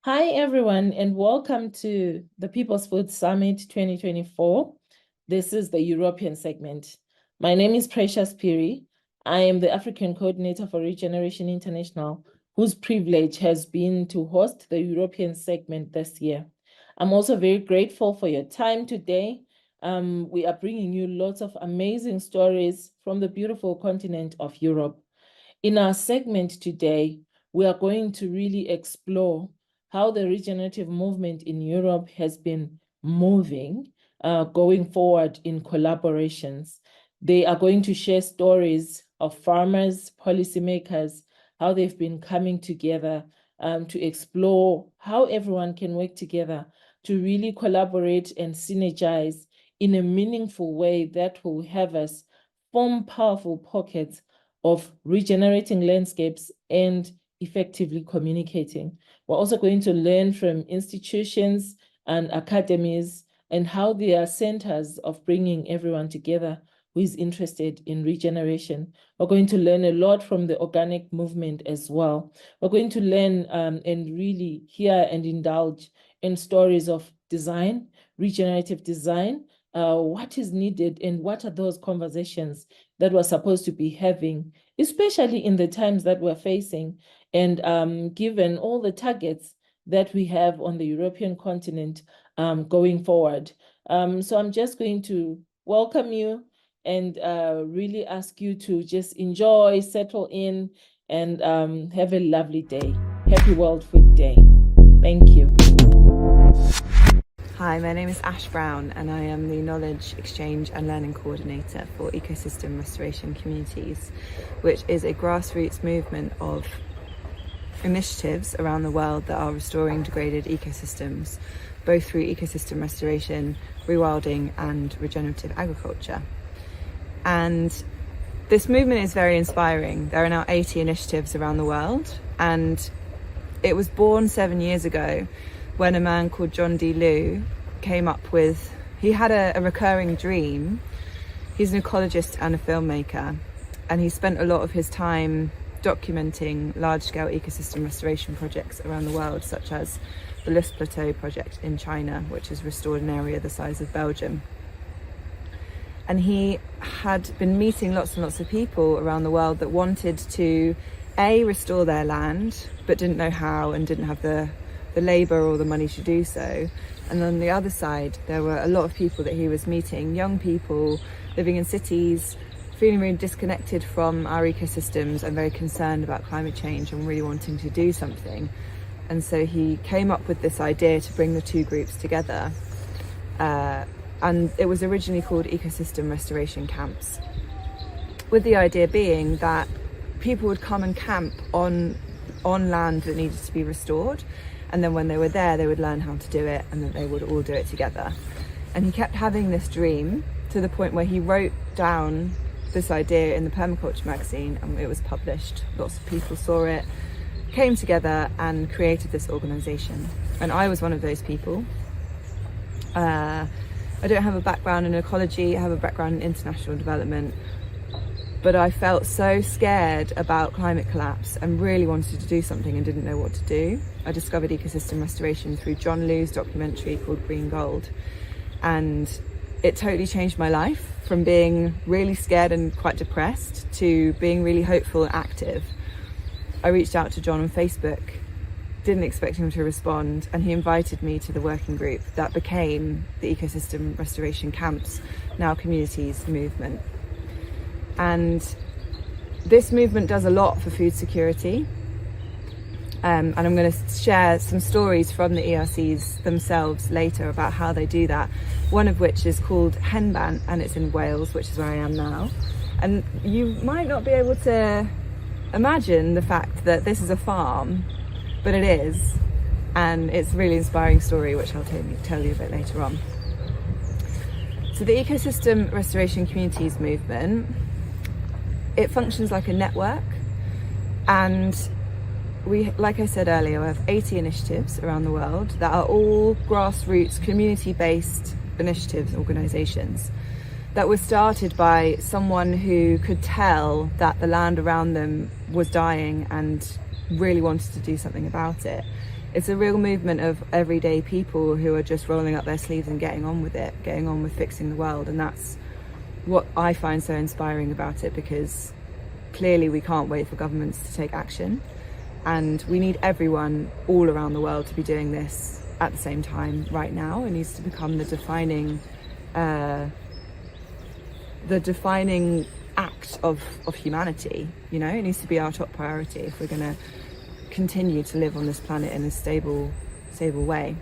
Hi, everyone, and welcome to the People's Food Summit 2024. This is the European segment. My name is Precious Piri. I am the African coordinator for Regeneration International, whose privilege has been to host the European segment this year. I'm also very grateful for your time today. We are bringing you lots of amazing stories from the beautiful continent of Europe. In our segment today, we are going to really explore how the regenerative movement in Europe has been moving, going forward in collaborations. They are going to share stories of farmers, policymakers, how they've been coming together to explore how everyone can work together to really collaborate and synergize in a meaningful way that will have us form powerful pockets of regenerating landscapes and effectively communicating. We're also going to learn from institutions and academies and how they are centers of bringing everyone together who is interested in regeneration. We're going to learn a lot from the organic movement as well. We're going to learn and really hear and indulge in stories of design, regenerative design, what is needed and what are those conversations that we're supposed to be having, especially in the times that we're facing and given all the targets that we have on the European continent going forward. So I'm just going to welcome you and really ask you to just enjoy, settle in, and have a lovely day. Happy World Food Day. Thank you. Hi, my name is Ashleigh Brown and I am the Knowledge Exchange and Learning Coordinator for Ecosystem Restoration Communities, which is a grassroots movement of initiatives around the world that are restoring degraded ecosystems, both through ecosystem restoration, rewilding and regenerative agriculture. And this movement is very inspiring. There are now 80 initiatives around the world, and it was born 7 years ago when a man called John D. Liu came up with, he had a recurring dream. He's an ecologist and a filmmaker, and he spent a lot of his time documenting large-scale ecosystem restoration projects around the world, such as the Loess Plateau project in China, which has restored an area the size of Belgium. And he had been meeting lots and lots of people around the world that wanted to, A, restore their land, but didn't know how and didn't have the labour or the money to do so. And on the other side, there were a lot of people that he was meeting, young people living in cities, feeling really disconnected from our ecosystems and very concerned about climate change and really wanting to do something. And so he came up with this idea to bring the two groups together. And it was originally called Ecosystem Restoration Camps, with the idea being that people would come and camp on land that needed to be restored. And then when they were there, they would learn how to do it and that they would all do it together. And he kept having this dream to the point where he wrote down this idea in the Permaculture magazine, and it was published. Lots of people saw it, came together and created this organization. And I was one of those people. I don't have a background in ecology, I have a background in international development, but I felt so scared about climate collapse and really wanted to do something and didn't know what to do. I discovered ecosystem restoration through John Liu's documentary called Green Gold. And it totally changed my life, from being really scared and quite depressed to being really hopeful and active. I reached out to John on Facebook, didn't expect him to respond, and he invited me to the working group that became the Ecosystem Restoration Camps, now Communities movement. And this movement does a lot for food security. And I'm going to share some stories from the ERCs themselves later about how they do that. One of which is called Henbant, and it's in Wales, which is where I am now. And you might not be able to imagine the fact that this is a farm, but it is. And it's a really inspiring story, which I'll tell you a bit later on. So the Ecosystem Restoration Communities movement, it functions like a network, and we, like I said earlier, we have 80 initiatives around the world that are all grassroots, community-based initiatives, organisations that were started by someone who could tell that the land around them was dying and really wanted to do something about it. It's a real movement of everyday people who are just rolling up their sleeves and getting on with it, getting on with fixing the world. And that's what I find so inspiring about it, because clearly we can't wait for governments to take action, and we need everyone all around the world to be doing this at the same time right now. It needs to become the defining act of humanity. You know, it needs to be our top priority if we're going to continue to live on this planet in a stable way.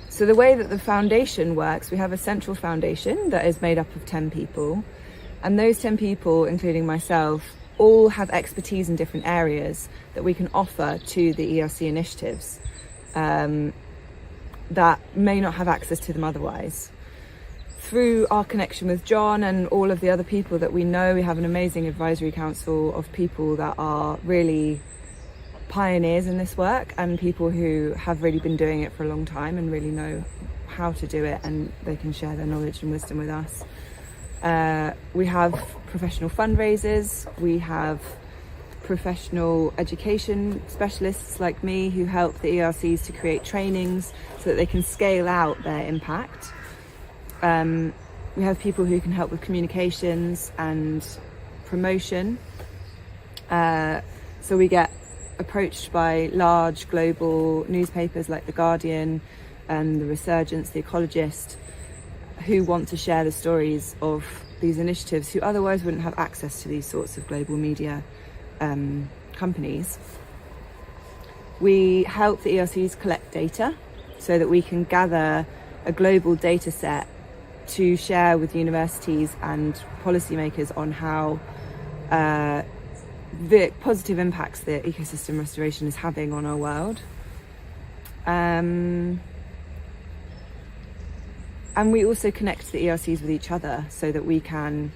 So the way that the foundation works, we have a central foundation that is made up of 10 people, and those 10 people, including myself, all have expertise in different areas that we can offer to the ERC initiatives that may not have access to them otherwise. Through our connection with John and all of the other people that we know, we have an amazing advisory council of people that are really pioneers in this work, and people who have really been doing it for a long time and really know how to do it, and they can share their knowledge and wisdom with us. We have professional fundraisers, we have professional education specialists like me who help the ERCs to create trainings so that they can scale out their impact. We have people who can help with communications and promotion. So we get approached by large global newspapers like The Guardian and The Resurgence, The Ecologist, who want to share the stories of these initiatives, who otherwise wouldn't have access to these sorts of global media companies. We help the ERCs collect data so that we can gather a global data set to share with universities and policymakers on how the positive impacts that ecosystem restoration is having on our world. And we also connect the ERCs with each other so that we can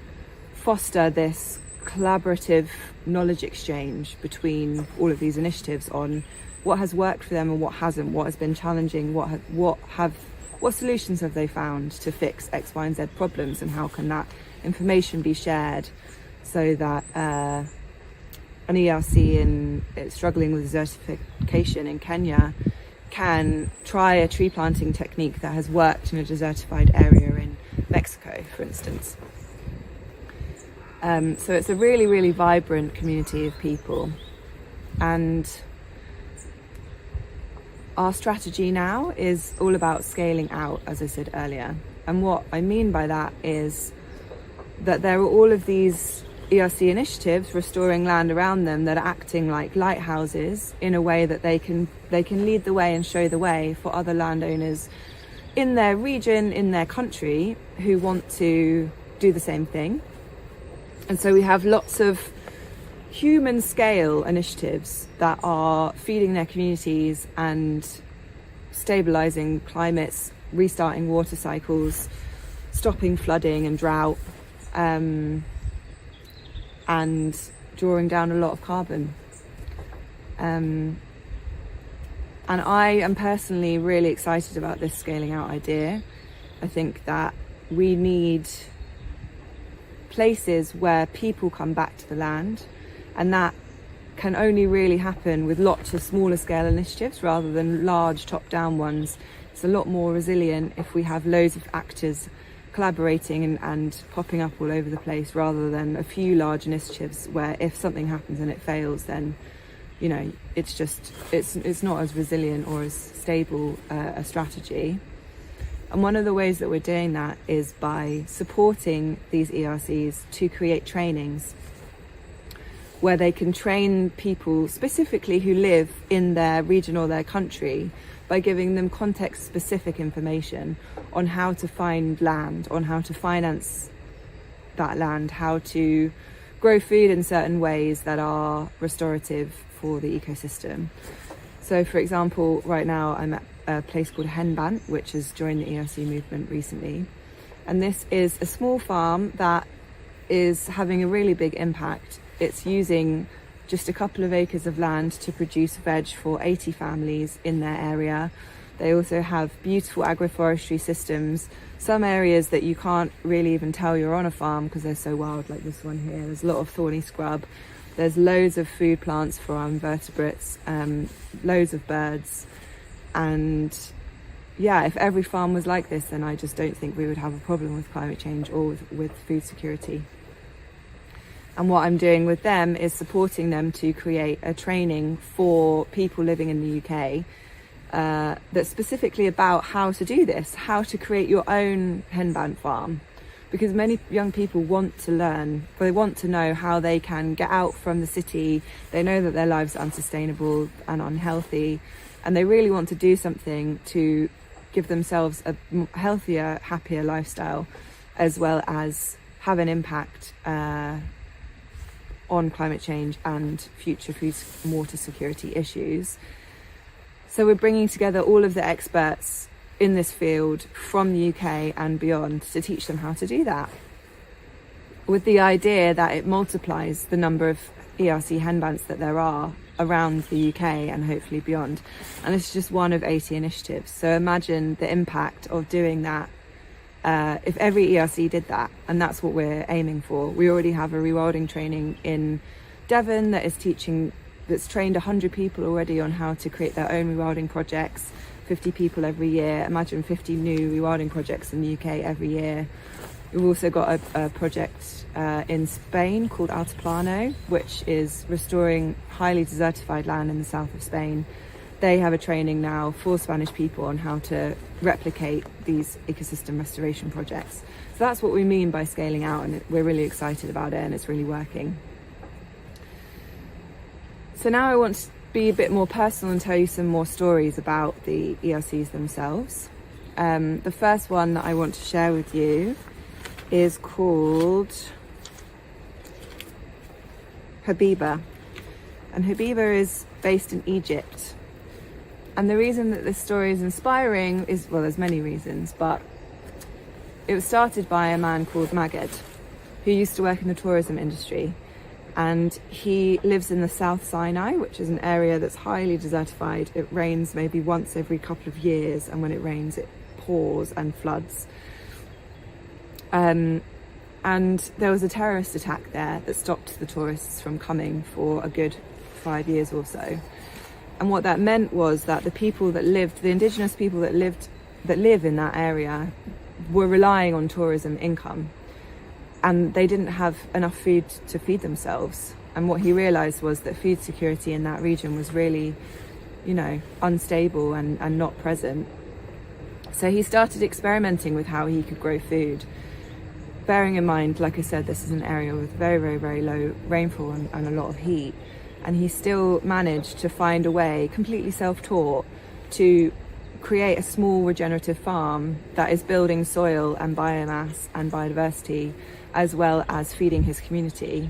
foster this collaborative knowledge exchange between all of these initiatives on what has worked for them and what hasn't, what has been challenging, what solutions have they found to fix X, Y, and Z problems, and how can that information be shared so that an ERC struggling with desertification in Kenya can try a tree planting technique that has worked in a desertified area in Mexico, for instance. So it's a really, really vibrant community of people. And our strategy now is all about scaling out, as I said earlier. And what I mean by that is that there are all of these ERC initiatives restoring land around them that are acting like lighthouses in a way that they can lead the way and show the way for other landowners in their region, in their country, who want to do the same thing. And so we have lots of human scale initiatives that are feeding their communities and stabilizing climates, restarting water cycles, stopping flooding and drought, and drawing down a lot of carbon. And I am personally really excited about this scaling out idea. I think that we need places where people come back to the land, and that can only really happen with lots of smaller scale initiatives rather than large top-down ones. It's a lot more resilient if we have loads of actors collaborating and popping up all over the place, rather than a few large initiatives where if something happens and it fails, then you know it's not as resilient or as stable a strategy. And one of the ways that we're doing that is by supporting these ERCs to create trainings where they can train people specifically who live in their region or their country, by giving them context-specific information on how to find land, on how to finance that land, how to grow food in certain ways that are restorative for the ecosystem. So, for example, right now I'm at a place called Henbant, which has joined the ERC movement recently. And this is a small farm that is having a really big impact. It's using just a couple of acres of land to produce veg for 80 families in their area. They also have beautiful agroforestry systems, some areas that you can't really even tell you're on a farm because they're so wild, like this one here. There's a lot of thorny scrub, There's loads of food plants for our invertebrates, loads of birds, and yeah, if every farm was like this, then I just don't think we would have a problem with climate change or with food security. And what I'm doing with them is supporting them to create a training for people living in the UK that's specifically about how to do this, how to create your own henband farm. Because many young people want to learn, they want to know how they can get out from the city. They know that their lives are unsustainable and unhealthy, and they really want to do something to give themselves a healthier, happier lifestyle, as well as have an impact on climate change and future food and water security issues. So we're bringing together all of the experts in this field from the UK and beyond to teach them how to do that, with the idea that it multiplies the number of ERC henbands that there are around the UK and hopefully beyond. And it's just one of 80 initiatives. So imagine the impact of doing that if every ERC did that, and that's what we're aiming for. We already have a rewilding training in Devon that's trained 100 people already on how to create their own rewilding projects, 50 people every year. Imagine 50 new rewilding projects in the UK every year. We've also got a project in Spain called Altiplano, which is restoring highly desertified land in the south of Spain. They have a training now for Spanish people on how to replicate these ecosystem restoration projects. So that's what we mean by scaling out, and we're really excited about it, and it's really working. So now I want to be a bit more personal and tell you some more stories about the ERCs themselves. The first one that I want to share with you is called Habiba, and Habiba is based in Egypt. And the reason that this story is inspiring is, well, there's many reasons, but it was started by a man called Maged, who used to work in the tourism industry. And he lives in the South Sinai, which is an area that's highly desertified. It rains maybe once every couple of years, and when it rains, it pours and floods. And there was a terrorist attack there that stopped the tourists from coming for a good 5 years or so. And what that meant was that the indigenous people that live in that area were relying on tourism income, and they didn't have enough food to feed themselves. And what he realized was that food security in that region was really, unstable and not present. So he started experimenting with how he could grow food. Bearing in mind, like I said, this is an area with very, very, very low rainfall and a lot of heat. And he still managed to find a way, completely self-taught, to create a small regenerative farm that is building soil and biomass and biodiversity, as well as feeding his community.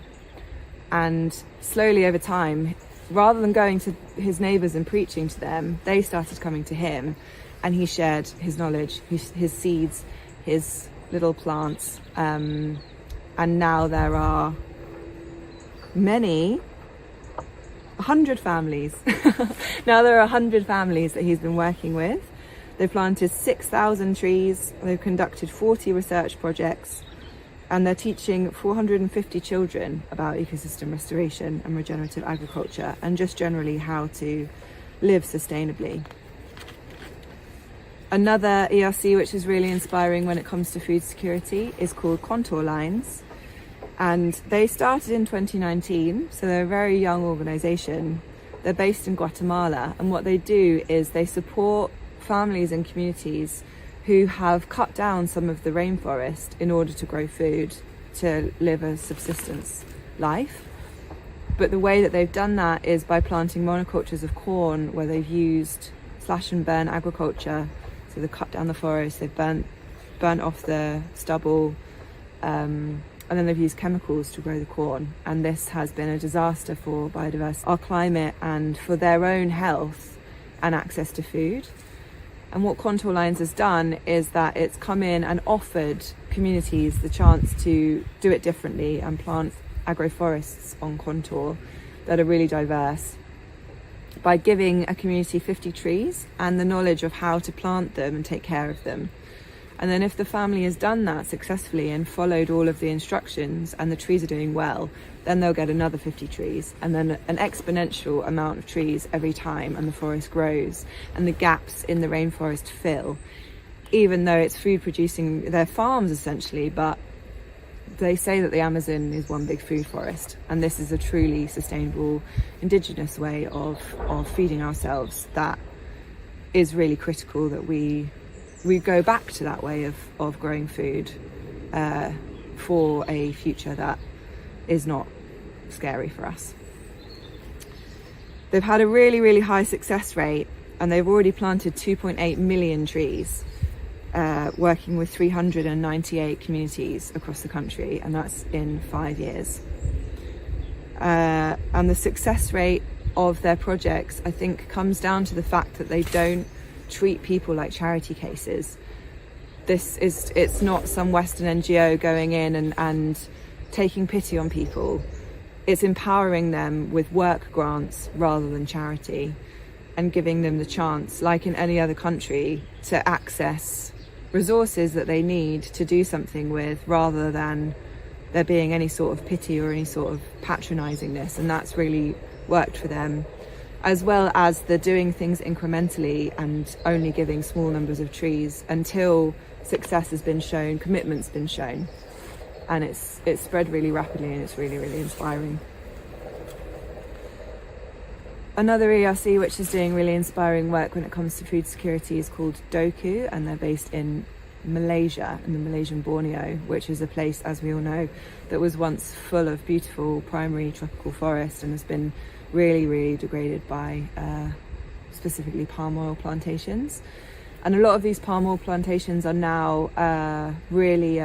And slowly over time, rather than going to his neighbours and preaching to them, they started coming to him, and he shared his knowledge, his seeds, his little plants. And now there are 100 families. Now there are 100 families that he's been working with. They've planted 6,000 trees. They've conducted 40 research projects, and they're teaching 450 children about ecosystem restoration and regenerative agriculture, and just generally how to live sustainably. Another ERC which is really inspiring when it comes to food security is called Contour Lines. And they started in 2019, so they're a very young organisation. They're based in Guatemala, and what they do is they support families and communities who have cut down some of the rainforest in order to grow food, to live a subsistence life. But the way that they've done that is by planting monocultures of corn, where they've used slash and burn agriculture. So they've cut down the forest, they've burnt off the stubble, and then they've used chemicals to grow the corn. And this has been a disaster for biodiversity, our climate, and for their own health and access to food. And what Contour Lines has done is that it's come in and offered communities the chance to do it differently and plant agroforests on contour that are really diverse, by giving a community 50 trees and the knowledge of how to plant them and take care of them. And then if the family has done that successfully and followed all of the instructions and the trees are doing well, then they'll get another 50 trees, and then an exponential amount of trees every time, and the forest grows, and the gaps in the rainforest fill, even though it's food producing, they're farms essentially, but they say that the Amazon is one big food forest, and this is a truly sustainable indigenous way of feeding ourselves that is really critical, that we go back to that way of growing food for a future that is not scary for us. They've had a really, really high success rate, and they've already planted 2.8 million trees, working with 398 communities across the country, and that's in 5 years. And the success rate of their projects, I think, comes down to the fact that they don't treat people like charity cases. It's not some Western NGO going in and taking pity on people. It's empowering them with work grants rather than charity, and giving them the chance, like in any other country, to access resources that they need to do something with, rather than there being any sort of pity or any sort of patronising-ness. And that's really worked for them, as well as the doing things incrementally and only giving small numbers of trees until success has been shown, commitment's been shown, and it's spread really rapidly, and it's really, really inspiring. Another ERC which is doing really inspiring work when it comes to food security is called Doku, and they're based in Malaysia, in the Malaysian Borneo, which is a place, as we all know, that was once full of beautiful primary tropical forest and has been really, really degraded by specifically palm oil plantations. And a lot of these palm oil plantations are now really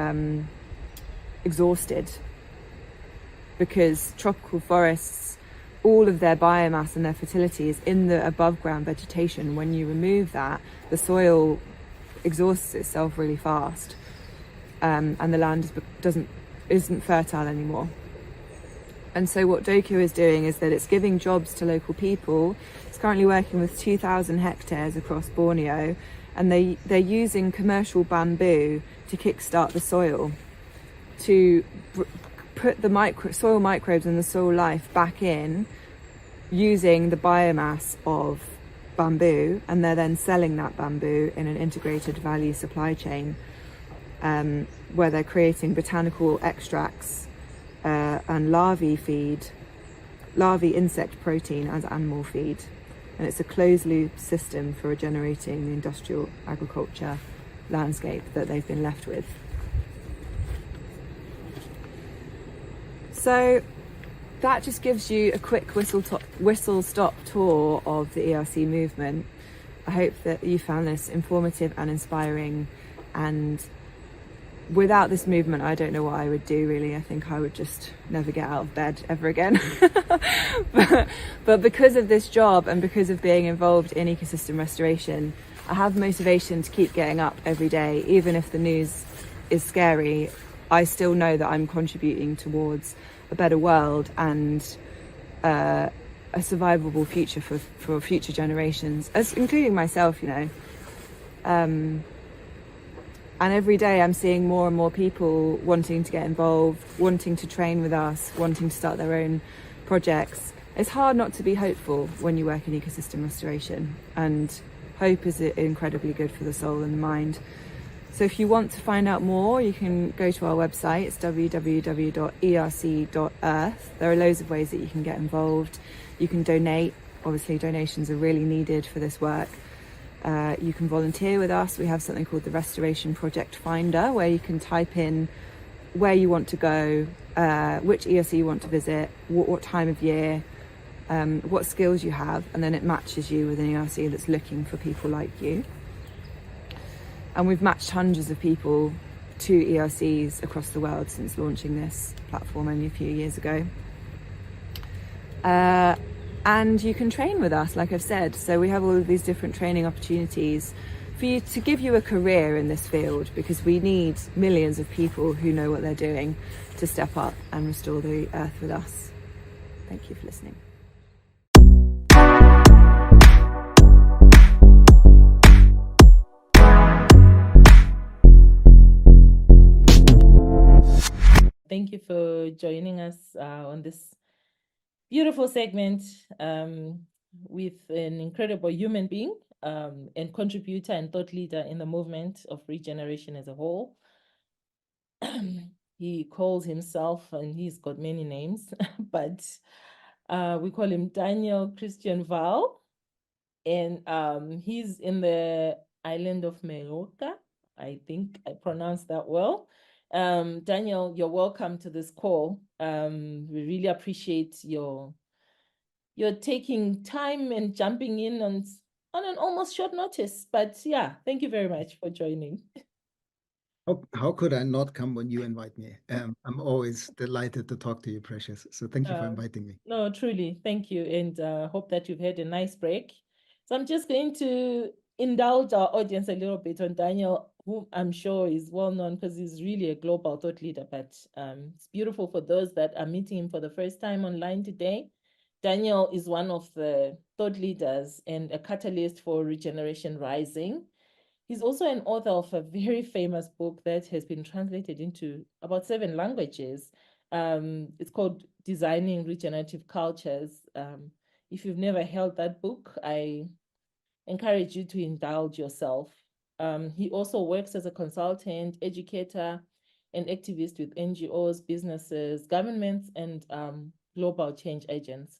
exhausted, because tropical forests, all of their biomass and their fertility is in the above ground vegetation. When you remove that, the soil exhausts itself really fast, and the land isn't fertile anymore. And so what Doku is doing is that it's giving jobs to local people. It's currently working with 2,000 hectares across Borneo, and they're using commercial bamboo to kickstart the soil, to put the soil microbes and the soil life back in, using the biomass of bamboo, and they're then selling that bamboo in an integrated value supply chain, where they're creating botanical extracts and larvae insect protein as animal feed. And it's a closed loop system for regenerating the industrial agriculture landscape that they've been left with. So that just gives you a quick whistle-stop tour of the ERC movement. I hope that you found this informative and inspiring, and without this movement, I don't know what I would do, really. I think I would just never get out of bed ever again. But because of this job and because of being involved in ecosystem restoration, I have motivation to keep getting up every day. Even if the news is scary, I still know that I'm contributing towards a better world and a survivable future for future generations, including myself, you know. And every day I'm seeing more and more people wanting to get involved, wanting to train with us, wanting to start their own projects. It's hard not to be hopeful when you work in ecosystem restoration, and hope is incredibly good for the soul and the mind. So if you want to find out more, you can go to our website. It's www.erc.earth. There are loads of ways that you can get involved. You can donate. Obviously, donations are really needed for this work. You can volunteer with us. We have something called the Restoration Project Finder, where you can type in where you want to go, which ERC you want to visit, what time of year, what skills you have, and then it matches you with an ERC that's looking for people like you. And we've matched hundreds of people to ERCs across the world since launching this platform only a few years ago. And you can train with us, like I've said. So we have all of these different training opportunities for you, to give you a career in this field, because we need millions of people who know what they're doing to step up and restore the earth with us. Thank you for listening. Thank you you for joining us on this beautiful segment with an incredible human being and contributor and thought leader in the movement of regeneration as a whole. He calls himself, and he's got many names, but we call him Daniel Christian Wahl. And he's in the island of Mallorca. I think I pronounced that well. Daniel, you're welcome to this call. We really appreciate your taking time and jumping in on an almost short notice. But yeah, thank you very much for joining. How could I not come when you invite me? I'm always delighted to talk to you, Precious. So thank you for inviting me. No, truly, thank you. And hope that you've had a nice break. So I'm just going to indulge our audience a little bit on Daniel, who I'm sure is well known because he's really a global thought leader. But it's beautiful for those that are meeting him for the first time online today. Daniel is one of the thought leaders and a catalyst for Regeneration Rising. He's also an author of a very famous book that has been translated into about 7 languages. It's called Designing Regenerative Cultures. If you've never held that book, I encourage you to indulge yourself. He also works as a consultant, educator, and activist with NGOs, businesses, governments, and global change agents.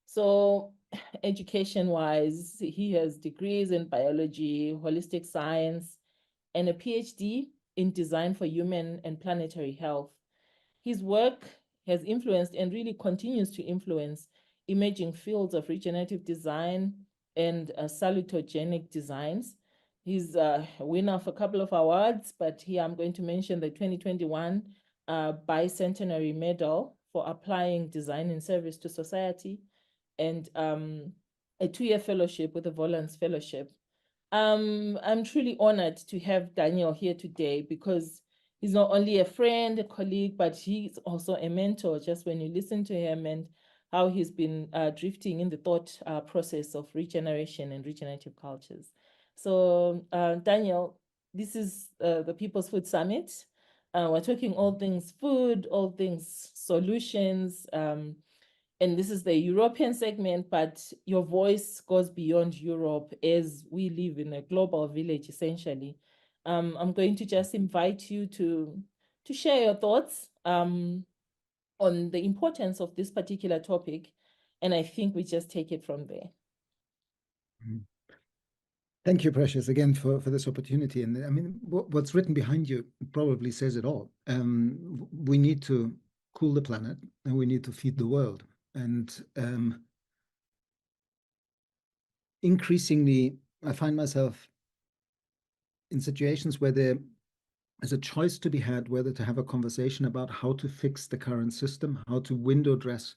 So education-wise, he has degrees in biology, holistic science, and a PhD in design for human and planetary health. His work has influenced and really continues to influence emerging fields of regenerative design and salutogenic designs. He's a winner of a couple of awards, but here I'm going to mention the 2021 Bicentenary Medal for applying design in service to society, and a 2-year fellowship with the Volans Fellowship. I'm truly honored to have Daniel here today because he's not only a friend, a colleague, but he's also a mentor. Just when you listen to him and how he's been drifting in the thought process of regeneration and regenerative cultures. So Daniel, this is the People's Food Summit. We're talking all things food, all things solutions, and this is the European segment, but your voice goes beyond Europe as we live in a global village, essentially. I'm going to just invite you to share your thoughts on the importance of this particular topic, and I think we just take it from there. Thank you, Precious, again for this opportunity. And I mean, what's written behind you probably says it all. We need to cool the planet, and we need to feed the world. And increasingly, I find myself in situations where there is a choice to be had, whether to have a conversation about how to fix the current system, how to window dress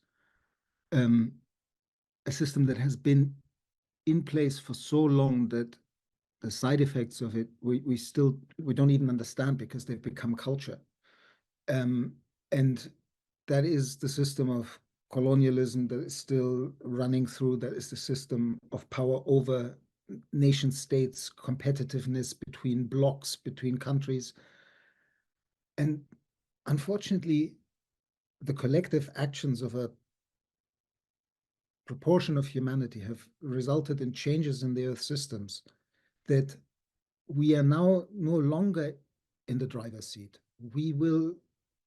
a system that has been in place for so long that the side effects of it, we don't even understand because they've become culture. And that is the system of colonialism that is still running through. That is the system of power over nation states, competitiveness between blocks, between countries. And unfortunately, the collective actions of a proportion of humanity have resulted in changes in the Earth systems that we are now no longer in the driver's seat. We will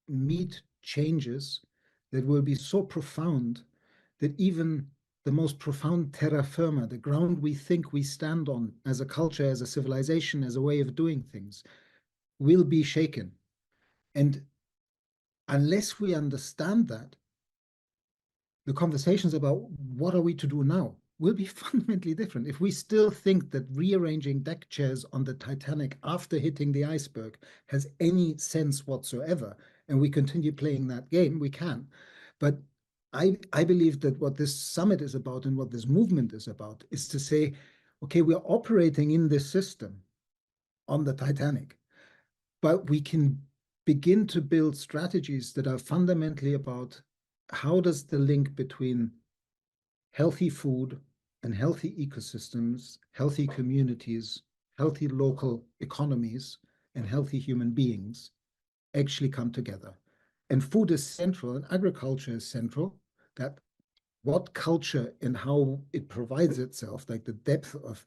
meet changes that will be so profound that even the most profound terra firma, the ground we think we stand on as a culture, as a civilization, as a way of doing things, will be shaken. And unless we understand that, the conversations about what are we to do now will be fundamentally different. If we still think that rearranging deck chairs on the Titanic after hitting the iceberg has any sense whatsoever, and we continue playing that game, we can. But I believe that what this summit is about and what this movement is about is to say, okay, we're operating in this system on the Titanic, but we can begin to build strategies that are fundamentally about how does the link between healthy food and healthy ecosystems, healthy communities, healthy local economies, and healthy human beings actually come together. And food is central, and agriculture is central. That what culture and how it provides itself, like the depth of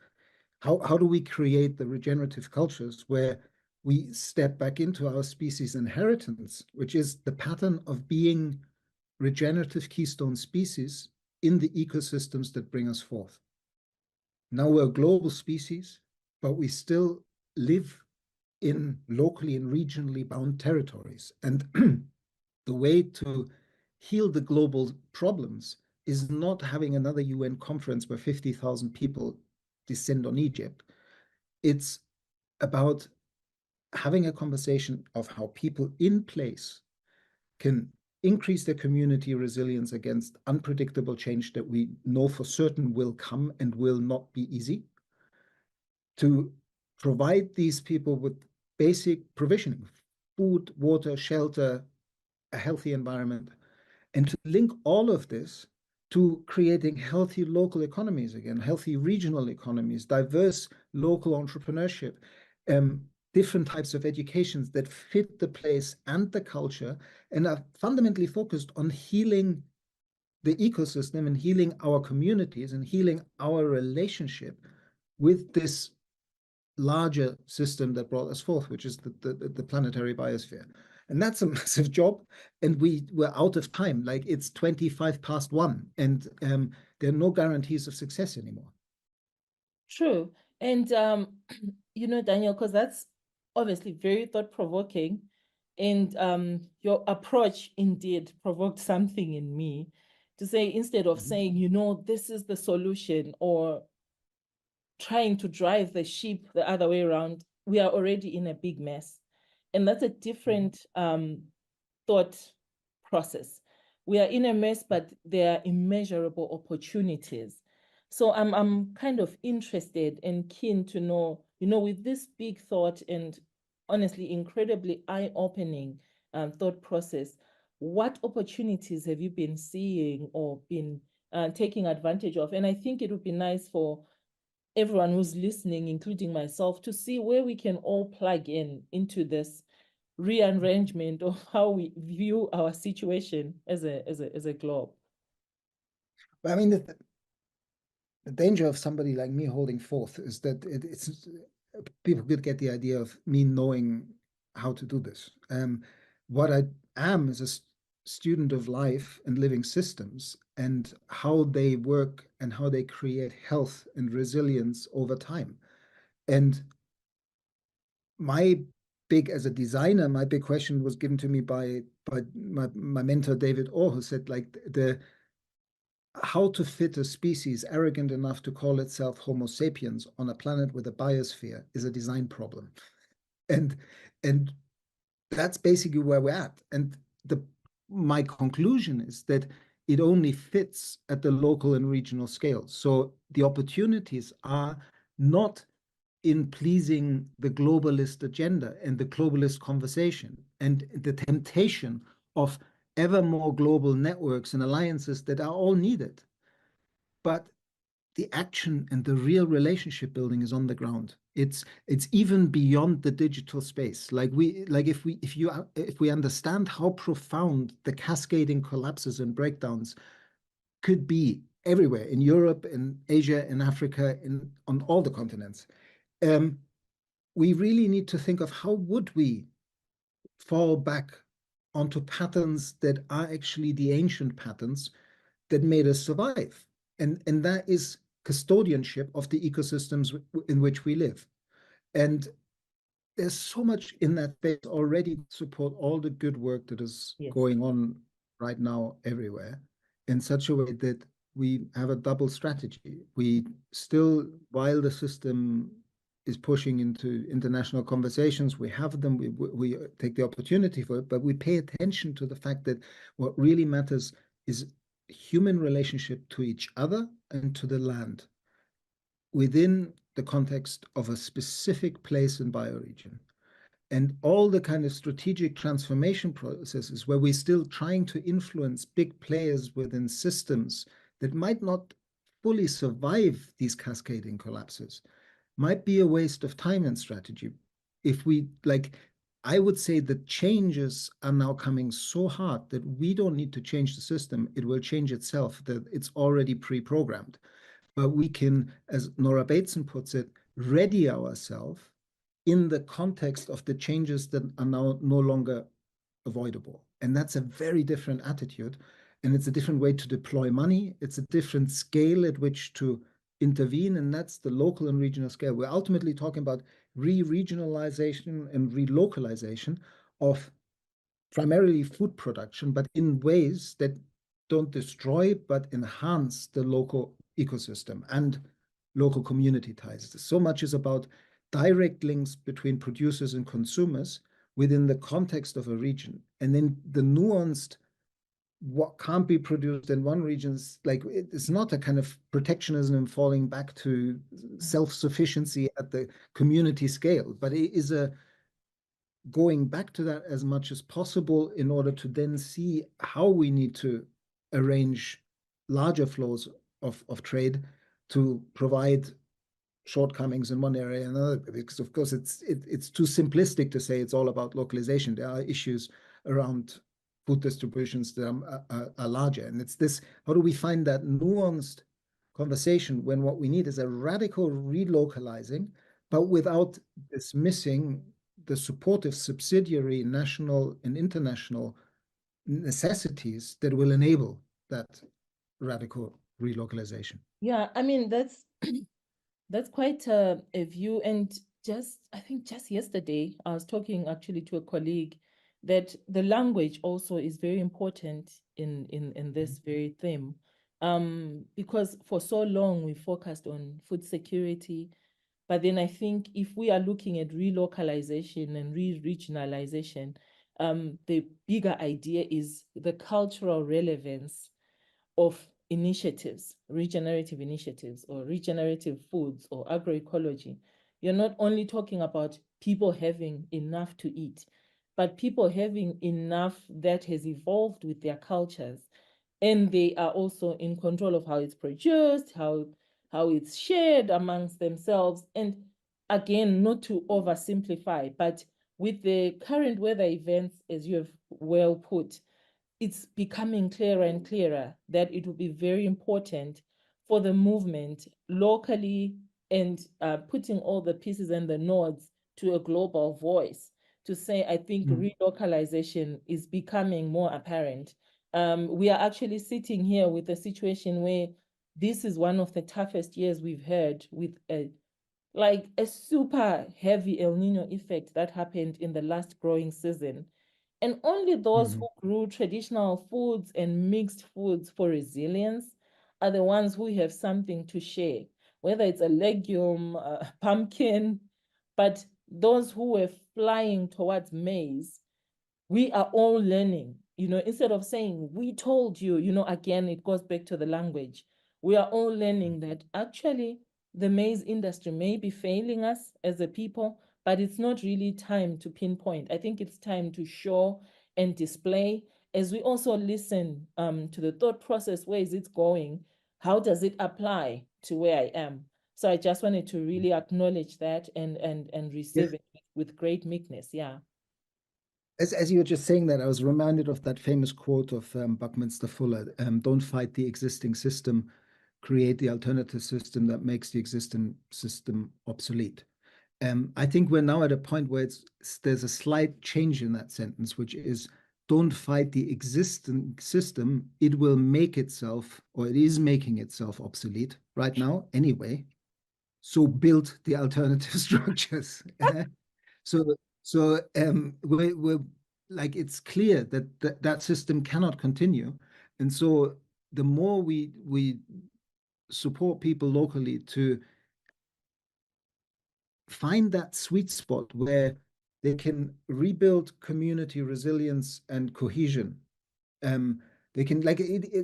how do we create the regenerative cultures where we step back into our species inheritance, which is the pattern of being regenerative keystone species in the ecosystems that bring us forth. Now we're a global species, but we still live in locally and regionally bound territories. And the way to heal the global problems is not having another UN conference where 50,000 people descend on Egypt. It's about having a conversation of how people in place can increase their community resilience against unpredictable change that we know for certain will come and will not be easy, to provide these people with basic provisioning, food, water, shelter, a healthy environment, and to link all of this to creating healthy local economies again, healthy regional economies, diverse local entrepreneurship, different types of educations that fit the place and the culture and are fundamentally focused on healing the ecosystem and healing our communities and healing our relationship with this larger system that brought us forth, which is the planetary biosphere. And that's a massive job. And we're out of time. Like it's 1:25, and there are no guarantees of success anymore. True. And, Daniel, because that's obviously very thought-provoking. And your approach indeed provoked something in me to say, instead of saying, this is the solution, or trying to drive the sheep the other way around, we are already in a big mess. And that's a different thought process. We are in a mess, but there are immeasurable opportunities. So I'm kind of interested and keen to know, with this big thought and honestly incredibly eye-opening thought process, what opportunities have you been seeing or been taking advantage of? And I think it would be nice for everyone who's listening, including myself, to see where we can all plug into this rearrangement of how we view our situation as a globe. But I mean, the danger of somebody like me holding forth is that it's people could get the idea of me knowing how to do this. What I am is a student of life and living systems and how they work and how they create health and resilience over time. And as a designer, my big question was given to me by my mentor, David Orr, who said, like, how to fit a species arrogant enough to call itself Homo sapiens on a planet with a biosphere is a design problem. And that's basically where we're at. And my conclusion is that it only fits at the local and regional scale. So the opportunities are not in pleasing the globalist agenda and the globalist conversation and the temptation of ever more global networks and alliances that are all needed. But the action and the real relationship building is on the ground. It's even beyond the digital space. Like if we understand how profound the cascading collapses and breakdowns could be everywhere in Europe, in Asia, in Africa, on all the continents, we really need to think of how would we fall back onto patterns that are actually the ancient patterns that made us survive. And that is custodianship of the ecosystems in which we live. And there's so much in that space already to support all the good work that is going on right now everywhere in such a way that we have a double strategy. We still, while the system is pushing into international conversations, we have them, we take the opportunity for it, but we pay attention to the fact that what really matters is human relationship to each other and to the land within the context of a specific place and bioregion. And all the kind of strategic transformation processes where we're still trying to influence big players within systems that might not fully survive these cascading collapses might be a waste of time and strategy. If we, like, I would say the changes are now coming so hard that we don't need to change the system. It will change itself, that it's already pre-programmed. But we can, as Nora Bateson puts it, ready ourselves in the context of the changes that are now no longer avoidable. And that's a very different attitude. And it's a different way to deploy money. It's a different scale at which to intervene. And that's the local and regional scale. We're ultimately talking about re-regionalization and relocalization of primarily food production, but in ways that don't destroy, but enhance the local ecosystem and local community ties. So much is about direct links between producers and consumers within the context of a region. And then the nuanced, what can't be produced in one region, is like, it's not a kind of protectionism and falling back to self-sufficiency at the community scale, but it is a going back to that as much as possible in order to then see how we need to arrange larger flows of trade to provide shortcomings in one area and another, because of course it's too simplistic to say it's all about localization. There are issues around food distributions that are larger, and it's this, how do we find that nuanced conversation when what we need is a radical relocalizing, but without dismissing the supportive subsidiary national and international necessities that will enable that radical relocalization. Yeah, I mean, that's quite a view. And I think just yesterday, I was talking actually to a colleague that the language also is very important in this very theme. Because for so long we focused on food security, but then I think if we are looking at relocalization and regionalization, the bigger idea is the cultural relevance of initiatives, regenerative initiatives, or regenerative foods, or agroecology. You're not only talking about people having enough to eat, but people having enough that has evolved with their cultures. And they are also in control of how it's produced, how it's shared amongst themselves. And again, not to oversimplify, but with the current weather events, as you have well put, it's becoming clearer and clearer that it will be very important for the movement locally and putting all the pieces and the nodes to a global voice to say, I think relocalization is becoming more apparent. We are actually sitting here with a situation where this is one of the toughest years we've had, with a super heavy El Nino effect that happened in the last growing season. And only those who grew traditional foods and mixed foods for resilience are the ones who have something to share, whether it's a legume, a pumpkin. But those who were flying towards maize, we are all learning, instead of saying, we told you, again, it goes back to the language. We are all learning that actually the maize industry may be failing us as a people, but it's not really time to pinpoint. I think it's time to show and display, as we also listen to the thought process. Where is it going? How does it apply to where I am? So I just wanted to really acknowledge that and receive it with great meekness. Yeah. As you were just saying that, I was reminded of that famous quote of Buckminster Fuller: "Don't fight the existing system, create the alternative system that makes the existing system obsolete." I think we're now at a point where there's a slight change in that sentence, which is, don't fight the existing system. It will make itself, or it is making itself, obsolete right now anyway. So build the alternative structures. So we're like, it's clear that that system cannot continue. And so the more we support people locally to find that sweet spot where they can rebuild community resilience and cohesion. They can, like,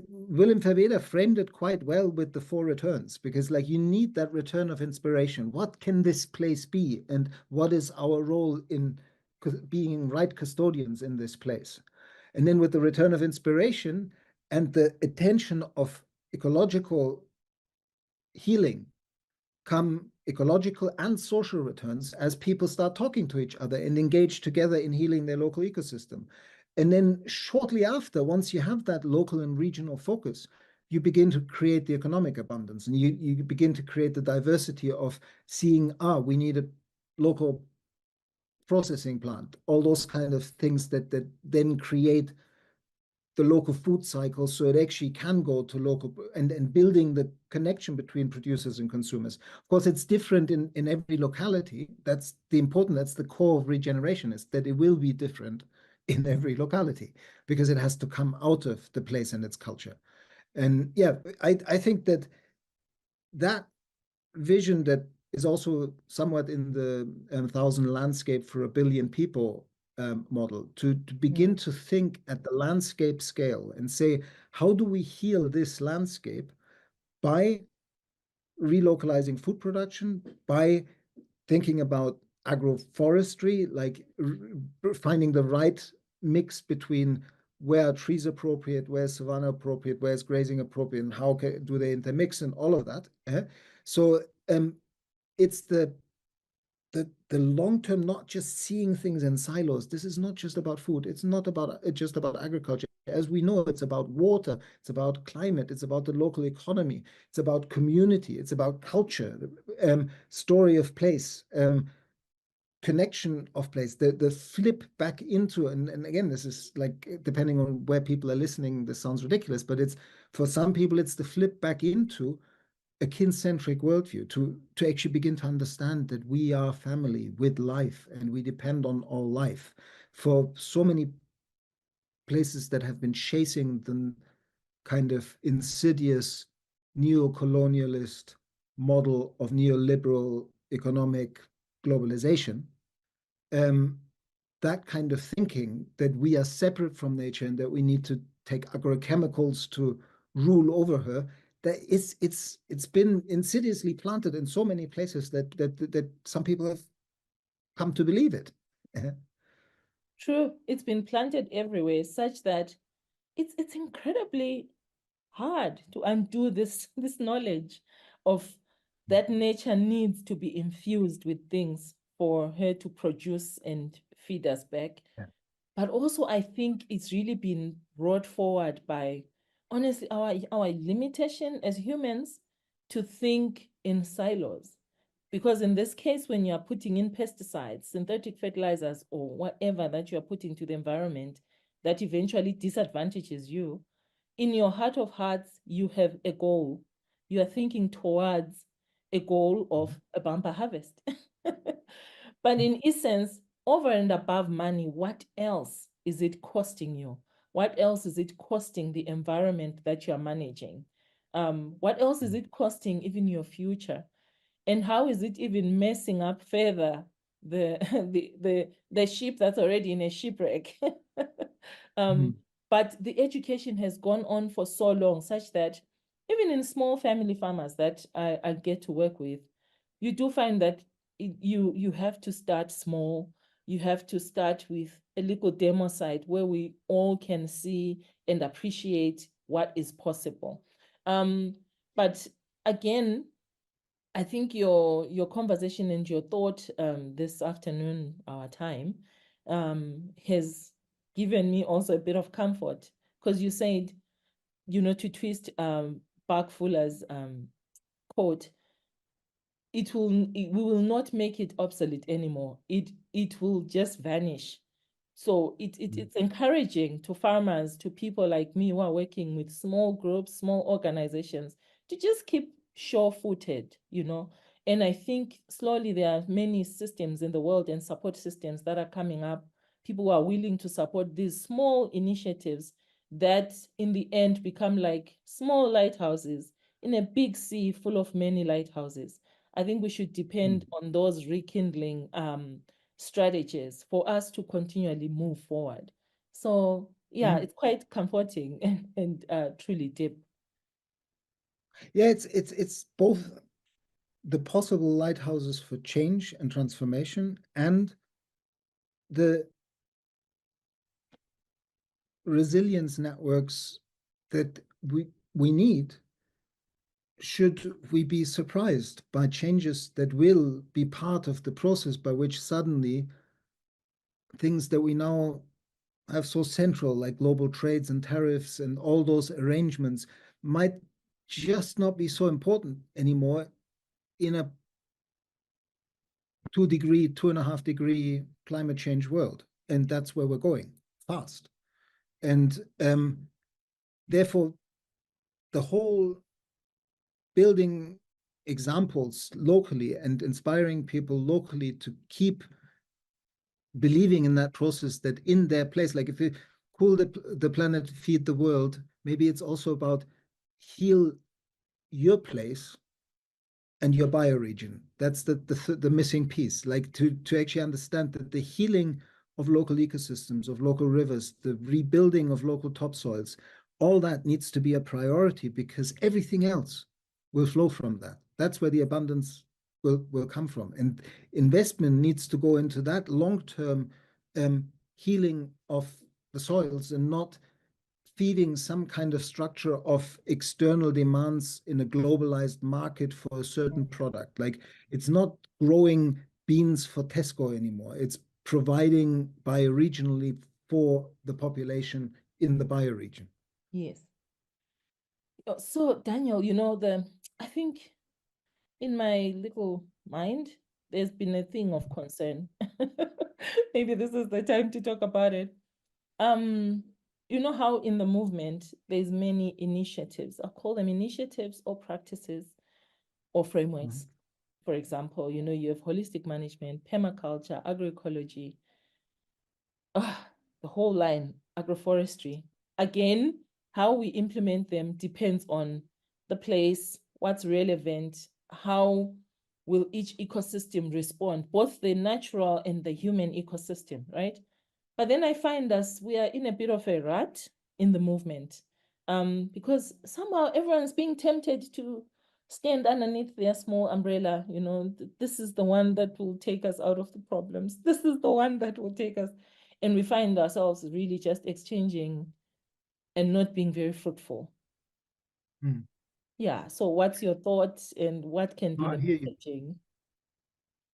Willem Verweer framed it quite well with the 4 returns, because like, you need that return of inspiration. What can this place be? And what is our role in being right custodians in this place? And then with the return of inspiration and the attention of ecological healing, come ecological and social returns as people start talking to each other and engage together in healing their local ecosystem. And then shortly after, once you have that local and regional focus, you begin to create the economic abundance, and you begin to create the diversity of seeing, we need a local processing plant, all those kind of things that then create the local food cycle, so it actually can go to local and building the connection between producers and consumers. Of course, it's different in every locality. That's the core of regeneration, is that it will be different in every locality because it has to come out of the place and its culture. And yeah, I think that vision that is also somewhat in the 1,000 landscape for 1 billion people model, to begin to think at the landscape scale and say, how do we heal this landscape by relocalizing food production, by thinking about agroforestry, like finding the right mix between where are trees appropriate, where's savanna appropriate, where's grazing appropriate, and how do they intermix, and all of that. So it's the long-term, not just seeing things in silos. This is not just about food. It's not just about agriculture. As we know, it's about water, it's about climate, it's about the local economy, it's about community, it's about culture, story of place, connection of place, the flip back into, and again, this is like, depending on where people are listening, this sounds ridiculous, but it's, for some people, it's the flip back into a kin-centric worldview, to actually begin to understand that we are family with life and we depend on all life. For so many places that have been chasing the kind of insidious neo-colonialist model of neoliberal economic globalization, that kind of thinking that we are separate from nature and that we need to take agrochemicals to rule over her, that it's been insidiously planted in so many places that some people have come to believe it. True, it's been planted everywhere, such that it's incredibly hard to undo this knowledge of that nature needs to be infused with things for her to produce and feed us back. Yeah. But also, I think it's really been brought forward by, honestly, our limitation as humans to think in silos. Because in this case, when you're putting in pesticides, synthetic fertilizers, or whatever that you're putting to the environment that eventually disadvantages you, in your heart of hearts, you have a goal. You are thinking towards a goal of a bumper harvest. But in essence, over and above money, what else is it costing you? What else is it costing the environment that you're managing? What else is it costing even your future? And how is it even messing up further the ship that's already in a shipwreck? But the education has gone on for so long, such that even in small family farmers that I get to work with, you do find that you have to start small. You have to start with a little demo site where we all can see and appreciate what is possible. But again, I think your conversation and your thought this afternoon, our time, has given me also a bit of comfort, because you said, to twist Buck Fuller's quote, we will not make it obsolete anymore. It will just vanish. So it's encouraging to farmers, to people like me who are working with small groups, small organizations, to just keep sure-footed, And I think slowly there are many systems in the world and support systems that are coming up. People who are willing to support these small initiatives that in the end become like small lighthouses in a big sea full of many lighthouses. I think we should depend on those rekindling strategies for us to continually move forward. So yeah, it's quite comforting and truly deep. Yeah, it's both the possible lighthouses for change and transformation and the resilience networks that we need should we be surprised by changes that will be part of the process by which suddenly things that we now have so central, like global trades and tariffs and all those arrangements, might just not be so important anymore in a 2.5 degree climate change world. And that's where we're going fast. And therefore, the whole building examples locally and inspiring people locally to keep believing in that process, that in their place, like if you cool the planet, feed the world, maybe it's also about heal your place and your bioregion. That's the missing piece, like to actually understand that the healing of local ecosystems, of local rivers, the rebuilding of local topsoils, all that needs to be a priority, because everything else will flow from that. That's where the abundance will come from. And investment needs to go into that long-term healing of the soils, and not feeding some kind of structure of external demands in a globalized market for a certain product. Like, it's not growing beans for Tesco anymore. It's providing bioregionally for the population in the bioregion. Yes. So Daniel, you know, I think in my little mind, there's been a thing of concern. Maybe this is the time to talk about it. You know how in the movement, there's many initiatives. I'll call them initiatives or practices or frameworks. Mm-hmm. For example, you know, you have holistic management, permaculture, agroecology, the whole line, agroforestry. Again, how we implement them depends on the place, what's relevant, how will each ecosystem respond, both the natural and the human ecosystem, right? But then I find we are in a bit of a rut in the movement, because somehow everyone's being tempted to stand underneath their small umbrella. You know, this is the one that will take us out of the problems. This is the one that will take us. And we find ourselves really just exchanging and not being very fruitful. Mm. Yeah. So what's your thoughts, and what can be No, the I hear you. messaging?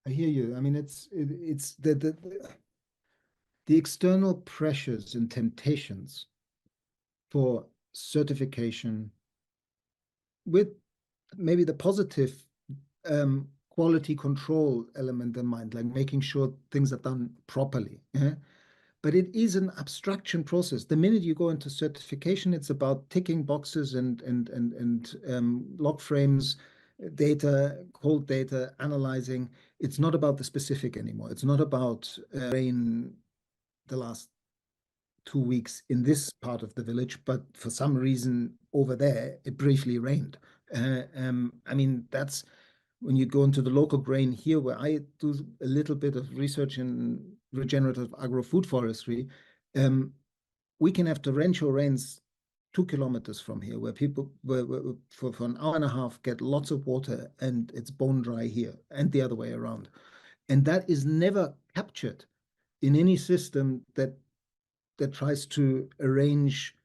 I hear you. I mean, it's the external pressures and temptations for certification, with maybe the positive quality control element in mind, like making sure things are done properly. Yeah? But it is an abstraction process. The minute you go into certification, it's about ticking boxes and log frames, data, cold data, analyzing. It's not about the specific anymore. It's not about rain the last 2 weeks in this part of the village, but for some reason over there, it briefly rained. I mean, that's when you go into the local grain here, where I do a little bit of research in regenerative agro-food forestry. We can have torrential rains 2 kilometers from here, where people for an hour and a half get lots of water, and it's bone dry here, and the other way around. And that is never captured in any system that tries to arrange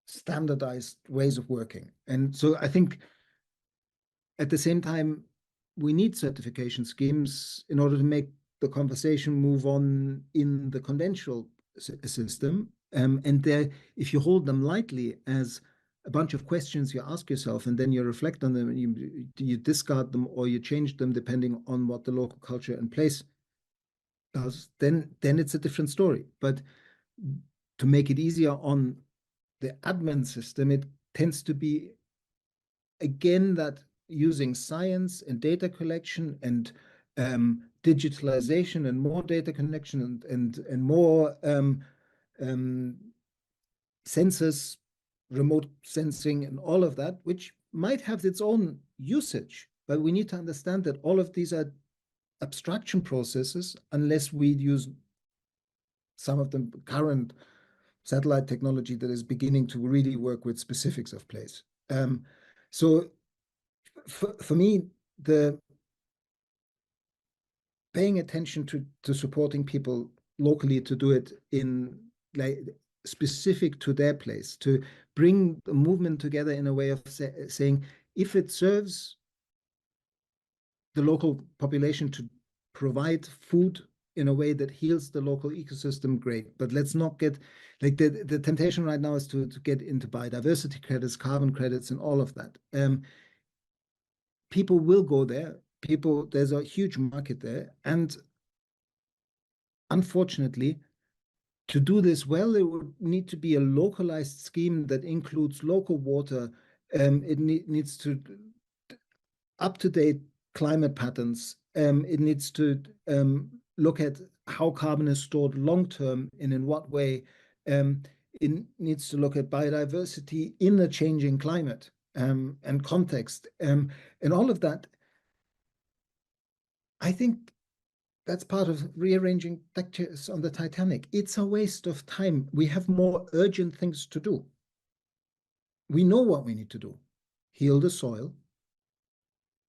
standardized ways of working. And so I think at the same time, we need certification schemes in order to make the conversation move on in the conventional system. And if you hold them lightly as a bunch of questions you ask yourself, and then you reflect on them, and you discard them, or you change them depending on what the local culture and place does, then it's a different story. But to make it easier on the admin system, it tends to be, again, that using science and data collection and digitalization and more data connection and more sensors, remote sensing and all of that, which might have its own usage. But we need to understand that all of these are abstraction processes, unless we use some of the current satellite technology that is beginning to really work with specifics of place. So for me, the paying attention to supporting people locally to do it in like specific to their place, to bring the movement together in a way of saying, if it serves the local population to provide food in a way that heals the local ecosystem, great. But let's not get, like, the temptation right now is to get into biodiversity credits, carbon credits, and all of that. People will go there. There's a huge market there. And unfortunately, to do this well, it would need to be a localized scheme that includes local water. It needs to up-to-date climate patterns. It needs to look at how carbon is stored long-term and in what way. It needs to look at biodiversity in a changing climate and context. And all of that, I think that's part of rearranging deck chairs on the Titanic. It's a waste of time. We have more urgent things to do. We know what we need to do. Heal the soil,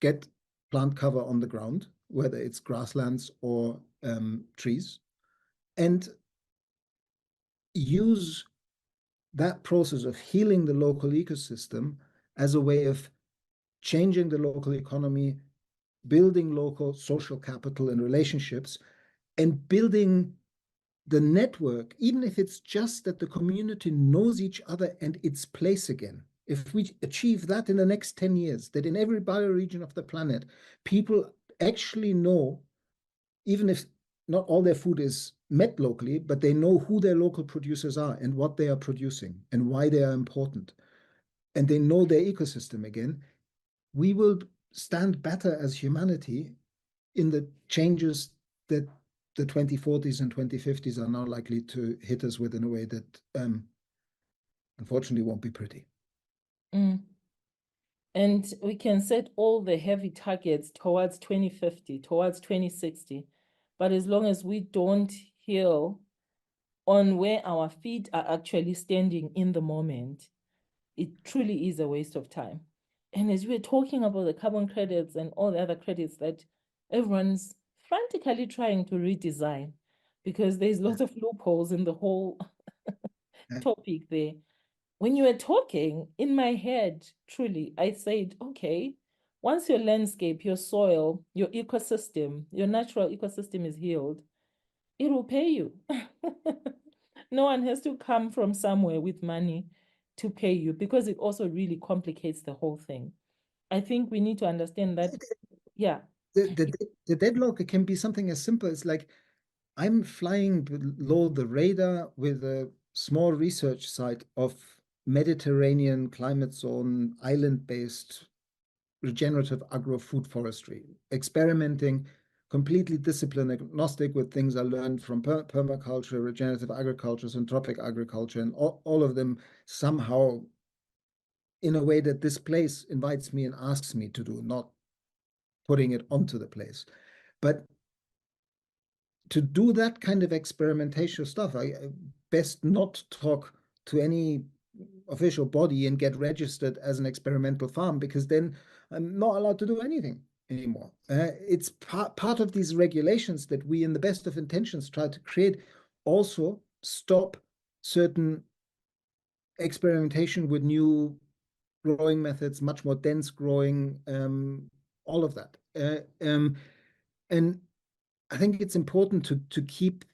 get plant cover on the ground, whether it's grasslands or trees, and use that process of healing the local ecosystem as a way of changing the local economy, building local social capital and relationships, and building the network, even if it's just that the community knows each other and its place again. If we achieve that in the next 10 years, that in every bioregion of the planet, people actually know, even if not all their food is met locally, but they know who their local producers are and what they are producing and why they are important, and they know their ecosystem again, we will stand better as humanity in the changes that the 2040s and 2050s are now likely to hit us with in a way that unfortunately won't be pretty. Mm. And we can set all the heavy targets towards 2050, towards 2060. But as long as we don't heal on where our feet are actually standing in the moment, it truly is a waste of time. And as we're talking about the carbon credits and all the other credits that everyone's frantically trying to redesign, because there's lots of loopholes in the whole topic there. When you were talking, in my head, truly, I said, okay, once your landscape, your soil, your ecosystem, your natural ecosystem is healed, it will pay you. No one has to come from somewhere with money to pay you, because it also really complicates the whole thing. I think we need to understand that, yeah. The deadlock can be something as simple as, like, I'm flying below the radar with a small research site of Mediterranean climate zone, island-based regenerative agro-food forestry, experimenting, completely discipline agnostic with things I learned from permaculture, regenerative agriculture, syntropic agriculture, and all of them somehow in a way that this place invites me and asks me to do, not putting it onto the place. But to do that kind of experimentation stuff, I best not talk to any official body and get registered as an experimental farm, because then I'm not allowed to do anything anymore. It's part of these regulations that we, in the best of intentions, try to create, also stop certain experimentation with new growing methods, much more dense growing, all of that. And I think it's important to keep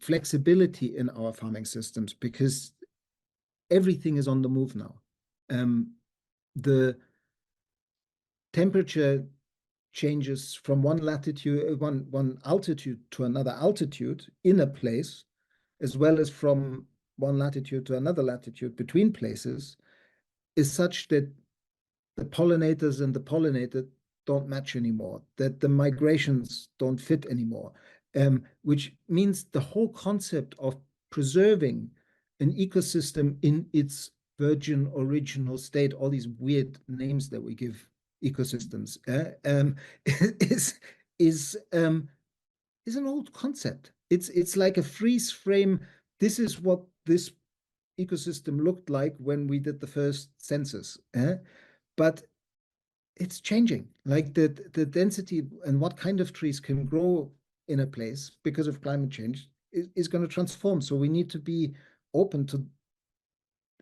flexibility in our farming systems, because everything is on the move now. The temperature changes from one altitude to another altitude in a place, as well as from one latitude to another latitude between places, is such that the pollinators and the pollinated don't match anymore, that the migrations don't fit anymore, which means the whole concept of preserving an ecosystem in its virgin original state, all these weird names that we give ecosystems, is an old concept. It's like a freeze frame. This is what this ecosystem looked like when we did the first census, but it's changing. Like the density and what kind of trees can grow in a place because of climate change is going to transform. So we need to be open to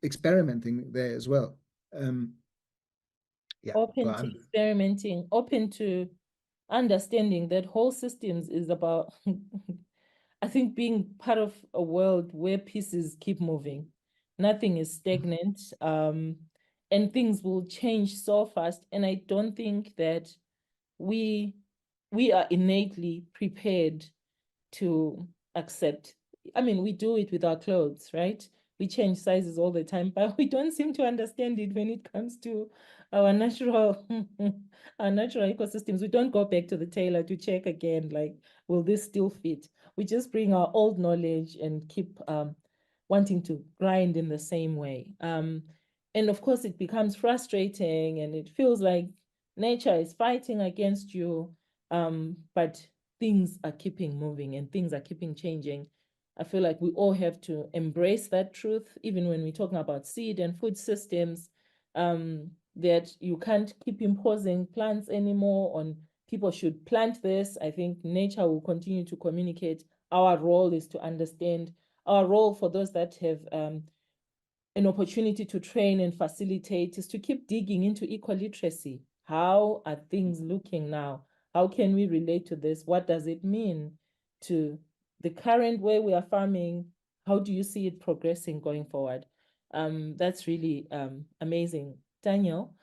experimenting there as well. Yeah, open to experimenting, open to understanding that whole systems is about, I think, being part of a world where pieces keep moving. Nothing is stagnant, and things will change so fast. And I don't think that we are innately prepared to accept. I mean, we do it with our clothes, right? We change sizes all the time, but we don't seem to understand it when it comes to our natural our natural ecosystems. We don't go back to the tailor to check again, like, will this still fit? We just bring our old knowledge and keep wanting to grind in the same way. And of course, it becomes frustrating and it feels like nature is fighting against you. But things are keeping moving and things are keeping changing. I feel like we all have to embrace that truth, even when we're talking about seed and food systems, that you can't keep imposing plants anymore on people should plant this. I think nature will continue to communicate. Our role is to understand. Our role for those that have an opportunity to train and facilitate is to keep digging into eco-literacy. How are things looking now? How can we relate to this? What does it mean to the current way we are farming? How do you see it progressing going forward? That's really amazing. Daniel,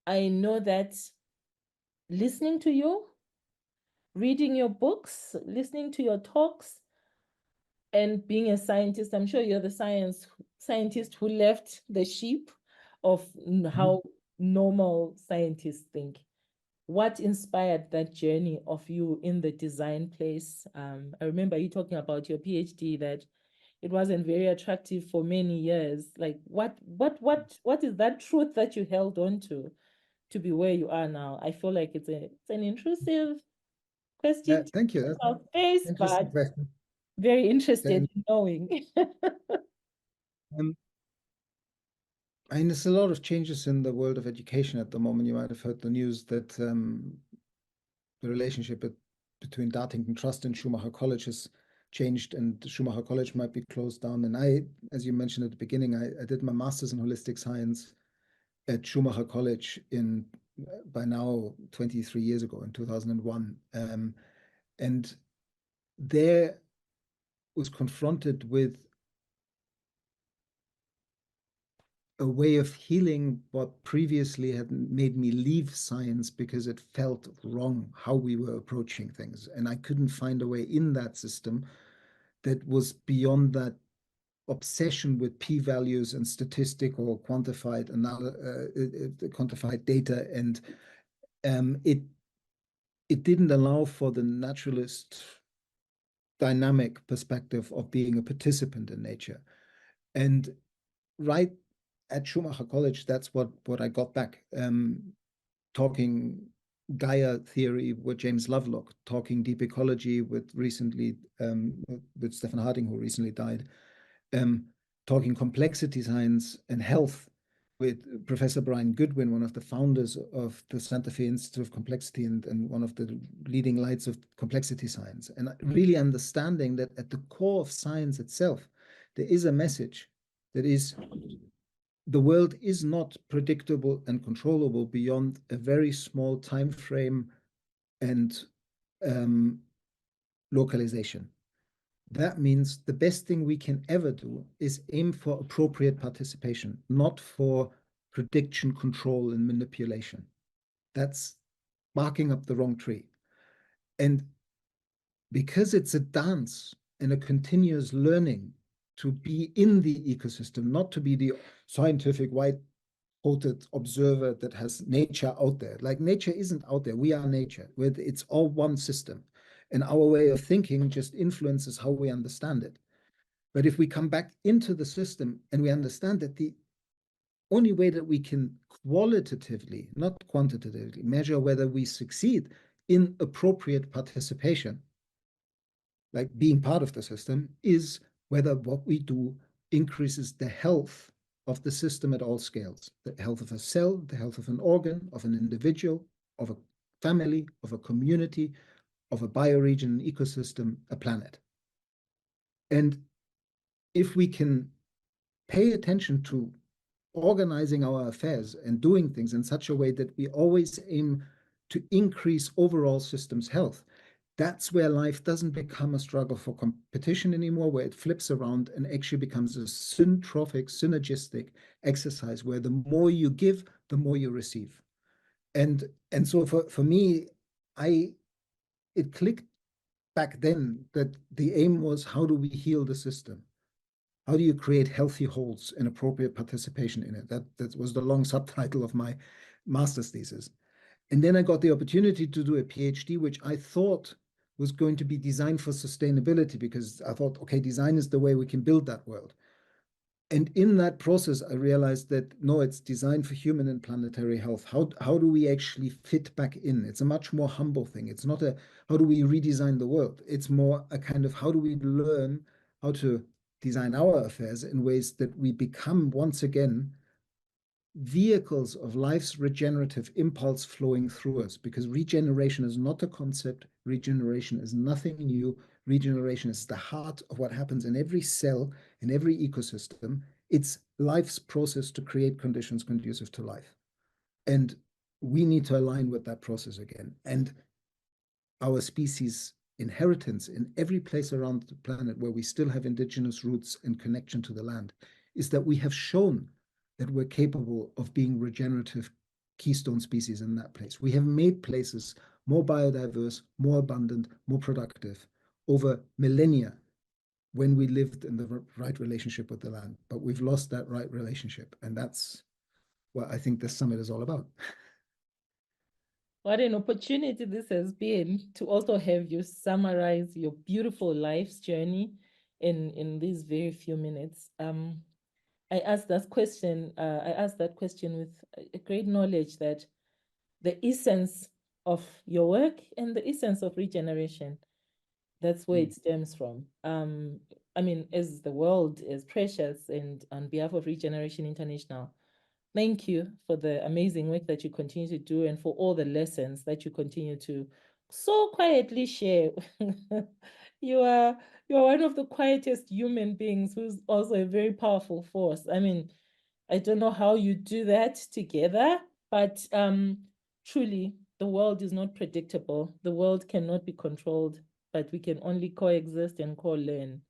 I know that listening to you, reading your books, listening to your talks, and being a scientist, I'm sure you're the scientist who left the sheep of how normal scientists think. What inspired that journey of you in the design place? I remember you talking about your PhD, that it wasn't very attractive for many years. Like, what is that truth that you held on to be where you are now? I feel like it's an intrusive question thank you. to That's our face, an interesting but question. very interested in knowing. I mean, there's a lot of changes in the world of education at the moment. You might have heard the news that the relationship between Dartington Trust and Schumacher College has changed, and Schumacher College might be closed down. And I, as you mentioned at the beginning, I did my master's in holistic science at Schumacher College by now 23 years ago, in 2001. And there was confronted with a way of healing what previously had made me leave science because it felt wrong how we were approaching things. And I couldn't find a way in that system that was beyond that obsession with p-values and statistic or quantified data. And it didn't allow for the naturalist dynamic perspective of being a participant in nature. And right at Schumacher College, that's what I got back. Talking Gaia theory with James Lovelock, talking deep ecology with Stephen Harding, who recently died, talking complexity science and health with Professor Brian Goodwin, one of the founders of the Santa Fe Institute of Complexity and one of the leading lights of complexity science. And really understanding that at the core of science itself, there is a message that is, the world is not predictable and controllable beyond a very small time frame and localization. That means the best thing we can ever do is aim for appropriate participation, not for prediction, control, and manipulation. That's barking up the wrong tree. And because it's a dance and a continuous learning to be in the ecosystem, not to be the scientific white-coated observer that has nature out there. Like, nature isn't out there. We are nature. It's all one system. And our way of thinking just influences how we understand it. But if we come back into the system and we understand that the only way that we can qualitatively, not quantitatively, measure whether we succeed in appropriate participation, like being part of the system, is whether what we do increases the health of the system at all scales, the health of a cell, the health of an organ, of an individual, of a family, of a community, of a bioregion, an ecosystem, a planet. And if we can pay attention to organizing our affairs and doing things in such a way that we always aim to increase overall systems health, that's where life doesn't become a struggle for competition anymore, where it flips around and actually becomes a syntrophic, synergistic exercise where the more you give, the more you receive. And so for me, it clicked back then that the aim was, how do we heal the system? How do you create healthy wholes and appropriate participation in it? That was the long subtitle of my master's thesis. And then I got the opportunity to do a PhD, which I thought was going to be designed for sustainability, because I thought, okay, design is the way we can build that world. And in that process, I realized that no, it's designed for human and planetary health. How do we actually fit back in? It's a much more humble thing. It's not a how do we redesign the world? It's more a kind of how do we learn how to design our affairs in ways that we become once again vehicles of life's regenerative impulse flowing through us, because regeneration is not a concept. Regeneration is nothing new. Regeneration is the heart of what happens in every cell, in every ecosystem. It's life's process to create conditions conducive to life. And we need to align with that process again. And our species inheritance in every place around the planet where we still have indigenous roots and connection to the land is that we have shown that we're capable of being regenerative keystone species in that place. We have made places more biodiverse, more abundant, more productive over millennia when we lived in the right relationship with the land. But we've lost that right relationship. And that's what I think this summit is all about. What an opportunity this has been to also have you summarize your beautiful life's journey in these very few minutes. I asked that question with a great knowledge that the essence of your work and the essence of regeneration, that's where it stems from. I mean, as the world is precious, and on behalf of Regeneration International, thank you for the amazing work that you continue to do and for all the lessons that you continue to so quietly share. You are one of the quietest human beings who's also a very powerful force. I mean, I don't know how you do that together, but truly, the world is not predictable. The world cannot be controlled, but we can only coexist and co-learn.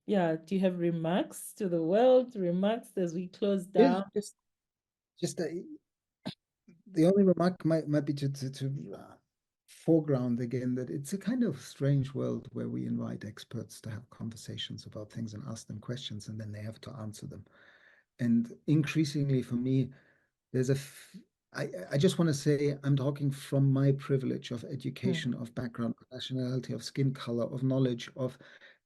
Yeah, do you have remarks to the world, remarks as we close down? Just the only remark might be to foreground again that it's a kind of strange world where we invite experts to have conversations about things and ask them questions, and then they have to answer them. And increasingly for me, there's I just want to say I'm talking from my privilege of education, of background, of nationality, of skin color, of knowledge, of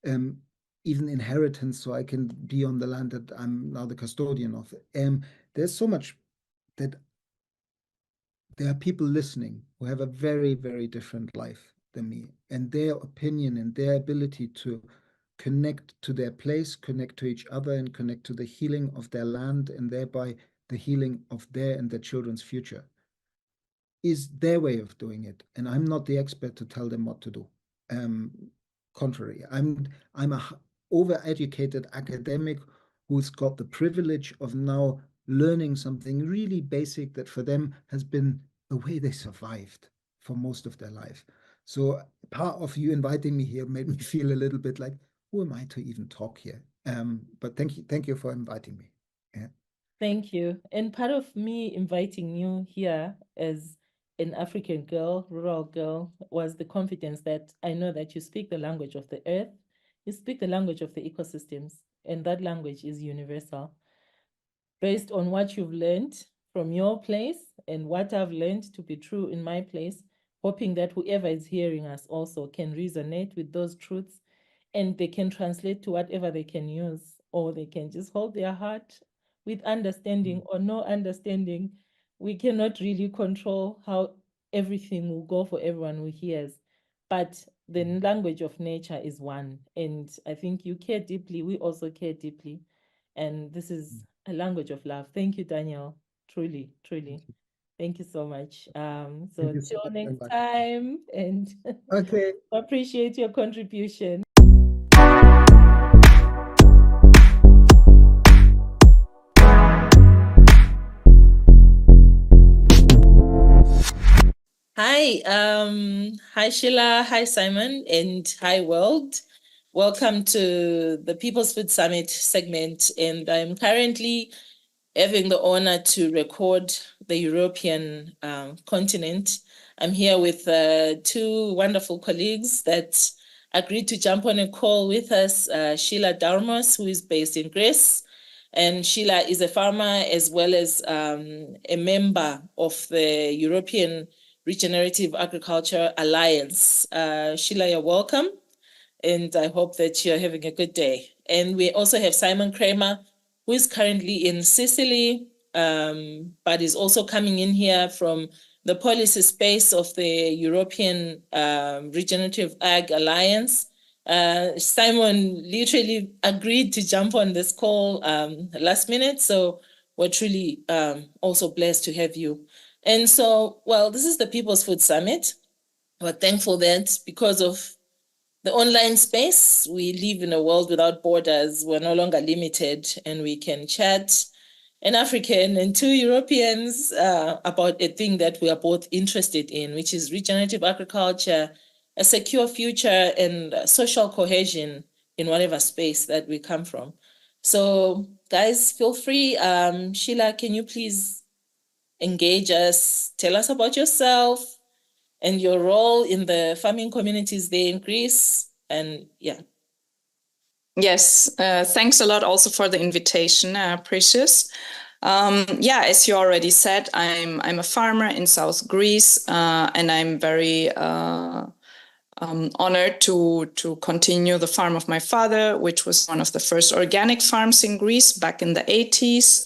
even inheritance, so I can be on the land that I'm now the custodian of. There's so much that there are people listening who have a very, very different life than me, and their opinion and their ability to connect to their place, connect to each other, and connect to the healing of their land, and thereby the healing of their and their children's future is their way of doing it. And I'm not the expert to tell them what to do. Contrary, I'm a overeducated academic who's got the privilege of now learning something really basic that for them has been the way they survived for most of their life. So part of you inviting me here made me feel a little bit like, who am I to even talk here? But thank you for inviting me. Yeah. Thank you. And part of me inviting you here as an African girl, rural girl, was the confidence that I know that you speak the language of the earth, you speak the language of the ecosystems, and that language is universal. Based on what you've learned from your place and what I've learned to be true in my place, hoping that whoever is hearing us also can resonate with those truths and they can translate to whatever they can use, or they can just hold their heart with understanding or no understanding. We cannot really control how everything will go for everyone who hears, but the language of nature is one. And I think you care deeply. We also care deeply. And this is a language of love. Thank you, Daniel. Truly, truly. Thank you so much. So till next time, and okay. Appreciate your contribution. Hi Sheila, hi Simon, and hi world. Welcome to the People's Food Summit segment, and I'm currently having the honor to record the European continent. I'm here with two wonderful colleagues that agreed to jump on a call with us, Sheila Darmos, who is based in Greece, and Sheila is a farmer as well as a member of the European Regenerative Agriculture Alliance. Sheila, you're welcome, and I hope that you're having a good day. And we also have Simon Kraemer, who is currently in Sicily, but is also coming in here from the policy space of the European Regenerative Ag Alliance. Simon literally agreed to jump on this call last minute, so we're truly also blessed to have you. And so, well, this is the People's Food Summit. We're thankful that because of the online space, we live in a world without borders. We're no longer limited, and we can chat an African and two Europeans about a thing that we are both interested in, which is regenerative agriculture, a secure future, and social cohesion in whatever space that we come from. So guys, feel free. Sheila, can you please engage us? Tell us about yourself and your role in the farming communities there in Greece. And yeah. Yes, thanks a lot also for the invitation, Precious. Yeah, as you already said, I'm a farmer in South Greece, and I'm very honored to continue the farm of my father, which was one of the first organic farms in Greece back in the 80s.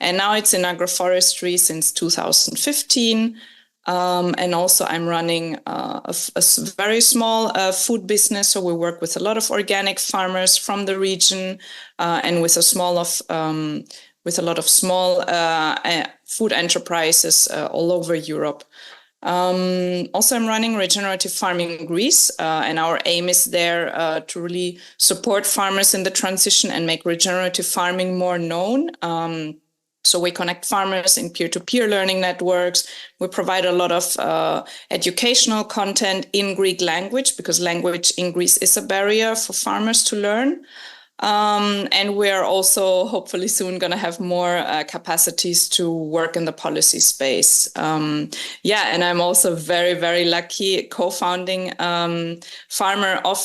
And now it's in agroforestry since 2015. And also I'm running a very small food business. So we work with a lot of organic farmers from the region and with a lot of small food enterprises all over Europe. Also, I'm running Regenerative Farming in Greece, and our aim is there to really support farmers in the transition and make regenerative farming more known. So we connect farmers in peer-to-peer learning networks. We provide a lot of educational content in Greek language, because language in Greece is a barrier for farmers to learn. And we are also hopefully soon going to have more capacities to work in the policy space. Yeah, and I'm also very, very lucky co-founding farmer of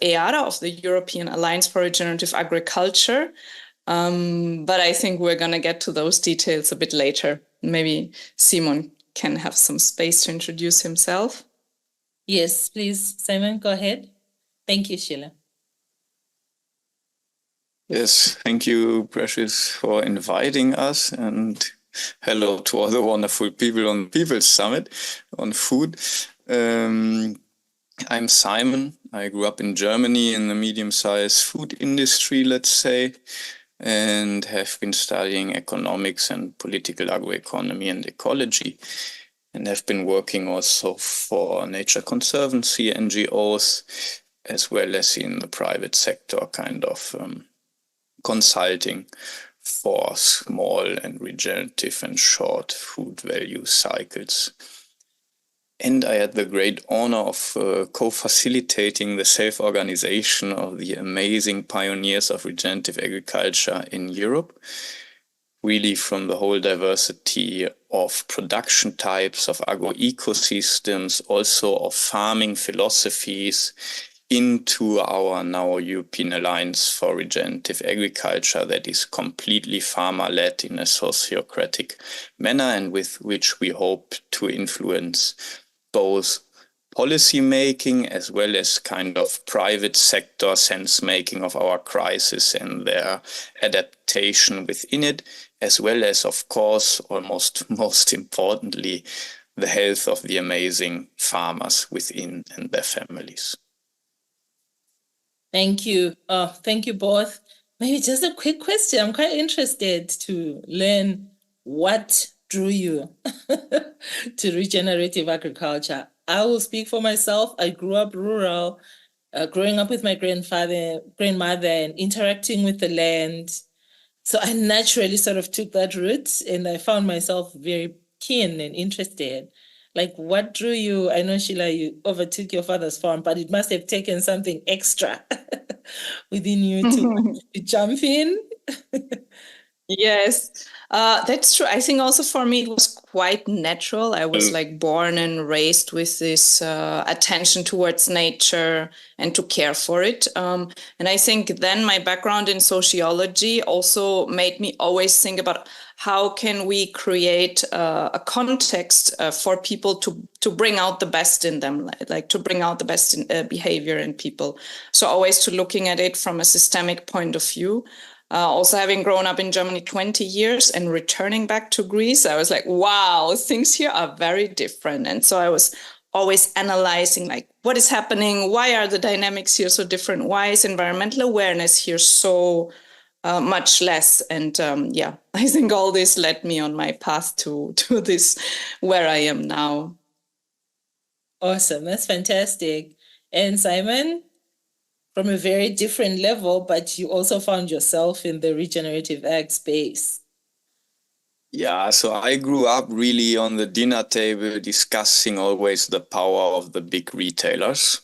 EARA, of the European Alliance for Regenerative Agriculture. But I think we're going to get to those details a bit later. Maybe Simon can have some space to introduce himself. Yes, please, Simon, go ahead. Thank you, Sheila. Yes, thank you, Precious, for inviting us, and hello to all the wonderful people on the People's Summit on food. I'm Simon. I grew up in Germany in the medium-sized food industry, let's say, and have been studying economics and political agroeconomy and ecology, and have been working also for Nature Conservancy NGOs, as well as in the private sector, kind of consulting for small and regenerative and short food value cycles. And I had the great honor of co-facilitating the self-organization of the amazing pioneers of regenerative agriculture in Europe, really from the whole diversity of production types, of agroecosystems, also of farming philosophies, into our now European Alliance for Regenerative Agriculture that is completely farmer-led in a sociocratic manner, and with which we hope to influence both policy making as well as kind of private sector sense making of our crisis and their adaptation within it, as well as, of course, almost most importantly, the health of the amazing farmers within and their families. Thank you. Thank you both. Maybe just a quick question. I'm quite interested to learn what drew you to regenerative agriculture. I will speak for myself. I grew up rural, growing up with my grandmother, and interacting with the land. So I naturally sort of took that route, and I found myself very keen and interested. Like, what drew you? I know, Sheila, you overtook your father's farm, but it must have taken something extra within you to jump in. Yes, that's true. I think also for me it was quite natural. I was like born and raised with this attention towards nature and to care for it. And I think then my background in sociology also made me always think about how can we create a context for people to bring out the best in them, like to bring out the best in, behavior in people. So always to looking at it from a systemic point of view. Also having grown up in Germany 20 years and returning back to Greece, I was like, wow, things here are very different. And so I was always analyzing like what is happening? Why are the dynamics here so different? Why is environmental awareness here so much less? And yeah, I think all this led me on my path to this where I am now. Awesome. That's fantastic. And Simon, from a very different level, but you also found yourself in the regenerative ag space. Yeah, so I grew up really on the dinner table discussing always the power of the big retailers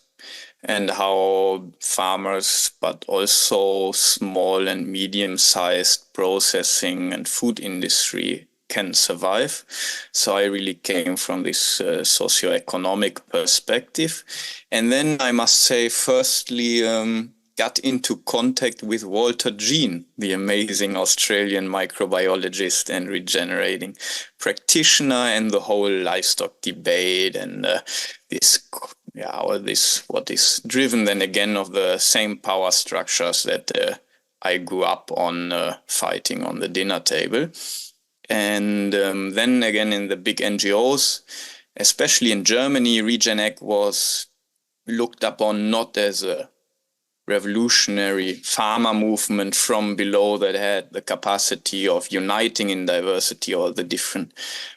and how farmers, but also small and medium-sized processing and food industry can survive. So I really came from this socioeconomic perspective. And then I must say, firstly, got into contact with Walter Jean, the amazing Australian microbiologist and regenerating practitioner, and the whole livestock debate and what is driven then again of the same power structures that I grew up on fighting on the dinner table. And then again in the big NGOs, especially in Germany, RegenAg was looked upon not as a revolutionary farmer movement from below that had the capacity of uniting in diversity all the different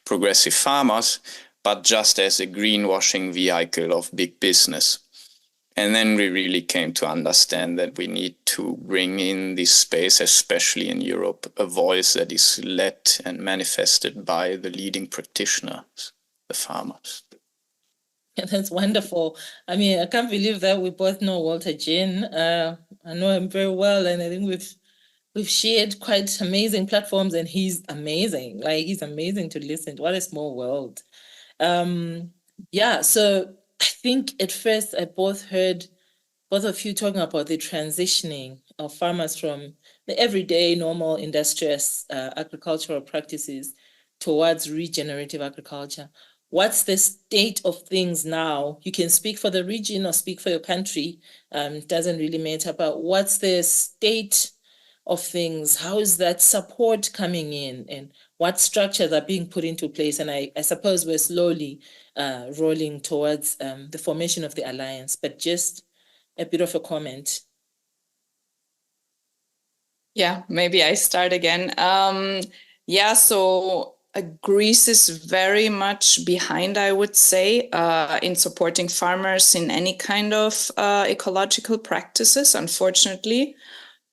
progressive farmers, but just as a greenwashing vehicle of big business. And then we really came to understand that we need to bring in this space, especially in Europe, a voice that is led and manifested by the leading practitioners, the farmers. That's wonderful. I mean, I can't believe that we both know Walter Jean. I know him very well, and I think we've shared quite amazing platforms, and he's amazing. Like, he's amazing to listen to. What a small world. Yeah, so I think at first I heard both of you talking about the transitioning of farmers from the everyday, normal, industrious agricultural practices towards regenerative agriculture. What's the state of things now? You can speak for the region or speak for your country. It doesn't really matter, but what's the state of things? How is that support coming in, and what structures are being put into place? And I suppose we're slowly rolling towards the formation of the alliance, but just a bit of a comment. Yeah, maybe I start again. Yeah, so Greece is very much behind, I would say, in supporting farmers in any kind of ecological practices, unfortunately.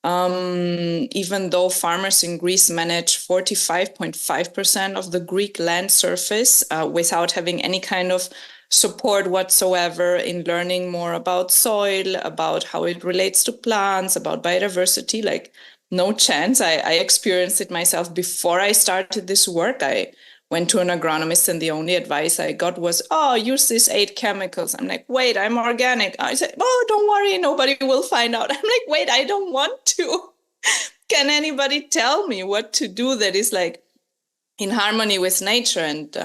Even though farmers in Greece manage 45.5% of the Greek land surface without having any kind of support whatsoever in learning more about soil, about how it relates to plants, about biodiversity, like no chance. I experienced it myself before I started this work. I went to an agronomist and the only advice I got was, oh, use these 8 chemicals. I'm like, wait, I'm organic. I said, oh, don't worry, nobody will find out. I'm like, wait, I don't want to. Can anybody tell me what to do that is like in harmony with nature? And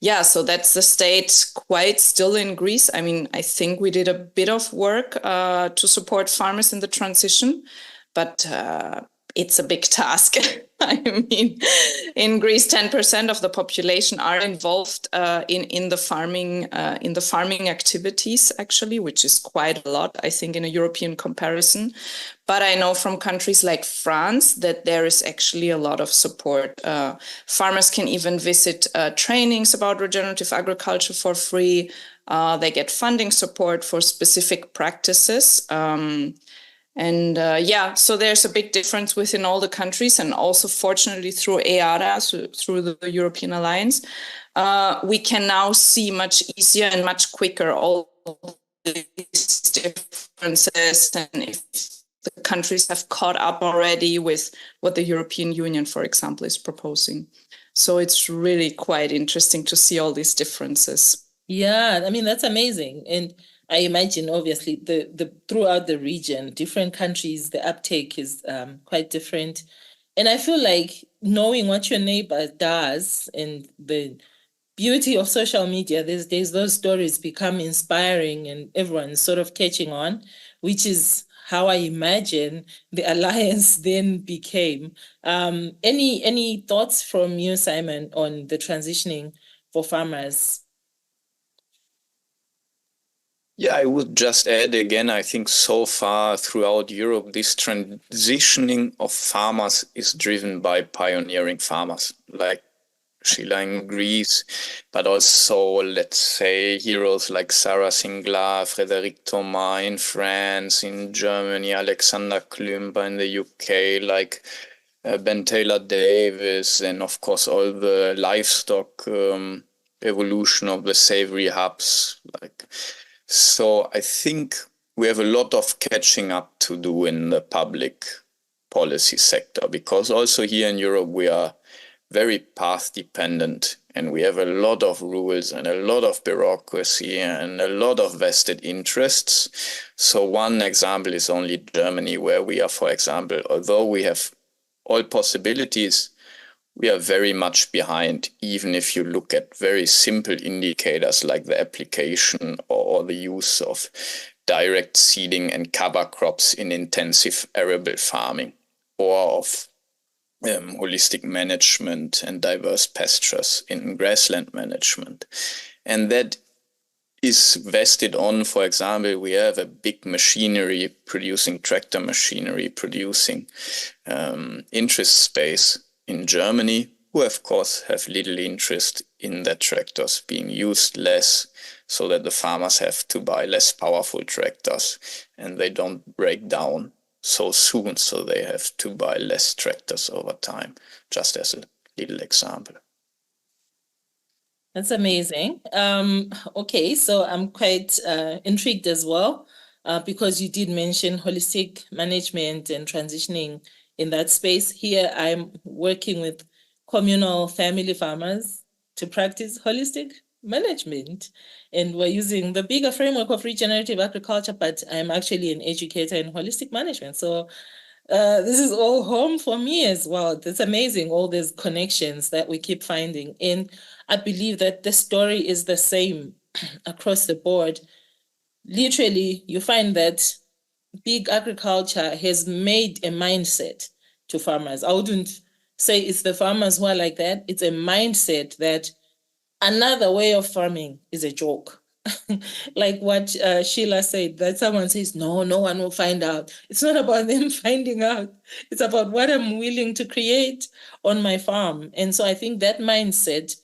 yeah, so that's the state quite still in Greece. I mean, I think we did a bit of work to support farmers in the transition, but it's a big task. I mean, in Greece, 10% of the population are involved in the farming activities, actually, which is quite a lot, I think, in a European comparison. But I know from countries like France that there is actually a lot of support. Farmers can even visit trainings about regenerative agriculture for free. They get funding support for specific practices. And yeah, so there's a big difference within all the countries, and also fortunately through EARA, through the European Alliance. we can now see much easier and much quicker all these differences, and if the countries have caught up already with what the European Union, for example, is proposing. So it's really quite interesting to see all these differences. Yeah, I mean, that's amazing. And I imagine, obviously, the throughout the region, different countries, the uptake is quite different. And I feel like knowing what your neighbor does and the beauty of social media these days, those stories become inspiring and everyone's sort of catching on, which is how I imagine the alliance then became. Any thoughts from you, Simon, on the transitioning for farmers? Yeah, I would just add again, I think so far throughout Europe, this transitioning of farmers is driven by pioneering farmers like Sheila in Greece, but also, let's say, heroes like Sarah Singlar, Frédéric Thomas in France, in Germany, Alexander Klümper in the UK, like Ben Taylor Davis, and of course all the livestock evolution of the savory hubs. So I think we have a lot of catching up to do in the public policy sector, because also here in Europe we are very path dependent, and we have a lot of rules and a lot of bureaucracy and a lot of vested interests. So one example is only Germany, where we are, for example, although we have all possibilities, we are very much behind, even if you look at very simple indicators like the application or the use of direct seeding and cover crops in intensive arable farming, or of holistic management and diverse pastures in grassland management. And that is vested on, for example, we have a big machinery producing, tractor machinery producing interest space in Germany, who of course have little interest in the tractors being used less, so that the farmers have to buy less powerful tractors and they don't break down so soon, so they have to buy less tractors over time, just as a little example. That's amazing. Okay, so I'm quite intrigued as well, because you did mention holistic management and transitioning in that space. Here, I'm working with communal family farmers to practice holistic management. And we're using the bigger framework of regenerative agriculture, but I'm actually an educator in holistic management. So this is all home for me as well. It's amazing, all these connections that we keep finding. And I believe that the story is the same across the board. Literally, you find that big agriculture has made a mindset to farmers. I wouldn't say it's the farmers who are like that. It's a mindset that another way of farming is a joke. Like what Sheila said, that someone says, no one will find out. It's not about them finding out. It's about what I'm willing to create on my farm. And so I think that mindset,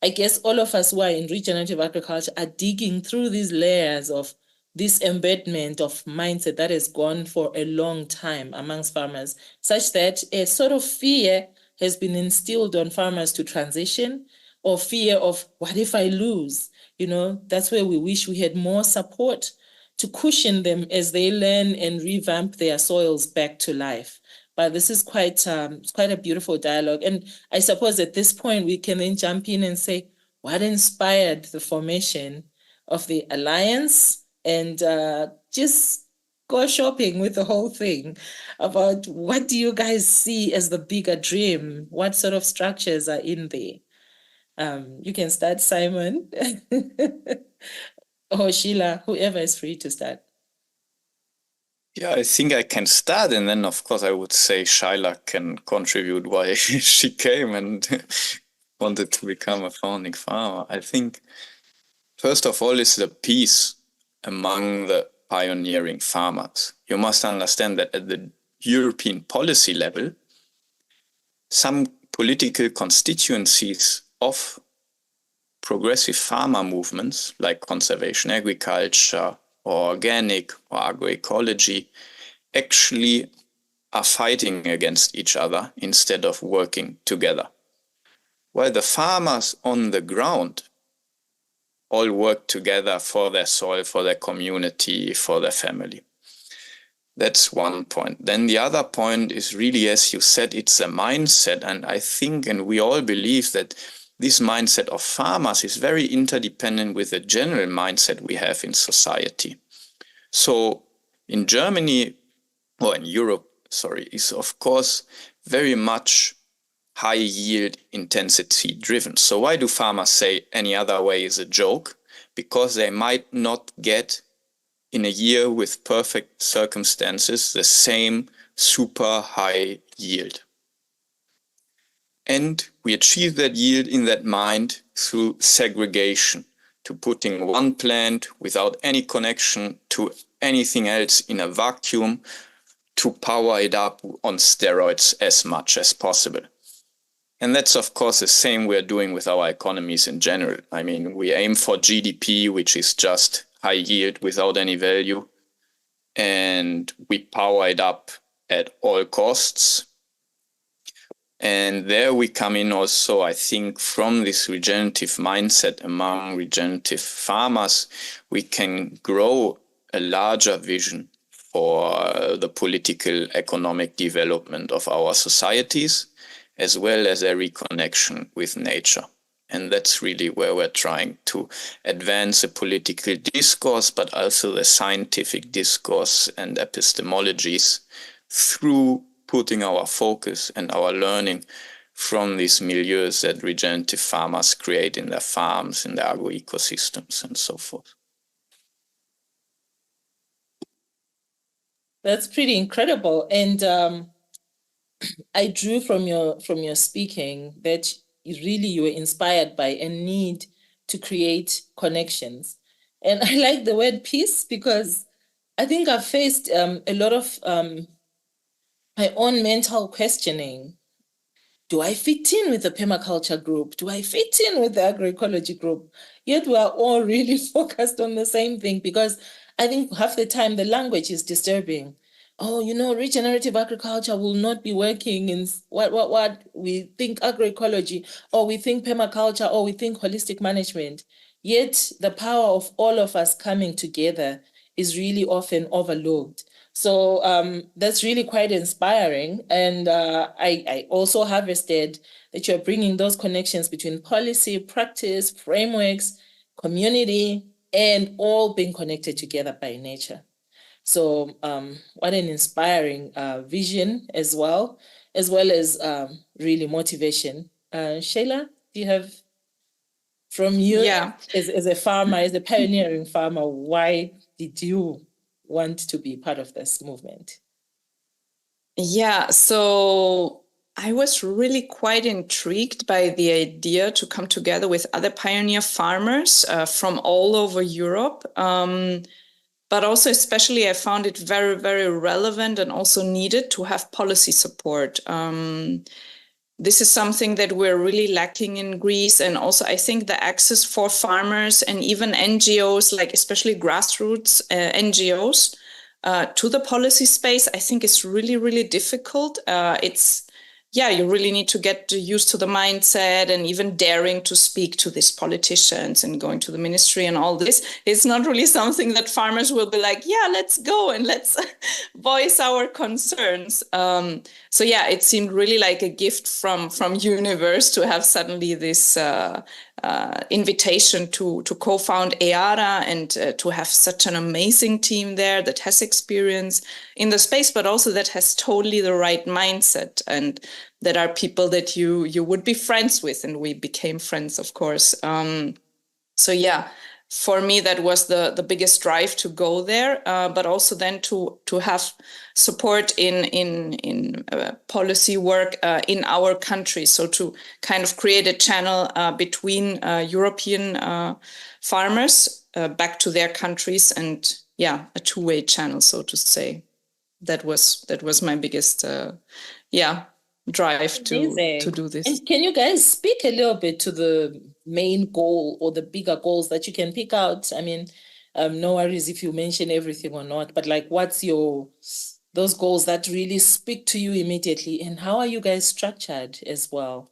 I guess all of us who are in regenerative agriculture are digging through these layers of this embedment of mindset that has gone for a long time amongst farmers, such that a sort of fear has been instilled on farmers to transition, or fear of what if I lose? You know, that's where we wish we had more support to cushion them as they learn and revamp their soils back to life. But this is quite a beautiful dialogue. And I suppose at this point, we can then jump in and say, what inspired the formation of the Alliance? And just go shopping with the whole thing about what do you guys see as the bigger dream? What sort of structures are in there? You can start, Simon, or Sheila, whoever is free to start. Yeah, I think I can start, and then of course I would say Sheila can contribute why she came and wanted to become a founding farmer. I think first of all is the peace among the pioneering farmers. You must understand that at the European policy level, some political constituencies of progressive farmer movements like conservation agriculture or organic or agroecology actually are fighting against each other instead of working together. while the farmers on the ground all work together for their soil, for their community, for their family. That's one point. Then the other point is really, as you said, it's a mindset. And I think, and we all believe that this mindset of farmers is very interdependent with the general mindset we have in society. So in Germany, or in Europe, sorry, is of course very much high yield intensity driven. So why do farmers say any other way is a joke? Because they might not get in a year with perfect circumstances the same super high yield. And we achieve that yield in that mind through segregation, to putting one plant without any connection to anything else in a vacuum to power it up on steroids as much as possible. And that's, of course, the same we're doing with our economies in general. I mean, we aim for GDP, which is just high yield without any value, and we power it up at all costs. And there we come in also, I think, from this regenerative mindset among regenerative farmers, we can grow a larger vision for the political economic development of our societies, as well as a reconnection with nature. And that's really where we're trying to advance a political discourse, but also the scientific discourse and epistemologies through putting our focus and our learning from these milieus that regenerative farmers create in their farms, in their agro-ecosystems, and so forth. That's pretty incredible. And I drew from your speaking that you were inspired by a need to create connections. And I like the word peace, because I think I've faced a lot of my own mental questioning. Do I fit in with the permaculture group? Do I fit in with the agroecology group? Yet we are all really focused on the same thing, because I think half the time the language is disturbing. Oh, regenerative agriculture will not be working in what we think agroecology, or we think permaculture, or we think holistic management. Yet the power of all of us coming together is really often overlooked. So that's really quite inspiring. And I also harvested that you're bringing those connections between policy, practice, frameworks, community, and all being connected together by nature. So what an inspiring vision as well as really motivation. Sheila, do you have, from you, as a farmer, as a pioneering farmer, why did you want to be part of this movement? Yeah, so I was really quite intrigued by the idea to come together with other pioneer farmers from all over Europe. But also, especially, I found it very, very relevant and also needed to have policy support. This is something that we're really lacking in Greece. And also, I think the access for farmers and even NGOs, like especially grassroots NGOs, to the policy space, I think is really, really difficult. You really need to get used to the mindset, and even daring to speak to these politicians and going to the ministry and all this. It's not really something that farmers will be like, yeah, let's go and let's voice our concerns. It seemed really like a gift from universe to have suddenly this invitation to co-found EARA and to have such an amazing team there that has experience in the space, but also that has totally the right mindset, and that are people that you would be friends with, and we became friends, of course. For me, that was the biggest drive to go there, but also then to have support in policy work in our country. So to kind of create a channel between European farmers back to their countries, and a two-way channel, so to say. That was my biggest drive to do this. And can you guys speak a little bit to the main goal or the bigger goals that you can pick out? I mean, no worries if you mention everything or not, but like, what's those goals that really speak to you immediately, and how are you guys structured as well?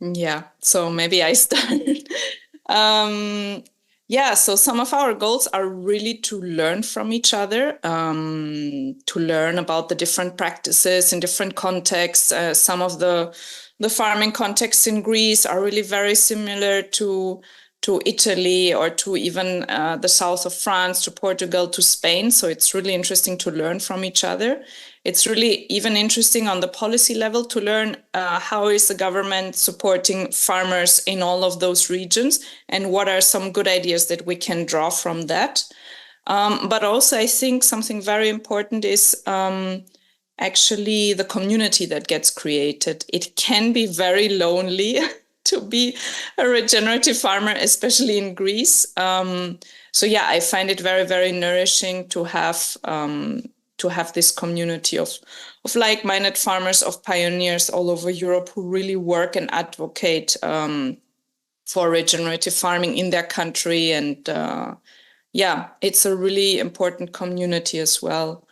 Yeah, so maybe I start. Yeah, so some of our goals are really to learn from each other, to learn about the different practices in different contexts. Some of the farming contexts in Greece are really very similar to Italy, or to even the south of France, to Portugal, to Spain. So it's really interesting to learn from each other. It's really even interesting on the policy level to learn how is the government supporting farmers in all of those regions, and what are some good ideas that we can draw from that. But also, I think something very important is actually the community that gets created. It can be very lonely to be a regenerative farmer, especially in Greece. So yeah, I find it very, very nourishing to have this community of like-minded farmers, of pioneers all over Europe who really work and advocate for regenerative farming in their country. And yeah, it's a really important community as well.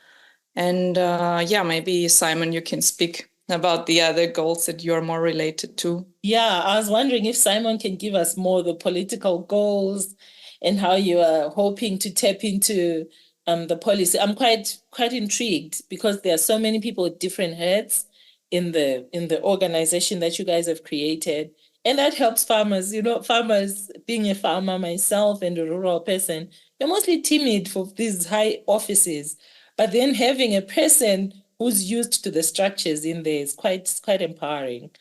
And yeah, maybe Simon, you can speak about the other goals that you're more related to. Yeah, I was wondering if Simon can give us more the political goals and how you are hoping to tap into the policy. I'm quite intrigued, because there are so many people with different heads in the organization that you guys have created. And that helps farmers. You know, farmers, being a farmer myself and a rural person, you're mostly timid for these high offices. But then having a person who's used to the structures in there is quite empowering.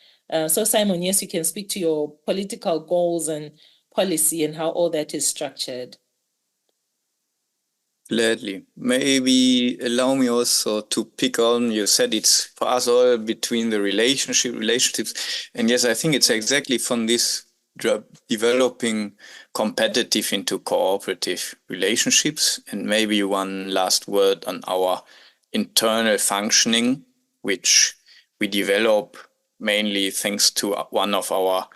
So Simon, yes, you can speak to your political goals and policy and how all that is structured. Gladly. Maybe allow me also to pick on, you said it's for us all between the relationships. And yes, I think it's exactly from this developing competitive into cooperative relationships. And maybe one last word on our internal functioning, which we develop mainly thanks to one of our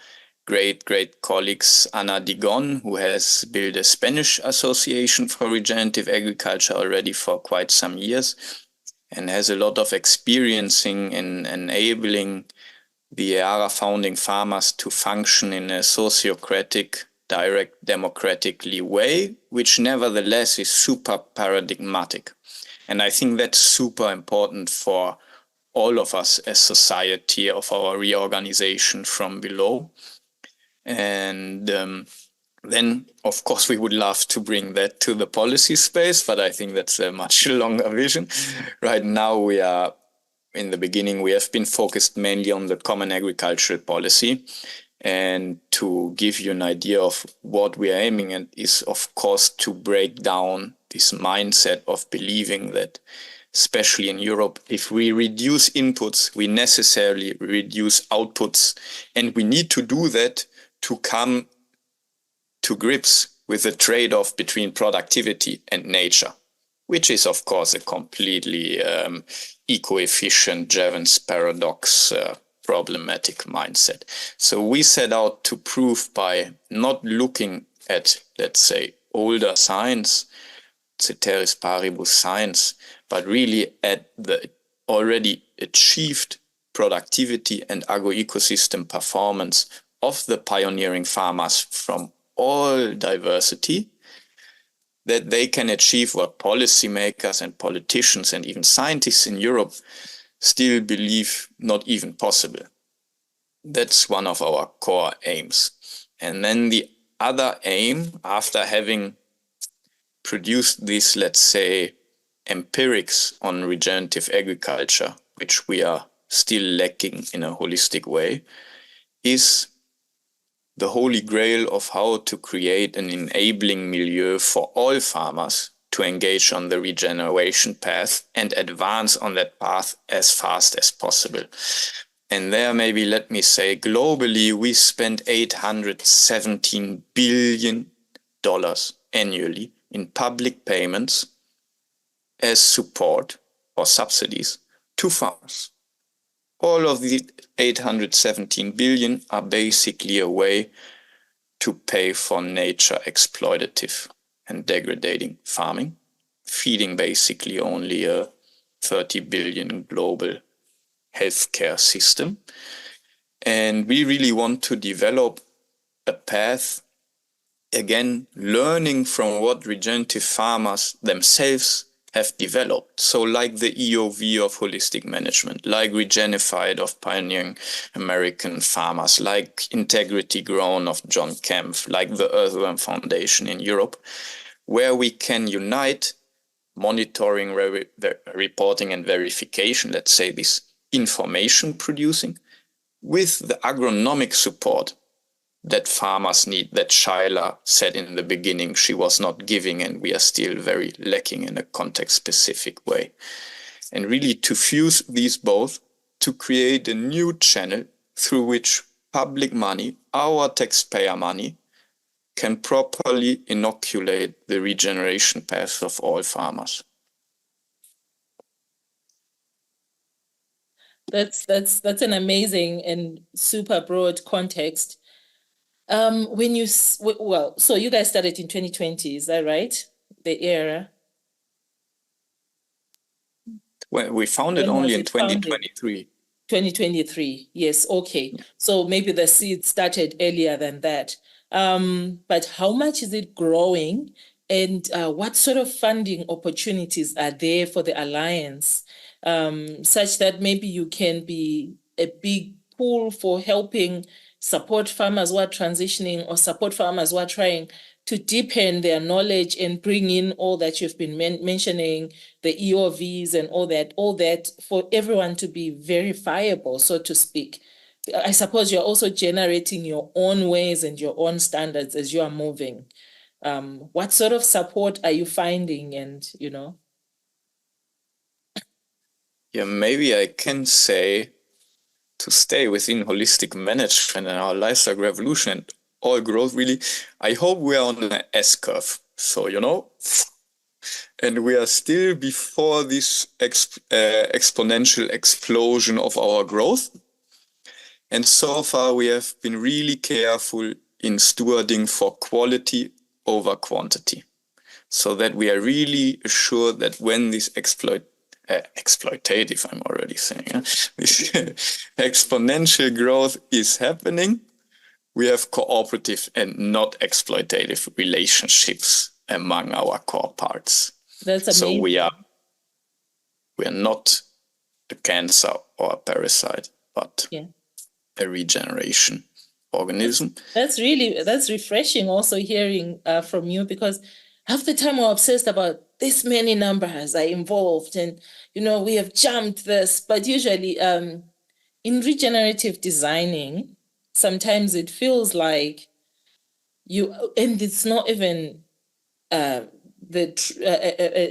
great colleagues, Ana Digon, who has built a Spanish association for regenerative agriculture already for quite some years, and has a lot of experience in enabling the EARA founding farmers to function in a sociocratic, direct, democratically way, which nevertheless is super paradigmatic. And I think that's super important for all of us as society, of our reorganization from below. And then, of course, we would love to bring that to the policy space, but I think that's a much longer vision. Right now, we are in the beginning, we have been focused mainly on the common agricultural policy. And to give you an idea of what we are aiming at is, of course, to break down this mindset of believing that, especially in Europe, if we reduce inputs, we necessarily reduce outputs. And we need to do that to come to grips with the trade-off between productivity and nature, which is, of course, a completely eco-efficient Jevons paradox problematic mindset. So we set out to prove by not looking at, let's say, older science, ceteris paribus science, but really at the already achieved productivity and agroecosystem performance of the pioneering farmers from all diversity, that they can achieve what policymakers and politicians and even scientists in Europe still believe not even possible. That's one of our core aims. And then the other aim, after having produced this, let's say, empirics on regenerative agriculture, which we are still lacking in a holistic way, is the holy grail of how to create an enabling milieu for all farmers to engage on the regeneration path and advance on that path as fast as possible. And there, maybe let me say, globally, we spend $817 billion annually in public payments as support or subsidies to farmers. All of the 817 billion are basically a way to pay for nature exploitative and degrading farming, feeding basically only a 30 billion global healthcare system. And we really want to develop a path, again, learning from what regenerative farmers themselves have developed. So like the EOV of holistic management, like Regenerative of pioneering American farmers, like Integrity Grown of John Kempf, like the Earthworm Foundation in Europe, where we can unite monitoring, reporting and verification, let's say this information producing, with the agronomic support that farmers need, that Sheila said in the beginning she was not giving, and we are still very lacking in a context-specific way. And really to fuse these both to create a new channel through which public money, our taxpayer money, can properly inoculate the regeneration path of all farmers. That's an amazing and super broad context. When you, well, so you guys started in 2020, is that right? The era? Well, we founded only in 2023. 2023, yes, okay. So maybe the seed started earlier than that. But how much is it growing? And what sort of funding opportunities are there for the Alliance, such that maybe you can be a big pool for helping support farmers who are transitioning or support farmers who are trying to deepen their knowledge and bring in all that you've been mentioning, the EOVs and all that for everyone to be verifiable, so to speak. I suppose you're also generating your own ways and your own standards as you are moving. What sort of support are you finding? And, you know? Yeah, maybe I can say, to stay within holistic management and our lifestyle revolution and all growth, really, I hope we are on an S-curve. So, you know, and we are still before this exponential explosion of our growth. And so far, we have been really careful in stewarding for quality over quantity, so that we are really assured that when this exploitative, I'm already saying, this exponential growth is happening, we have cooperative and not exploitative relationships among our core parts. That's amazing. So we are not a cancer or a parasite, but a regeneration organism. That's refreshing also hearing from you, because half the time we're obsessed about this many numbers are involved and, you know, we have jumped this, but usually in regenerative designing, sometimes it feels like and it's not even a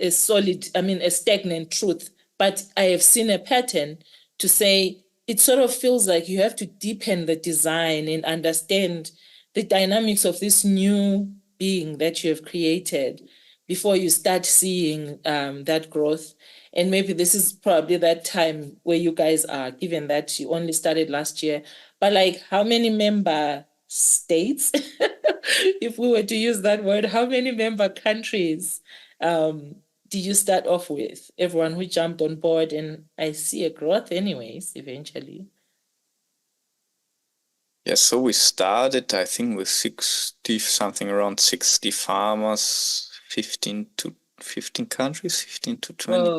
stagnant truth, but I have seen a pattern to say it sort of feels like you have to deepen the design and understand the dynamics of this new being that you have created before you start seeing that growth. And maybe this is probably that time where you guys are, given that you only started last year. But like, how many member states, if we were to use that word, how many member countries did you start off with? Everyone who jumped on board, and I see a growth anyways, eventually. Yeah, so we started, I think, with 60 farmers, 15 to 20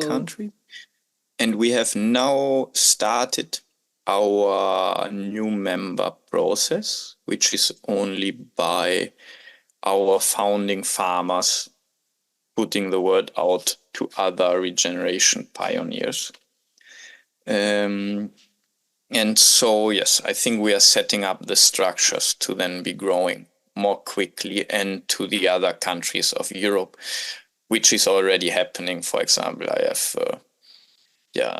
countries. And we have now started our new member process, which is only by our founding farmers putting the word out to other regeneration pioneers. And so, yes, I think we are setting up the structures to then be growing more quickly and to the other countries of Europe, which is already happening. For example, I have,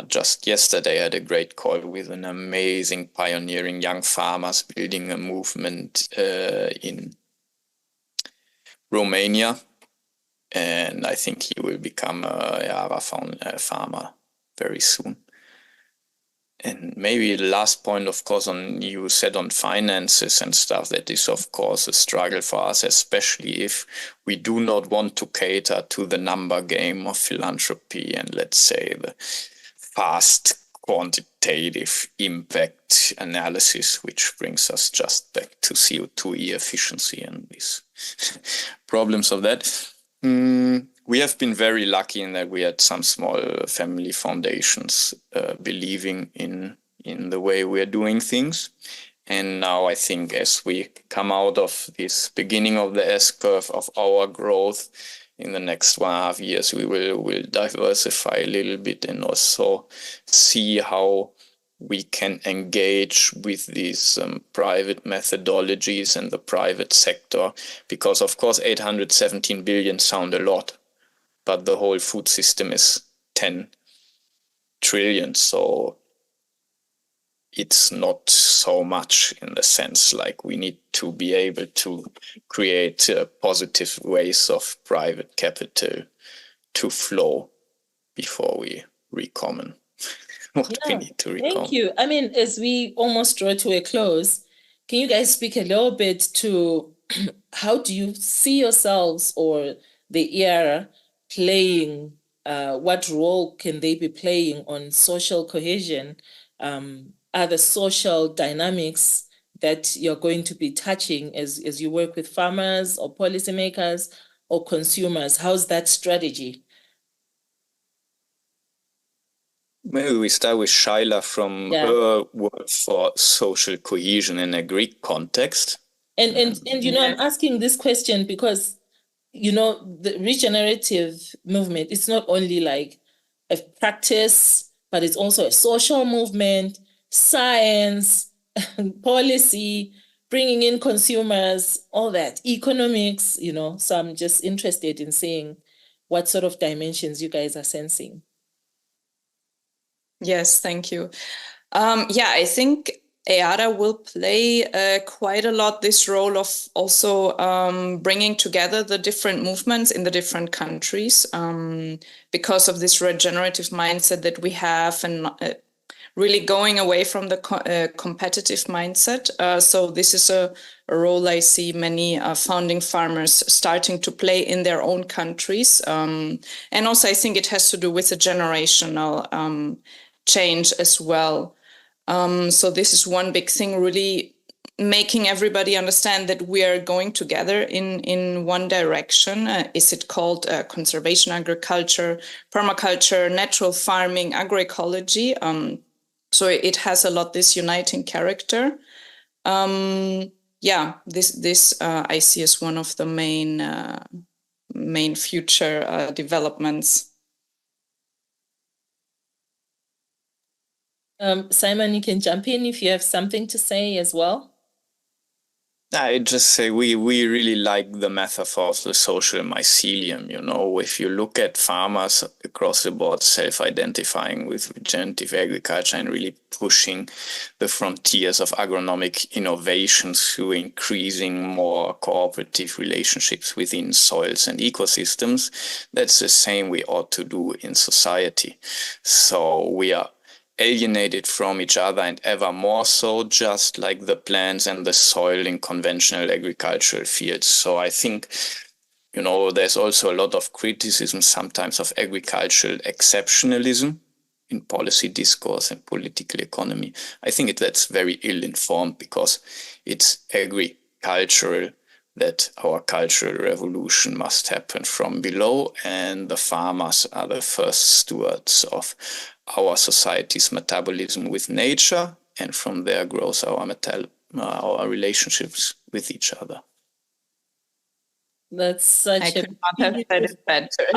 just yesterday I had a great call with an amazing pioneering young farmers building a movement in Romania. And I think he will become a farmer very soon. And maybe the last point, of course, you said on finances and stuff, that is, of course, a struggle for us, especially if we do not want to cater to the number game of philanthropy and, let's say, the fast, quantitative impact analysis, which brings us just back to CO2 efficiency and these problems of that. We have been very lucky in that we had some small family foundations believing in the way we are doing things. And now I think as we come out of this beginning of the S-curve of our growth, in the next 1.5 years, we will diversify a little bit and also see how we can engage with these private methodologies and the private sector, because of course 817 billion sound a lot, but the whole food system is 10 trillion, so it's not so much in the sense like we need to be able to create positive ways of private capital to flow before we recommend what we need to recommend. Thank you. I mean, as we almost draw to a close, can you guys speak a little bit to how do you see yourselves or the era playing, what role can they be playing on social cohesion? Are the social dynamics that you're going to be touching as you work with farmers or policymakers or consumers? How's that strategy? Maybe we start with Sheila from her work for social cohesion in a Greek context. And you know, I'm asking this question because, you know, the regenerative movement, it's not only like a practice, but it's also a social movement, science, policy, bringing in consumers, all that, economics, you know. So I'm just interested in seeing what sort of dimensions you guys are sensing. Yes, thank you. Yeah, I think EARA will play quite a lot this role of also bringing together the different movements in the different countries because of this regenerative mindset that we have and really going away from the competitive mindset. So this is a role I see many founding farmers starting to play in their own countries. And also I think it has to do with a generational change as well. So this is one big thing, really making everybody understand that we are going together in one direction. Is it called conservation agriculture, permaculture, natural farming, agroecology? So it has a lot this uniting character. Yeah, this I see as one of the main future developments. Simon, you can jump in if you have something to say as well. I just say we really like the metaphor of the social mycelium. You know, if you look at farmers across the board self-identifying with regenerative agriculture and really pushing the frontiers of agronomic innovation through increasing more cooperative relationships within soils and ecosystems, that's the same we ought to do in society. So we are alienated from each other and ever more so, just like the plants and the soil in conventional agricultural fields. So I think, you know, there's also a lot of criticism sometimes of agricultural exceptionalism in policy discourse and political economy. I think that's very ill-informed because it's agricultural that our cultural revolution must happen from below, and the farmers are the first stewards of our society's metabolism with nature, and from there grows our relationships with each other. That's such I could not have said it better.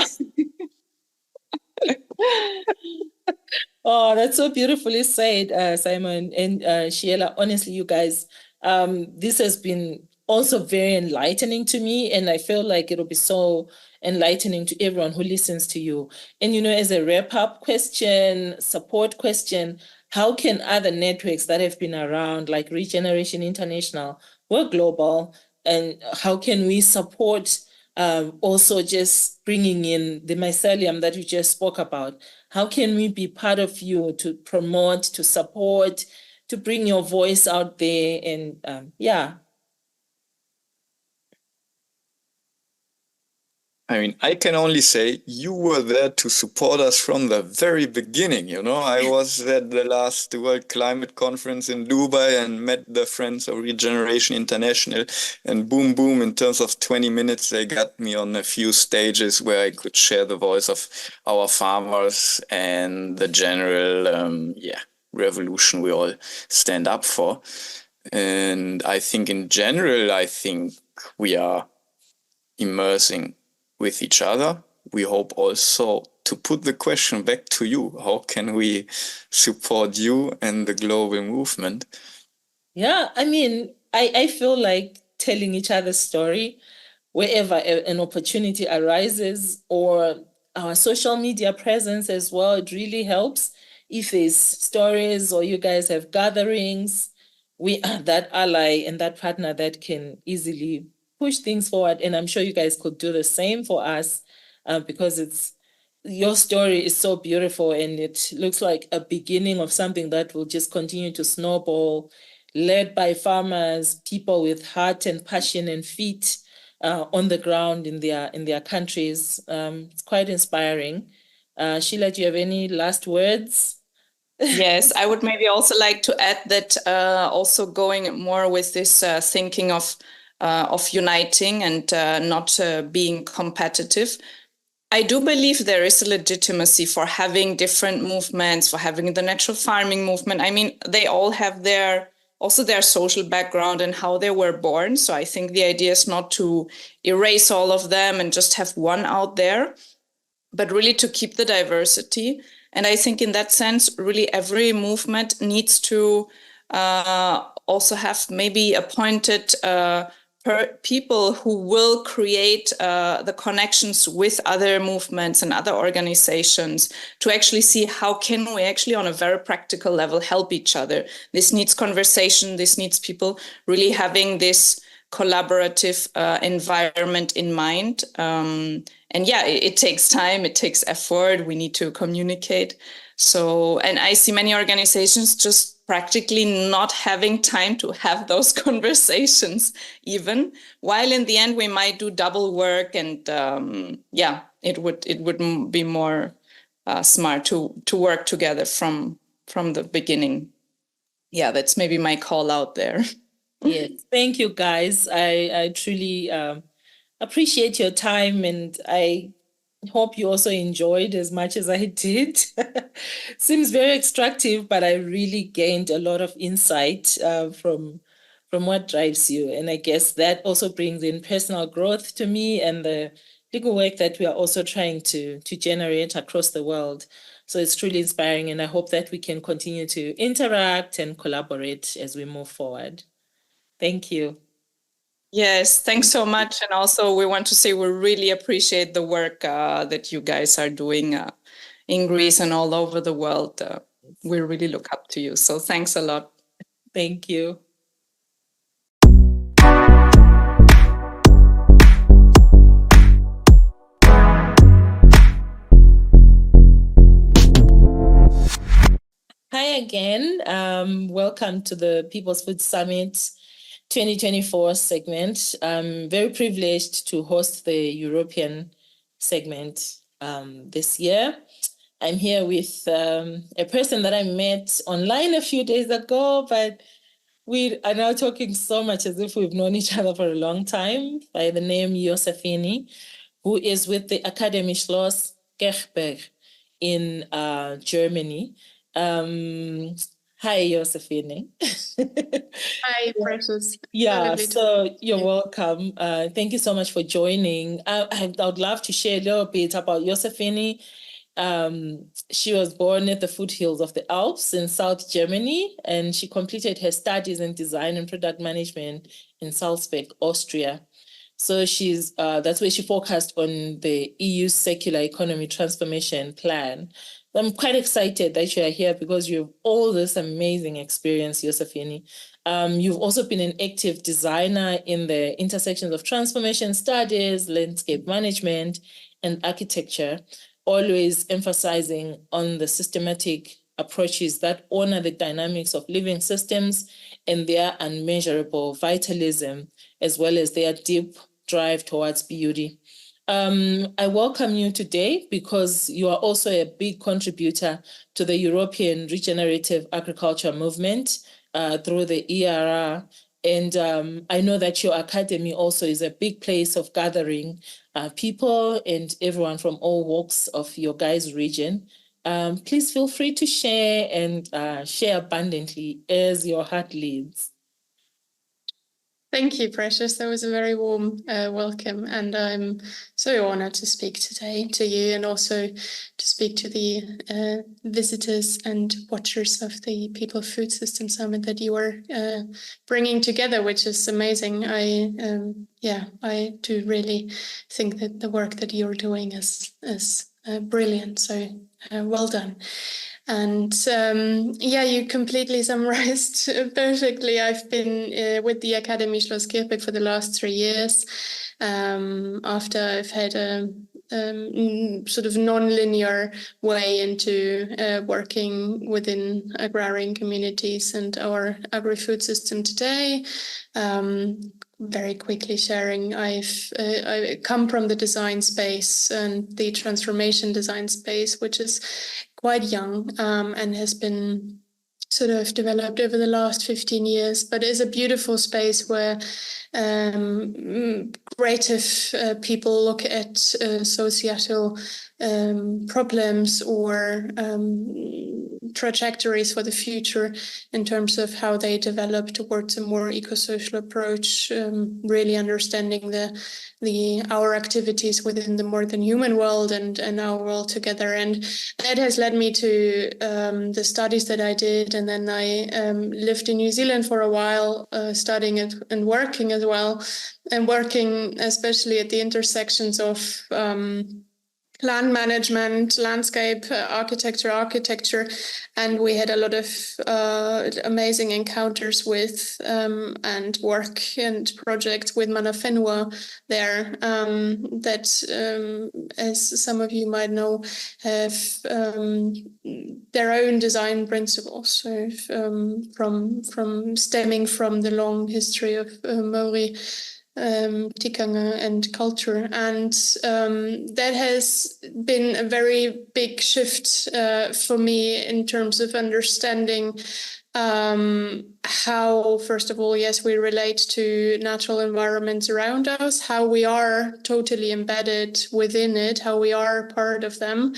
Oh, that's so beautifully said, Simon and Sheila. Honestly, you guys, this has been also very enlightening to me, and I feel like it'll be so enlightening to everyone who listens to you. And, you know, as a wrap-up question, support question, how can other networks that have been around, like Regeneration International, we're global, and how can we support also just bringing in the mycelium that you just spoke about? How can we be part of you to promote, to support, to bring your voice out there? And yeah. I mean, I can only say you were there to support us from the very beginning. You know, I was at the last World Climate Conference in Dubai and met the Friends of Regeneration International, and boom, boom, in terms of 20 minutes, they got me on a few stages where I could share the voice of our farmers and the general, revolution we all stand up for. And I think in general, we are immersing with each other. We hope also to put the question back to you. How can we support you and the global movement? Yeah, I mean, I feel like telling each other's story wherever an opportunity arises, or our social media presence as well. It really helps. If there's stories or you guys have gatherings, we are that ally and that partner that can easily push things forward. And I'm sure you guys could do the same for us, because your story is so beautiful, and it looks like a beginning of something that will just continue to snowball, led by farmers, people with heart and passion and feet on the ground in their countries. It's quite inspiring. Sheila, do you have any last words? Yes, I would maybe also like to add that also going more with this thinking of uniting and not being competitive. I do believe there is a legitimacy for having different movements, for having the natural farming movement. I mean, they all have their social background and how they were born. So I think the idea is not to erase all of them and just have one out there, but really to keep the diversity. And I think in that sense, really every movement needs to also have maybe appointed people who will create the connections with other movements and other organizations to actually see how can we actually on a very practical level help each other. This needs conversation. This needs people really having this collaborative environment in mind. And yeah, it takes time, it takes effort. We need to communicate. So, and I see many organizations just practically not having time to have those conversations even, while in the end we might do double work. And it would be more smart to work together from the beginning. Yeah, that's maybe my call out there. Yes, thank you guys. I truly appreciate your time, and I hope you also enjoyed as much as I did. Seems very extractive, but I really gained a lot of insight from what drives you. And I guess that also brings in personal growth to me and the legal work that we are also trying to generate across the world. So it's truly inspiring, and I hope that we can continue to interact and collaborate as we move forward. Thank you. Yes, thanks so much. And also we want to say we really appreciate the work that you guys are doing in Greece and all over the world. We really look up to you. So thanks a lot. Thank you. Hi again. Welcome to the People's Food Summit 2024 segment. I'm very privileged to host the European segment this year. I'm here with a person that I met online a few days ago, but we are now talking so much as if we've known each other for a long time, by the name Josefine, who is with the Academy Schloss Kirchberg in Germany. Hi, Josefine. Hi, Precious. Yeah, so you're welcome. Thank you so much for joining. I would love to share a little bit about Josefine. She was born at the foothills of the Alps in South Germany, and she completed her studies in design and product management in Salzburg, Austria. So that's where she focused on the EU circular economy transformation plan. I'm quite excited that you are here because you have all this amazing experience, Josefine. You've also been an active designer in the intersections of transformation studies, landscape management, and architecture, always emphasizing on the systematic approaches that honor the dynamics of living systems and their unmeasurable vitalism, as well as their deep drive towards beauty. I welcome you today because you are also a big contributor to the European Regenerative Agriculture movement through the ERR. And I know that your academy also is a big place of gathering people and everyone from all walks of your guys' region. Please feel free to share and share abundantly as your heart leads. Thank you, Precious. That was a very warm welcome, and I'm so honored to speak today to you and also to speak to the visitors and watchers of the People Food System Summit that you are bringing together, which is amazing. I do really think that the work that you're doing is brilliant. So well done. And you completely summarized perfectly. I've been with the Academy Schloss Kirchberg for the last 3 years. After I've had a sort of non-linear way into working within agrarian communities and our agri-food system today. Very quickly sharing, I come from the design space and the transformation design space, which is quite young and has been sort of developed over the last 15 years, but is a beautiful space where creative people look at societal problems or trajectories for the future in terms of how they develop towards a more eco-social approach, really understanding our activities within the more than human world and our world together. And that has led me to the studies that I did. And then I lived in New Zealand for a while, studying it and working as well, and working especially at the intersections of land management, landscape, architecture, and we had a lot of amazing encounters with and work and projects with Mana Whenua there that, as some of you might know, have their own design principles. So from stemming from the long history of Maori tikanga and culture, and that has been a very big shift for me in terms of understanding how, first of all, yes, we relate to natural environments around us, how we are totally embedded within it, how we are part of them,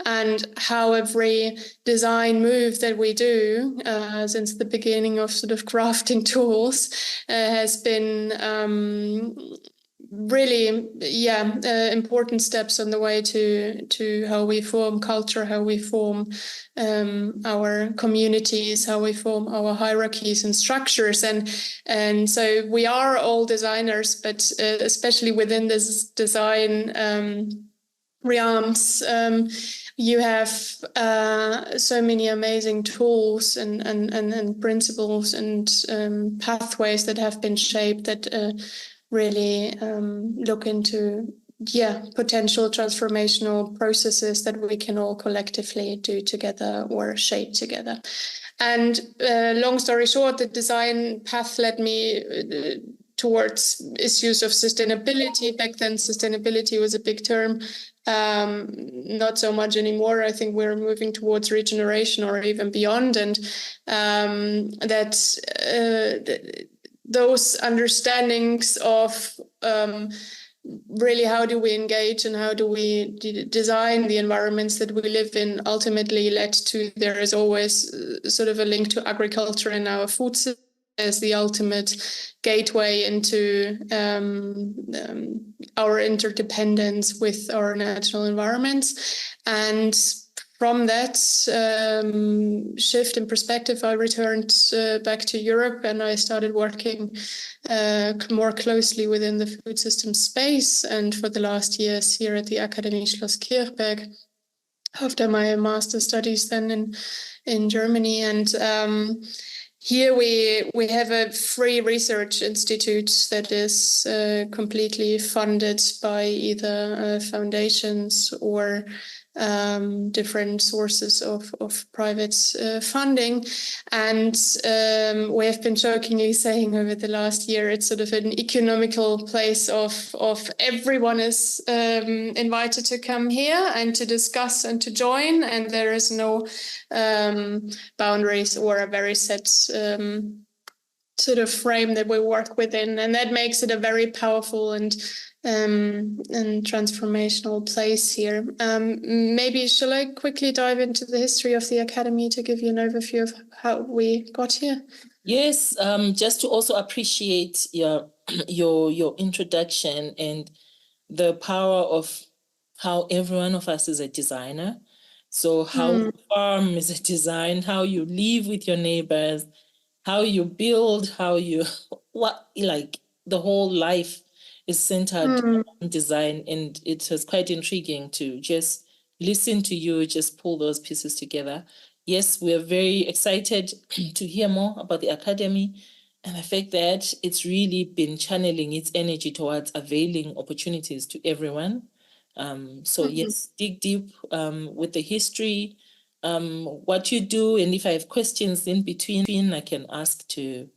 and how every design move that we do since the beginning of sort of crafting tools has been really, important steps on the way to how we form culture, how we form our communities, how we form our hierarchies and structures. And so we are all designers, but especially within this design realms, you have so many amazing tools and principles and pathways that have been shaped that really look into potential transformational processes that we can all collectively do together or shape together. And long story short, the design path led me towards issues of sustainability. Back then, sustainability was a big term. Not so much anymore. I think we're moving towards regeneration or even beyond, and those understandings of really how do we engage and how do we design the environments that we live in ultimately led to, there is always sort of a link to agriculture and our food system as the ultimate gateway into our interdependence with our natural environments. And from that shift in perspective, I returned back to Europe and I started working more closely within the food system space. And for the last years here at the Academy Schloss Kirchberg, after my master's studies then in Germany. And here we have a free research institute that is completely funded by either foundations or different sources of private funding. And we have been jokingly saying over the last year, it's sort of an economical place of everyone is invited to come here and to discuss and to join, and there is no boundaries or a very set sort of frame that we work within, and that makes it a very powerful and transformational place here. Maybe shall I quickly dive into the history of the Academy to give you an overview of how we got here? Yes, just to also appreciate your introduction and the power of how every one of us is a designer. So how the farm is a design, how you live with your neighbors, how you build, how you the whole life is centered on design. And it was quite intriguing to just listen to you, just pull those pieces together. Yes, we are very excited to hear more about the Academy and the fact that it's really been channeling its energy towards availing opportunities to everyone. So yes, dig deep with the history, what you do, and if I have questions in between, I can ask to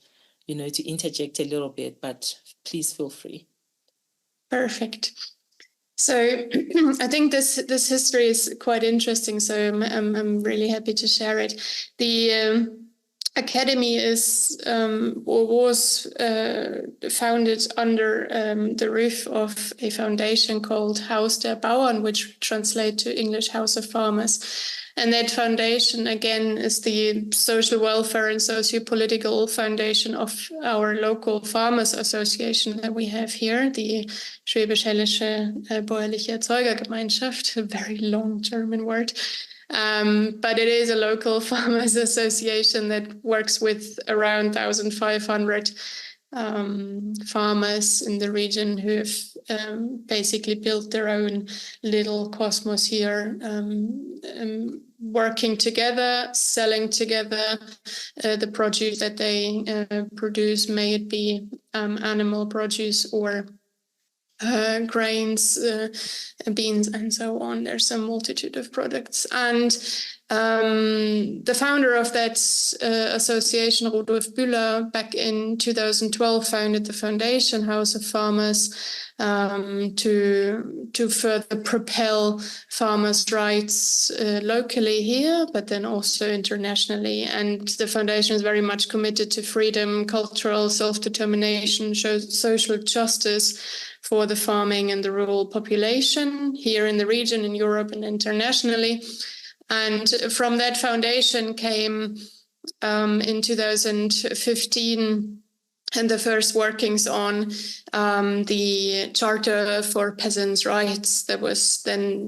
interject a little bit, but please feel free. Perfect. So I think this history is quite interesting. So I'm really happy to share it. The Academy is or was founded under the roof of a foundation called Haus der Bauern, which translates to English House of Farmers. And that foundation, again, is the social welfare and socio-political foundation of our local farmers association that we have here, the Schwäbisch-Hällische Bäuerliche Erzeugergemeinschaft, a very long German word. But it is a local farmers association that works with around 1,500 farmers in the region who have basically built their own little cosmos here, working together, selling together the produce that they produce, may it be animal produce or grains, beans, and so on. There's a multitude of products. And the founder of that association, Rudolf Bühler, back in 2012, founded the Foundation House of Farmers to further propel farmers' rights locally here, but then also internationally. And the foundation is very much committed to freedom, cultural self-determination, social justice for the farming and the rural population here in the region, in Europe, and internationally. And from that foundation came in 2015 and the first workings on the Charter for Peasants' Rights that was then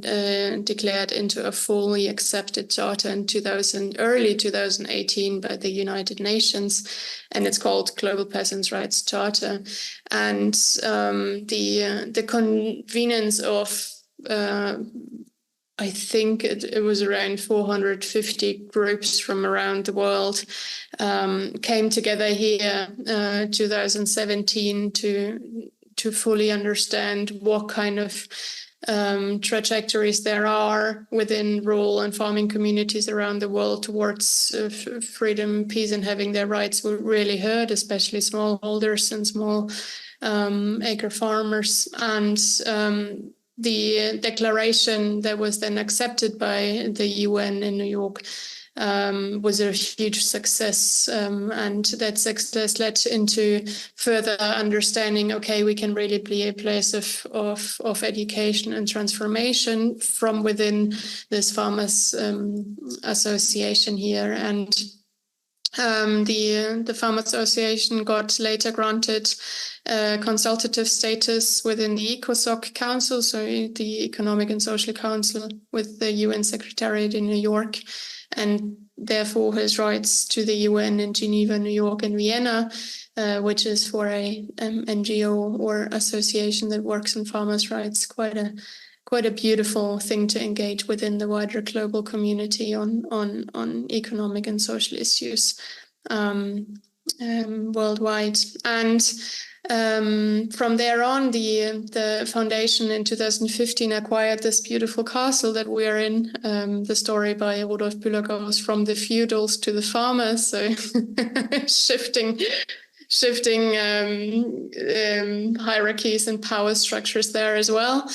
declared into a fully accepted charter in early 2018 by the United Nations, and it's called Global Peasants' Rights Charter. And the convenience of I think it was around 450 groups from around the world came together here 2017 to fully understand what kind of trajectories there are within rural and farming communities around the world towards freedom, peace, and having their rights really heard, especially smallholders and small acre farmers. And the declaration that was then accepted by the UN in New York was a huge success, and that success led into further understanding, okay, we can really be a place of education and transformation from within this farmers association here. And the Farmers Association got later granted consultative status within the ECOSOC Council, so the Economic and Social Council with the UN Secretariat in New York, and therefore has rights to the UN in Geneva, New York, and Vienna, which is for a NGO or association that works on farmers' rights, quite a beautiful thing to engage within the wider global community on economic and social issues. worldwide. And from there on, the foundation in 2015 acquired this beautiful castle that we are in. The story by Rudolf Bühler goes from the feudals to the farmers, so shifting hierarchies and power structures there as well.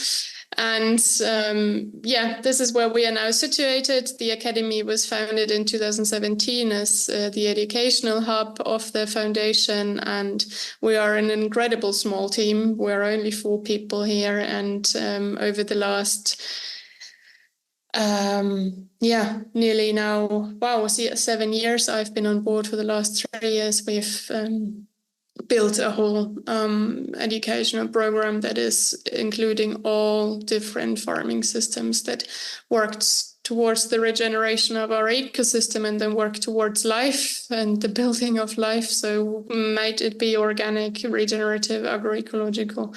And this is where we are now situated. The Academy was founded in 2017 as the educational hub of the foundation, and we are an incredible small team. We're only 4 people here, and over the last nearly now, 7 years, I've been on board. For the last 3 years, we've built a whole educational program that is including all different farming systems that worked towards the regeneration of our ecosystem and then work towards life and the building of life. So might it be organic, regenerative, agroecological,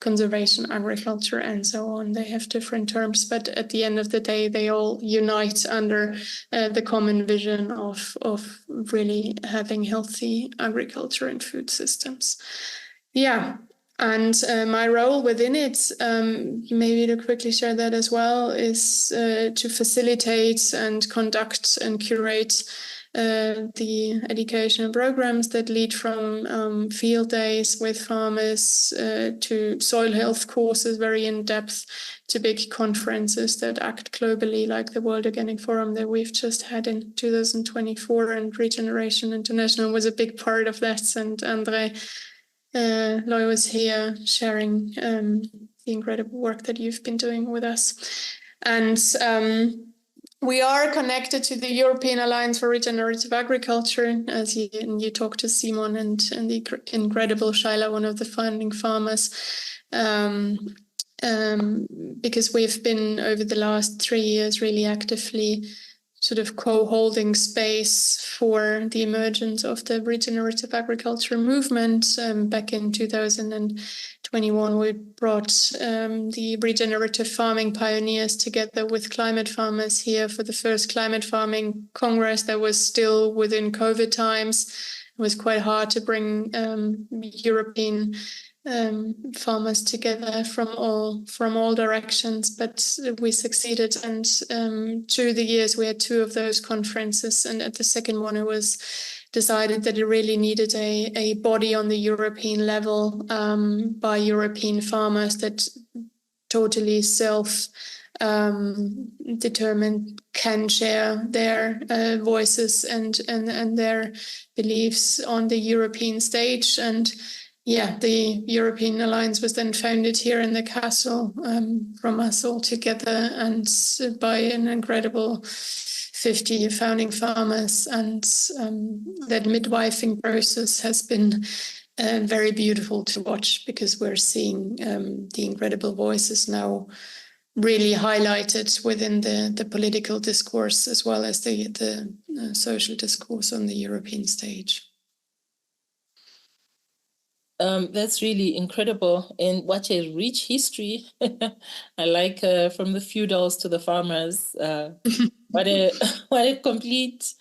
conservation, agriculture, and so on. They have different terms, but at the end of the day, they all unite under the common vision of really having healthy agriculture and food systems. Yeah, and my role within it, maybe to quickly share that as well, is to facilitate and conduct and curate the educational programs that lead from field days with farmers to soil health courses, very in-depth, to big conferences that act globally, like the World Organic Forum that we've just had in 2024, and Regeneration International was a big part of that. And André Loy was here sharing the incredible work that you've been doing with us. And we are connected to the European Alliance for Regenerative Agriculture, as you talked to Simon and the incredible Sheila, one of the founding farmers, because we've been, over the last 3 years, really actively sort of co-holding space for the emergence of the regenerative agriculture movement. Back in 2021, we brought the regenerative farming pioneers together with climate farmers here for the first climate farming congress that was still within COVID times. It was quite hard to bring European farmers together from all directions, but we succeeded. And through the years, we had 2 of those conferences, and at the second one, it was decided that it really needed a body on the European level by European farmers that totally self-determined can share their voices and their beliefs on the European stage. And yeah, the European Alliance was then founded here in the castle from us all together, and by an incredible 50 founding farmers. And that midwifing process has been very beautiful to watch, because we're seeing the incredible voices now really highlighted within the political discourse, as well as the social discourse on the European stage. That's really incredible, and what a rich history. I like from the feudals to the farmers. What a complete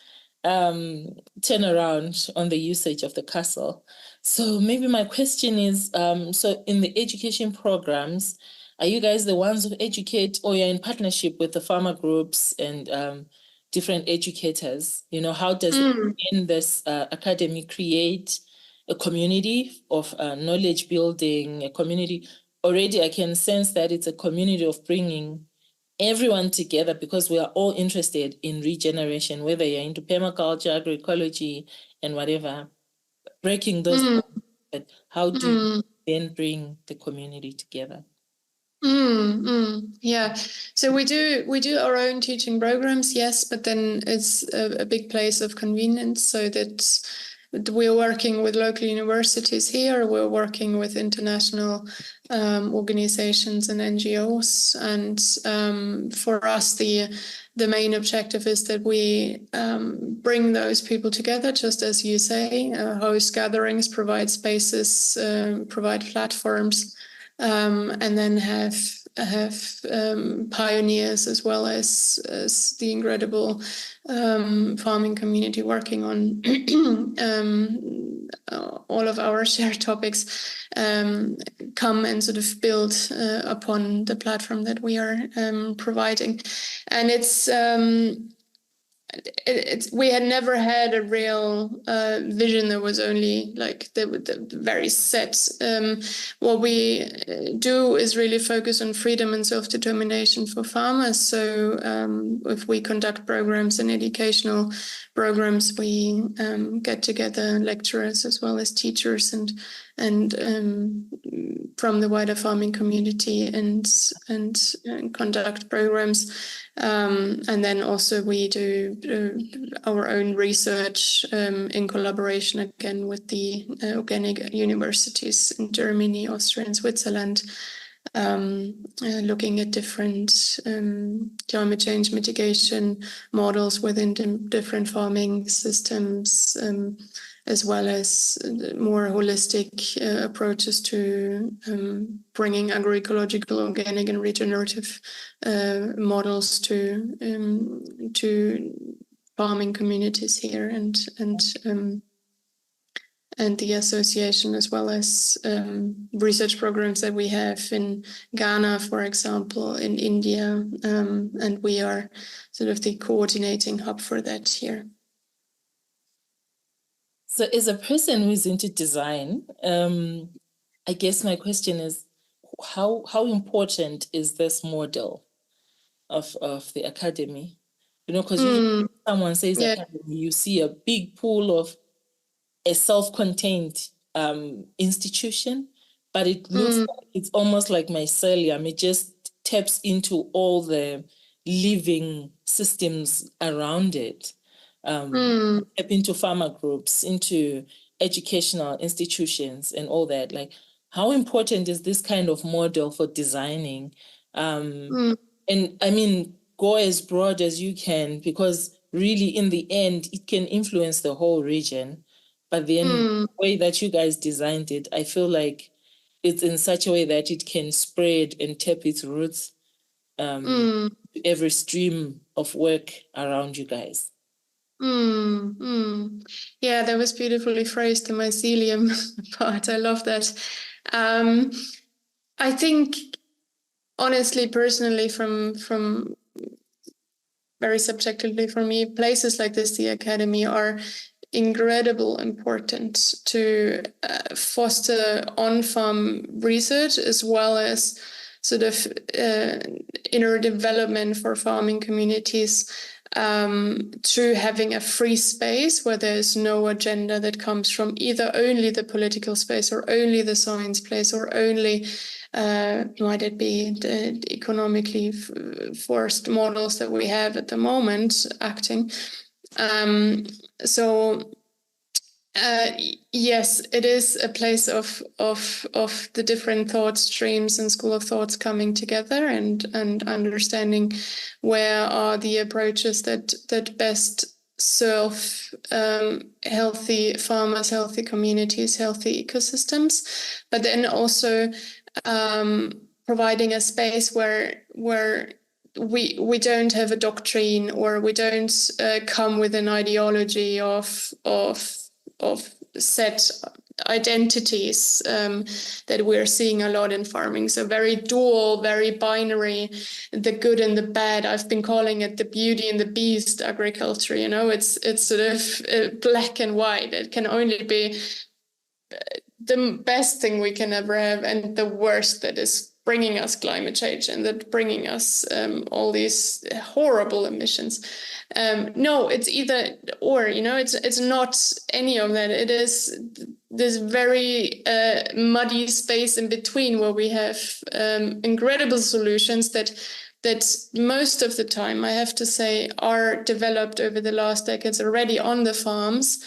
turnaround on the usage of the castle. So maybe my question is, so in the education programs, are you guys the ones who educate, or you're in partnership with the farmer groups and different educators? You know, how does in this academy create a community of knowledge building, a community? Already I can sense that it's a community of bringing everyone together, because we are all interested in regeneration, whether you're into permaculture, agroecology, and whatever, breaking those down. But how do you then bring the community together? Yeah, so we do our own teaching programs, yes, but then it's a big place of convenience, so that we're working with local universities here, we're working with international organizations and NGOs, and for us the main objective is that we bring those people together, just as you say, host gatherings, provide spaces, provide platforms, and then have pioneers as well as the incredible farming community working on all of our shared topics come and sort of build upon the platform that we are providing. And it's we had never had a real vision that was only like the very set. What we do is really focus on freedom and self-determination for farmers. So if we conduct programs and educational programs, we get together lecturers as well as teachers and from the wider farming community and conduct programs. And then also we do our own research in collaboration again with the organic universities in Germany, Austria, and Switzerland, looking at different climate change mitigation models within different farming systems, as well as more holistic approaches to bringing agroecological, organic, and regenerative models to farming communities here, and the association, as well as research programs that we have in Ghana, for example, in India, and we are sort of the coordinating hub for that here. So as a person who's into design, I guess my question is, how important is this model of the academy? You know, because usually someone says academy, you see a big pool of a self-contained institution, but it looks like it's almost like mycelium. It just taps into all the living systems around it. Tap into farmer groups, into educational institutions and all that. Like, how important is this kind of model for designing? And I mean, go as broad as you can, because really in the end, it can influence the whole region. But then the way that you guys designed it, I feel like it's in such a way that it can spread and tap its roots to every stream of work around you guys. Yeah, that was beautifully phrased, the mycelium part. I love that. I think, honestly, personally, from very subjectively for me, places like this, the Academy, are incredible important to foster on-farm research, as well as sort of inner development for farming communities, through having a free space where there's no agenda that comes from either only the political space or only the science place or only might it be the economically forced models that we have at the moment acting. Yes, it is a place of the different thought streams and school of thoughts coming together and understanding where are the approaches that best serve healthy farmers, healthy communities, healthy ecosystems, but then also providing a space where we don't have a doctrine, or we don't come with an ideology of set identities that we're seeing a lot in farming. So very dual, very binary, the good and the bad. I've been calling it the beauty and the beast agriculture. You know, it's sort of black and white. It can only be the best thing we can ever have, and the worst that is bringing us climate change and that bringing us all these horrible emissions. No, it's either or, you know, it's not any of that. It is this very muddy space in between where we have incredible solutions that most of the time, I have to say, are developed over the last decades already on the farms,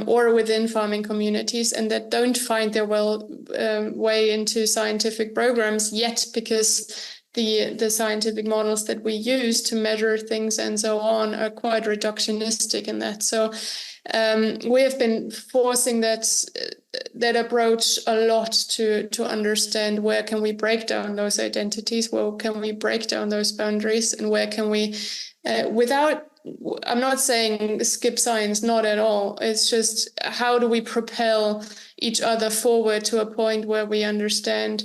or within farming communities, and that don't find their way into scientific programs yet, because the scientific models that we use to measure things and so on are quite reductionistic in that. So We have been forcing that approach a lot to understand where can we break down those identities, where can we break down those boundaries, and where can we, without, I'm not saying skip science, not at all. It's just how do we propel each other forward to a point where we understand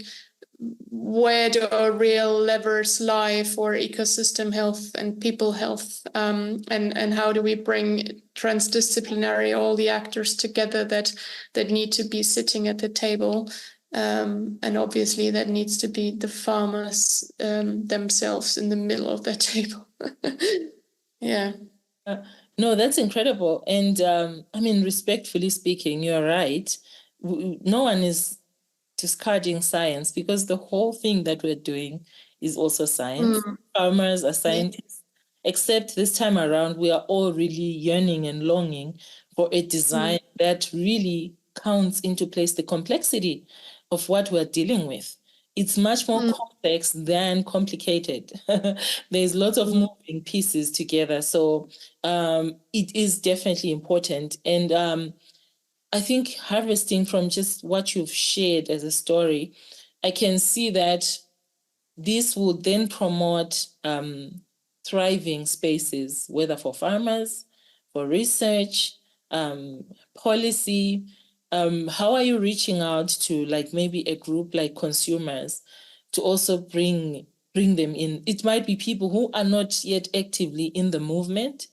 where do our real levers lie for ecosystem health and people health, and how do we bring transdisciplinary all the actors together that need to be sitting at the table, and obviously that needs to be the farmers themselves in the middle of that table. Yeah. No, that's incredible. And I mean, respectfully speaking, you're right. No one is discarding science, because the whole thing that we're doing is also science. Farmers are scientists, except this time around, we are all really yearning and longing for a design that really counts into place the complexity of what we're dealing with. It's much more complex than complicated. There's lots of moving pieces together. So it is definitely important. And I think harvesting from just what you've shared as a story, I can see that this would then promote thriving spaces, whether for farmers, for research, policy. How are you reaching out to like maybe a group like consumers to also bring them in? It might be people who are not yet actively in the movement,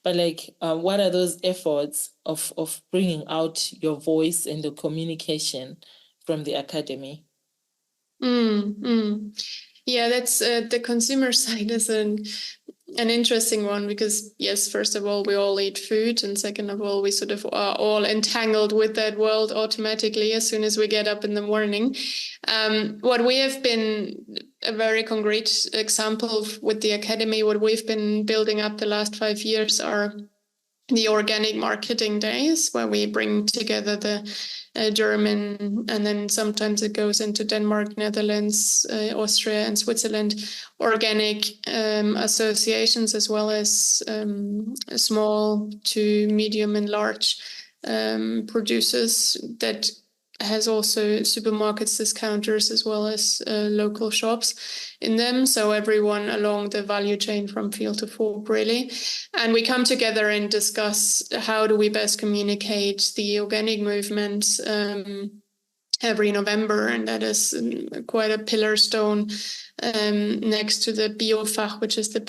but like, what are those efforts of bringing out your voice and the communication from the academy? Yeah, that's the consumer side is an interesting one, because yes, first of all, we all eat food, and second of all, we sort of are all entangled with that world automatically as soon as we get up in the morning. What we have been, a very concrete example with the academy, what we've been building up the last 5 years are the organic marketing days, where we bring together the German, and then sometimes it goes into Denmark, Netherlands, Austria, and Switzerland, organic associations, as well as small to medium and large producers that has also supermarkets, discounters, as well as local shops in them. So everyone along the value chain from field to fork, really. And we come together and discuss how do we best communicate the organic movement every November. And that is quite a pillar stone next to the BioFach, which is the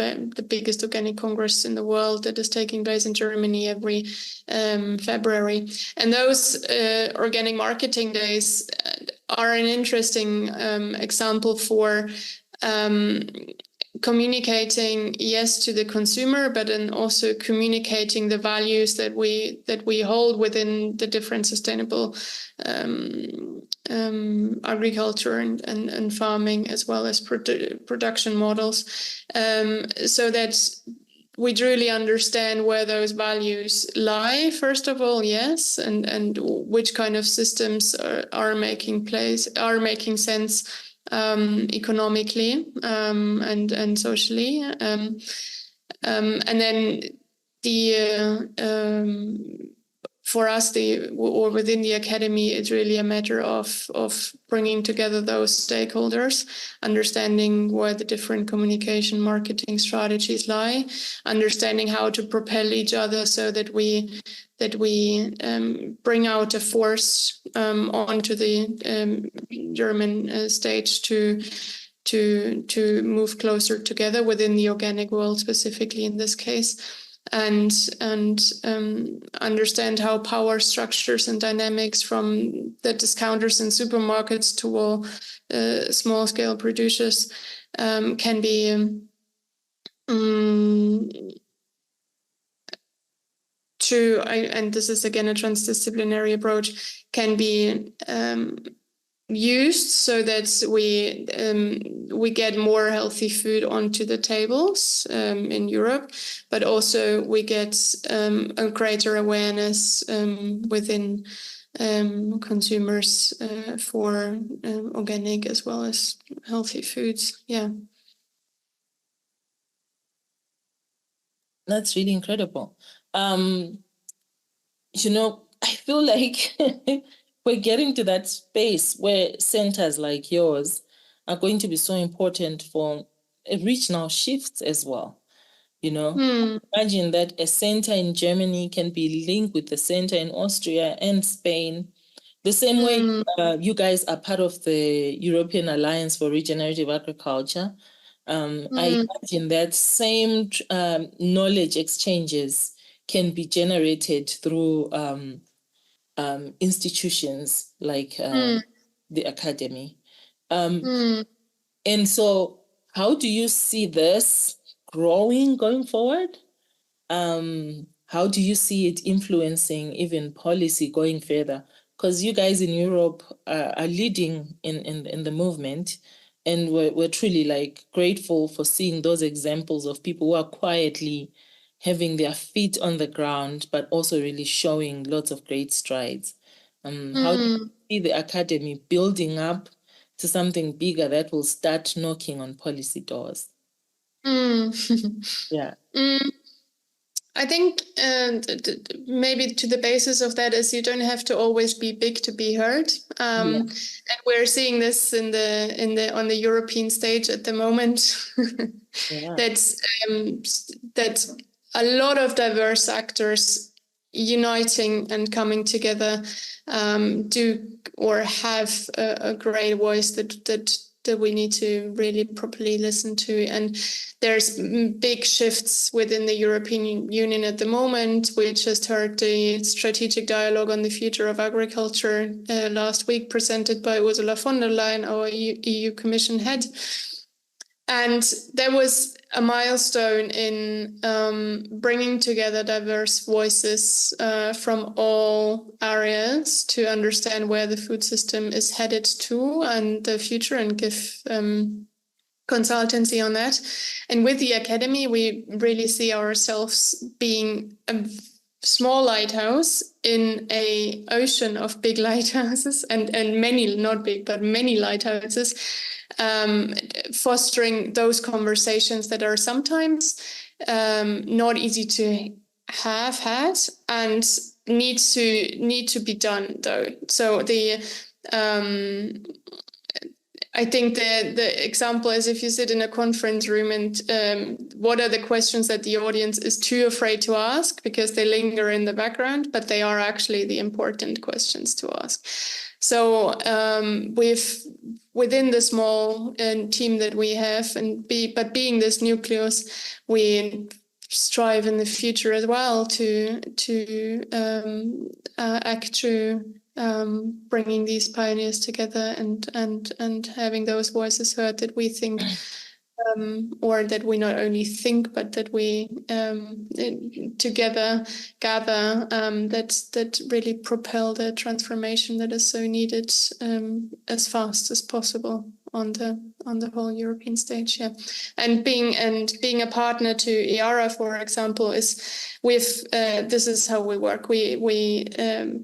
biggest organic congress in the world that is taking place in Germany every February. And those organic marketing days are an interesting example for communicating, yes, to the consumer, but then also communicating the values that we hold within the different sustainable agriculture and farming, as well as production models, so that we truly understand where those values lie, first of all, yes, and which kind of systems are making sense economically and socially, and then for us, or within the academy, it's really a matter of bringing together those stakeholders, understanding where the different communication marketing strategies lie, understanding how to propel each other so that we bring out a force onto the German stage to move closer together within the organic world, specifically in this case. And understand how power structures and dynamics from the discounters and supermarkets to all small-scale producers can be and this is again a transdisciplinary approach, can be used so that we get more healthy food onto the tables in Europe, but also we get a greater awareness within consumers for organic as well as healthy foods. Yeah. That's really incredible. I feel like we're getting to that space where centers like yours are going to be so important for regional shifts as well. Imagine that a center in Germany can be linked with the center in Austria and Spain. The same way you guys are part of the European Alliance for Regenerative Agriculture. I imagine that same knowledge exchanges can be generated through institutions like the academy. And so how do you see this growing going forward? How do you see it influencing even policy going further? Because you guys in Europe are leading in the movement, and we're truly grateful for seeing those examples of people who are quietly having their feet on the ground, but also really showing lots of great strides. How do you see the academy building up to something bigger that will start knocking on policy doors? Yeah. I think maybe to the basis of that is you don't have to always be big to be heard. And we're seeing this on the European stage at the moment. That's a lot of diverse actors uniting and coming together do or have a great voice that we need to really properly listen to. And there's big shifts within the European Union at the moment. We just heard the strategic dialogue on the future of agriculture last week, presented by Ursula von der Leyen, our EU Commission head. And there was a milestone in bringing together diverse voices from all areas to understand where the food system is headed to and the future, and give consultancy on that. And with the academy, we really see ourselves being a small lighthouse in an ocean of big lighthouses, and many, not big, but many lighthouses, fostering those conversations that are sometimes not easy to have had and need to be done though. So I think the example is if you sit in a conference room and what are the questions that the audience is too afraid to ask because they linger in the background, but they are actually the important questions to ask. So within the small team that we have, but being this nucleus, we strive in the future as well to act through bringing these pioneers together and having those voices heard that we think, or that we not only think, but that we together gather, that really propel the transformation that is so needed as fast as possible on the whole European stage. Yeah, and being a partner to EARA, for example, is this is how we work. We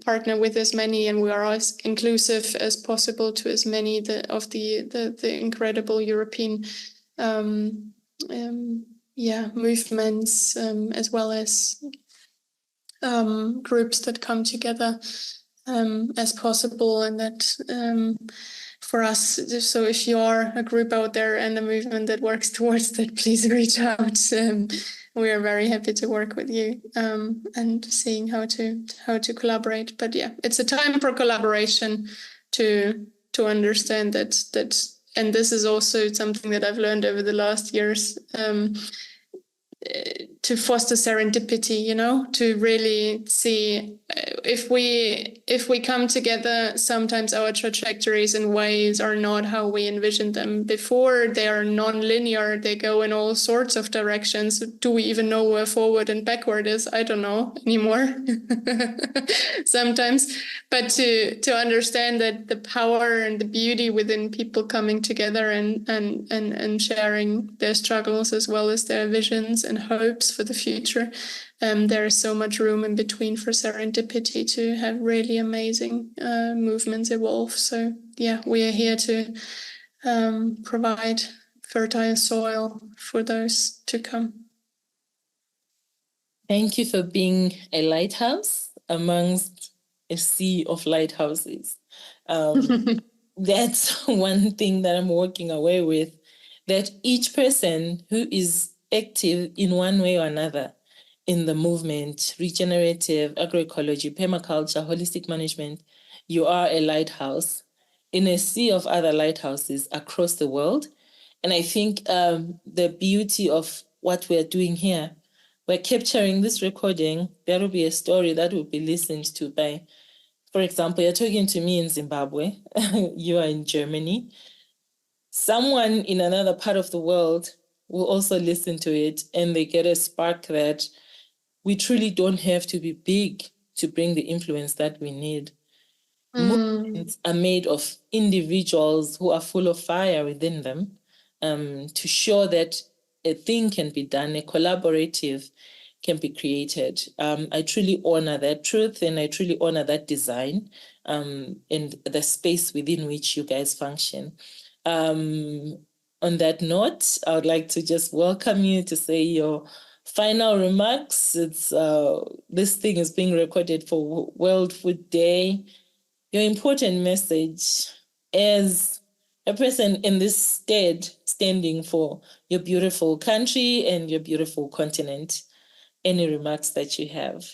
partner with as many, and we are as inclusive as possible to as many of the incredible European movements, as well as groups that come together as possible, and that for us. So if you are a group out there and a movement that works towards that, please reach out. We are very happy to work with you and seeing how to collaborate. But yeah, it's a time for collaboration to understand that. And this is also something that I've learned over the last years, to foster serendipity, to really see if we come together, sometimes our trajectories and ways are not how we envisioned them before. They are non-linear. They go in all sorts of directions. Do we even know where forward and backward is? I don't know anymore sometimes. But to understand that the power and the beauty within people coming together and sharing their struggles as well as their visions and hopes for the future, there is so much room in between for serendipity to have really amazing movements evolve. So yeah, we are here to provide fertile soil for those to come. Thank you for being a lighthouse. amongst a sea of lighthouses. That's one thing that I'm walking away with, that each person who is active in one way or another in the movement, regenerative, agroecology, permaculture, holistic management, you are a lighthouse in a sea of other lighthouses across the world. And I think the beauty of what we're doing here, we're capturing this recording. There will be a story that will be listened to by, for example, you're talking to me in Zimbabwe, you are in Germany. Someone in another part of the world will also listen to it, and they get a spark that we truly don't have to be big to bring the influence that we need. Movements are made of individuals who are full of fire within them, to show that a thing can be done, a collaborative can be created. I truly honor that truth, and I truly honor that design, and the space within which you guys function. On that note, I would like to just welcome you to say your final remarks. It's this thing is being recorded for World Food Day. Your important message as a person in this stead, standing for your beautiful country and your beautiful continent. Any remarks that you have?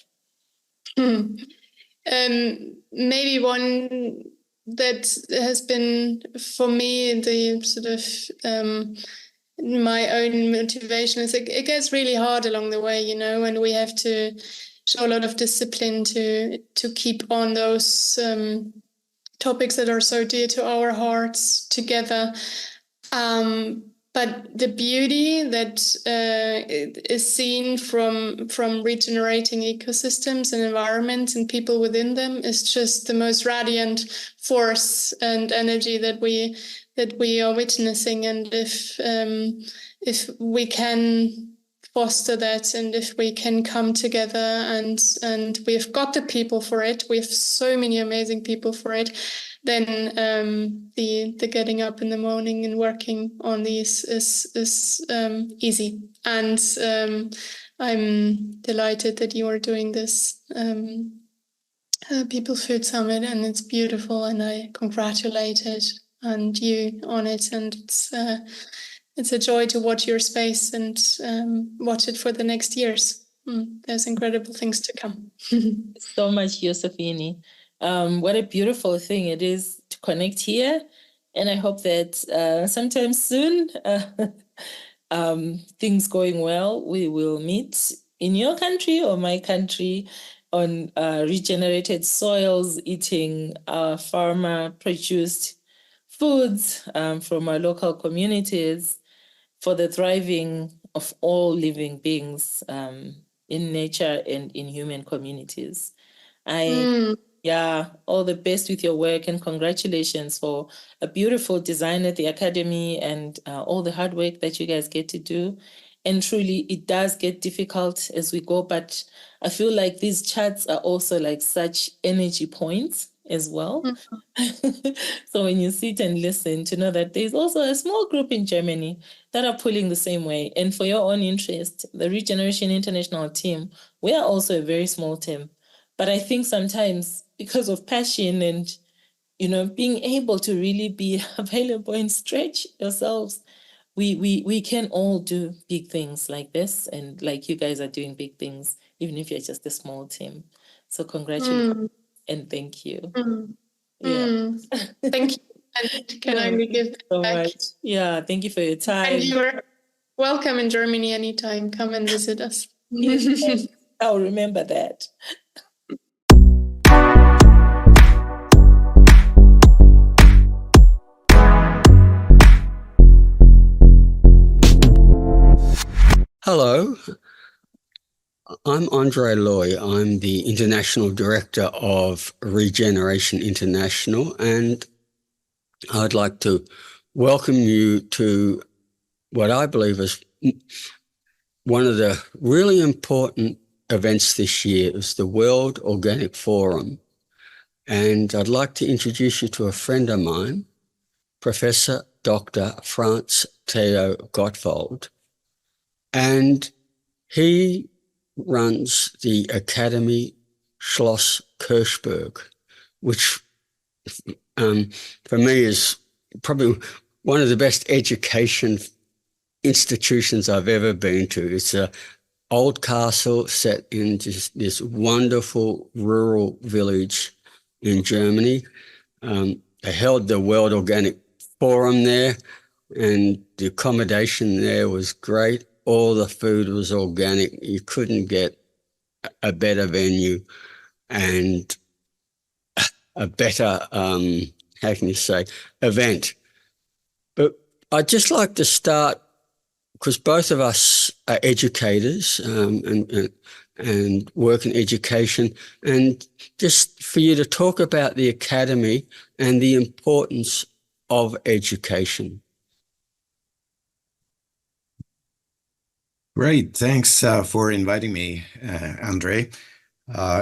Maybe one that has been for me the sort of my own motivation is it gets really hard along the way, and we have to show a lot of discipline to keep on those topics that are so dear to our hearts together. But the beauty that is seen from regenerating ecosystems and environments and people within them is just the most radiant force and energy that we are witnessing. And if we can foster that, and if we can come together, and we've got the people for it, we have so many amazing people for it, then the getting up in the morning and working on these is easy. And I'm delighted that you are doing this People Food Summit, and it's beautiful, and I congratulate it and you on it, and it's a joy to watch your space and watch it for the next years. There's incredible things to come. So much, Josefine. What a beautiful thing it is to connect here. And I hope that sometime soon, things going well, we will meet in your country or my country on regenerated soils, eating farmer-produced foods from our local communities for the thriving of all living beings in nature and in human communities. Yeah, all the best with your work, and congratulations for a beautiful design at the Academy and all the hard work that you guys get to do. And truly, it does get difficult as we go, but I feel like these chats are also like such energy points as well. So when you sit and listen, to know that there's also a small group in Germany that are pulling the same way. And for your own interest, the Regeneration International team, we are also a very small team. But I think sometimes because of passion and, being able to really be available and stretch yourselves, we can all do big things like this. And like you guys are doing big things, even if you're just a small team. So congratulations and thank you. Yeah. Thank you. And can I give so back? much? Yeah, thank you for your time. And you're welcome in Germany anytime. Come and visit us. Yes, I'll remember that. Hello, I'm Andre Loy. I'm the International Director of Regeneration International, and I'd like to welcome you to what I believe is one of the really important events this year is the World Organic Forum. And I'd like to introduce you to a friend of mine, Professor Dr. Franz-Theo Gottwald. And he runs the Academy Schloss Kirchberg, which for me is probably one of the best education institutions I've ever been to. It's a old castle set in just this wonderful rural village in Germany. They held the World Organic Forum there, and the accommodation there was great. All the food was organic. You couldn't get a better venue and a better, how can you say, event. But I'd just like to start, because both of us are educators and work in education, and just for you to talk about the Academy and the importance of education. Great, thanks for inviting me, Andre.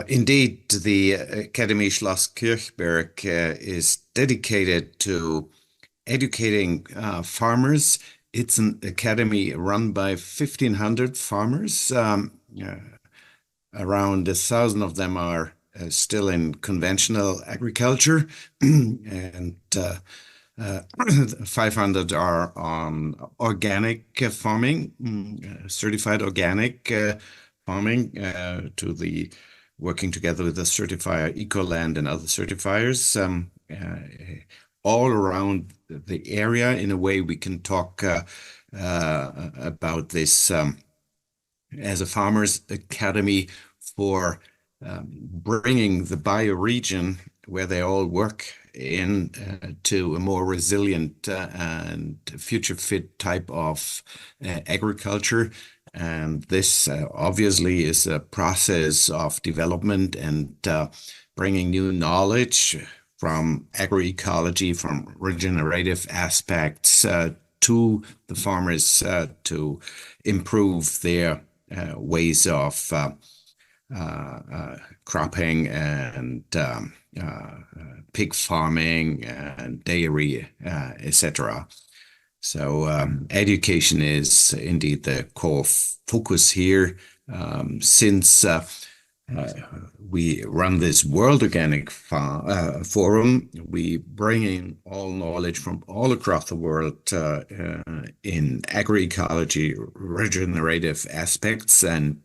Indeed, the Academy Schloss Kirchberg is dedicated to educating farmers. It's an academy run by 1,500 farmers. Around 1,000 of them are still in conventional agriculture, and 500 are on organic farming, certified organic farming, working together with the certifier Ecoland and other certifiers. All around the area. In a way, we can talk about this as a farmers' academy for bringing the bioregion where they all work in to a more resilient and future-fit type of agriculture. And this obviously is a process of development and bringing new knowledge from agroecology, from regenerative aspects to the farmers to improve their ways of cropping and pig farming and dairy, etc. So education is indeed the core focus here. Since we run this World Organic Forum, we bring in all knowledge from all across the world in agroecology, regenerative aspects, and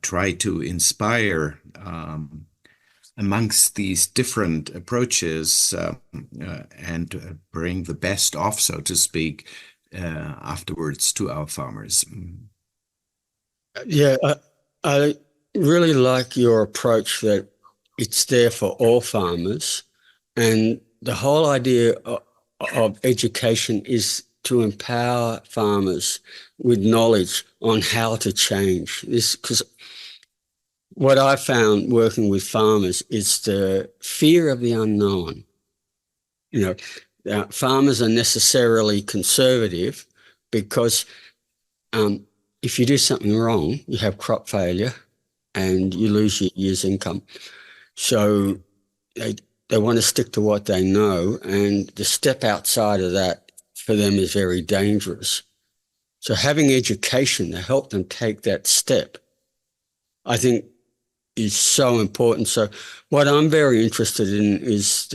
try to inspire amongst these different approaches and bring the best off, so to speak, afterwards to our farmers. Yeah, I really like your approach that it's there for all farmers, and the whole idea of education is to empower farmers with knowledge on how to change this, because what I found working with farmers is the fear of the unknown. You know, farmers are necessarily conservative because if you do something wrong, you have crop failure and you lose your year's income. So they want to stick to what they know, and the step outside of that for them is very dangerous. So having education to help them take that step, I think, is so important. So what I'm very interested in is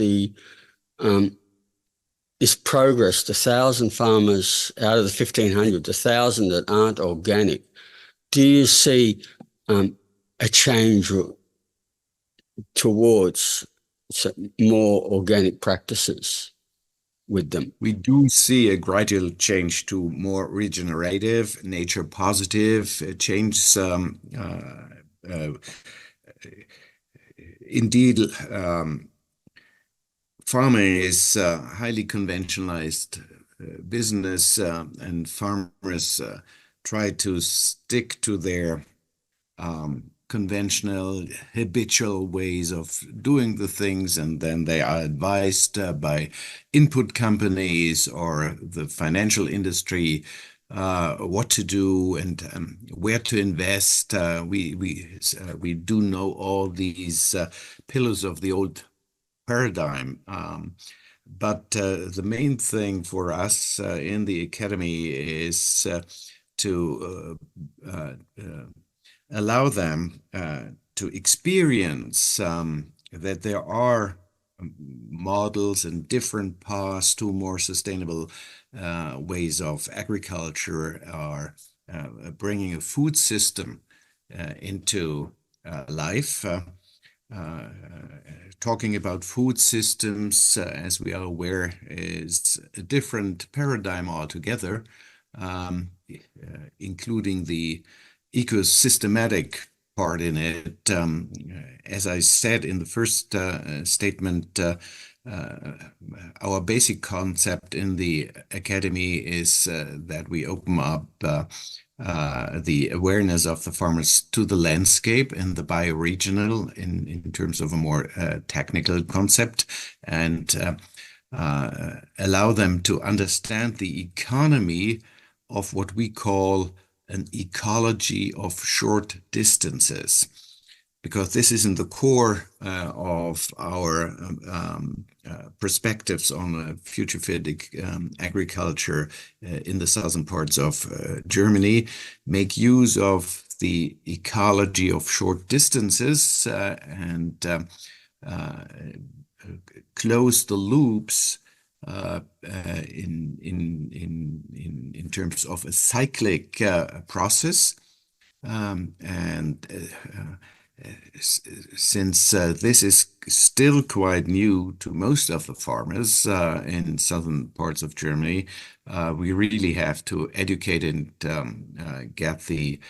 this progress, the 1,000 farmers out of the 1,500, the 1,000 that aren't organic. Do you see a change towards more organic practices with them? We do see a gradual change to more regenerative, nature positive change. Indeed, farming is a highly conventionalized business, and farmers try to stick to their conventional, habitual ways of doing the things, and then they are advised by input companies or the financial industry what to do and where to invest. We do know all these pillars of the old paradigm, but the main thing for us in the Academy is to allow them to experience that there are models and different paths to more sustainable ways of agriculture, are bringing a food system into life. Talking about food systems, as we are aware, is a different paradigm altogether, including the ecosystematic part in it. As I said in the first statement, our basic concept in the academy is that we open up the awareness of the farmers to the landscape and the bioregional in terms of a more technical concept, and allow them to understand the economy of what we call an ecology of short distances, because this is in the core of our perspectives on future fit agriculture in the southern parts of Germany. Make use of the ecology of short distances and close the loops in terms of a cyclic process, since this is still quite new to most of the farmers in southern parts of Germany, we really have to educate and get the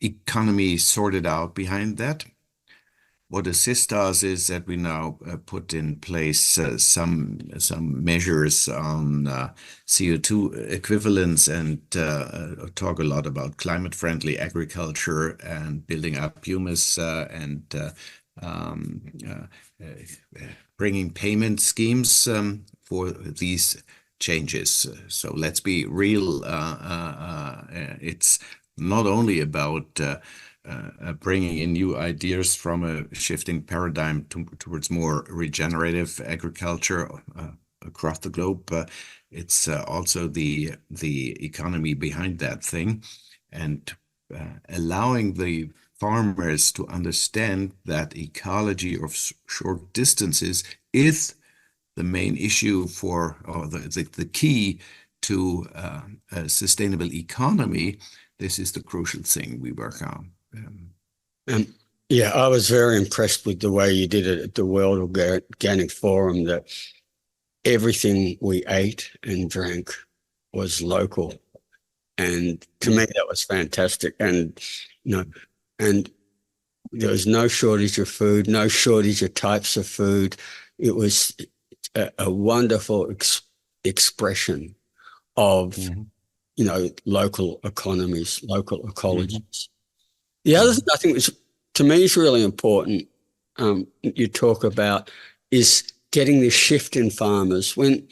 economy sorted out behind that. What assists us is that we now put in place some measures on CO2 equivalents and talk a lot about climate-friendly agriculture and building up humus and bringing payment schemes for these changes. So let's be real. It's not only about bringing in new ideas from a shifting paradigm towards more regenerative agriculture across the globe. It's also the economy behind that thing, and allowing the farmers to understand that ecology of short distances is the main issue for, or the key to a sustainable economy. This is the crucial thing we work on. Yeah, I was very impressed with the way you did it at the World Organic Forum, that everything we ate and drank was local. And to me, that was fantastic. And, and there was no shortage of food, no shortage of types of food. It was a wonderful expression of, local economies, local ecologies. The other thing I think which to me is really important, you talk about, is getting this shift in farmers. When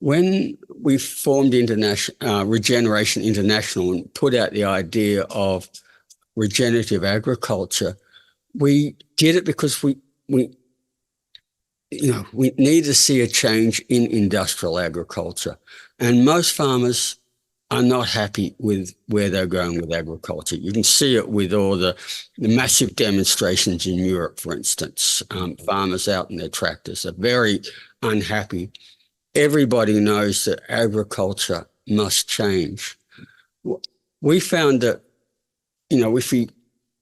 we formed Regeneration International and put out the idea of regenerative agriculture, we did it because we need to see a change in industrial agriculture, and most farmers are not happy with where they're going with agriculture. You can see it with all the massive demonstrations in Europe, for instance. Farmers out in their tractors are very unhappy. Everybody knows that agriculture must change. We found that, if we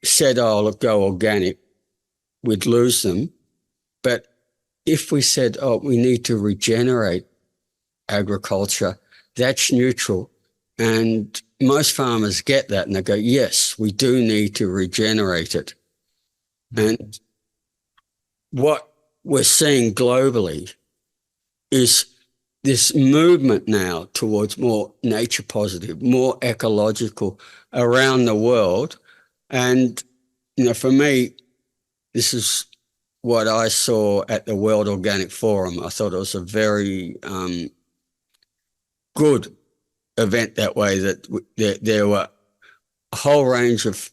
said, oh, look, go organic, we'd lose them. But if we said, oh, we need to regenerate agriculture, that's neutral. And most farmers get that and they go, yes, we do need to regenerate it. And what we're seeing globally is this movement now towards more nature positive, more ecological around the world. And, for me, this is what I saw at the World Organic Forum. I thought it was a very good event that way, that there were a whole range of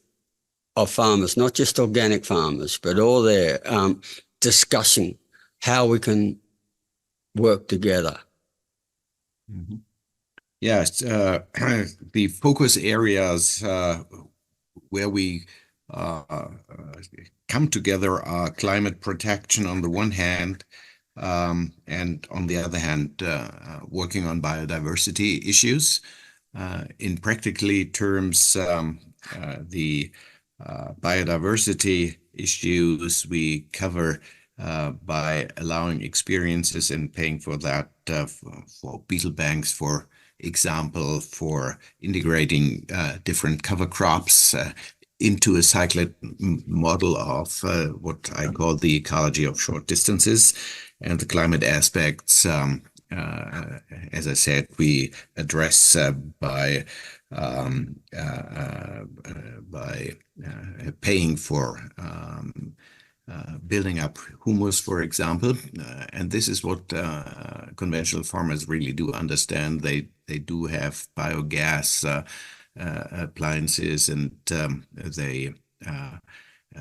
farmers, not just organic farmers, but all there discussing how we can work together. Mm-hmm. Yes, the focus areas where we come together are climate protection on the one hand, and on the other hand, working on biodiversity issues. In practically terms, the biodiversity issues we cover by allowing experiences and paying for that for beetle banks, for example, for integrating different cover crops into a cyclic model of what I call the ecology of short distances, and the climate aspects. As I said, we address by paying for building up humus, for example, and this is what conventional farmers really do understand. They do have biogas appliances, and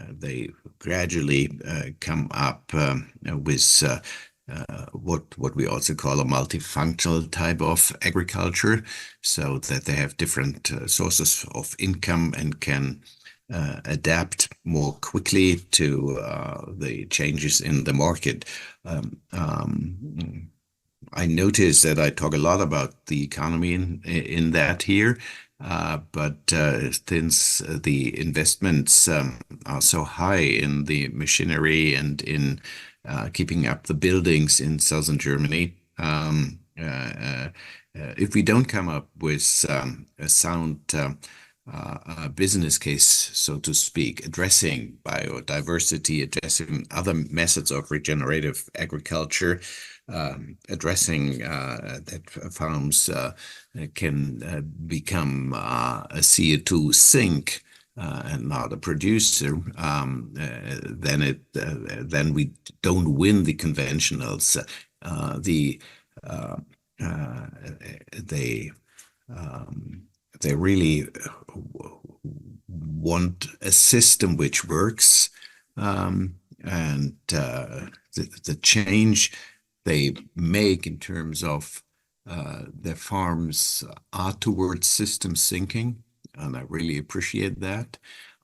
they gradually come up with what we also call a multifunctional type of agriculture, so that they have different sources of income and can adapt more quickly to the changes in the market. I notice that I talk a lot about the economy in that here, but since the investments are so high in the machinery and in keeping up the buildings in southern Germany, if we don't come up with a sound business case, so to speak, addressing biodiversity, addressing other methods of regenerative agriculture, addressing that farms can become a CO2 sink and not a producer, then we don't win the conventionals. They really want a system which works, and the change they make in terms of their farms are towards system thinking, and I really appreciate that,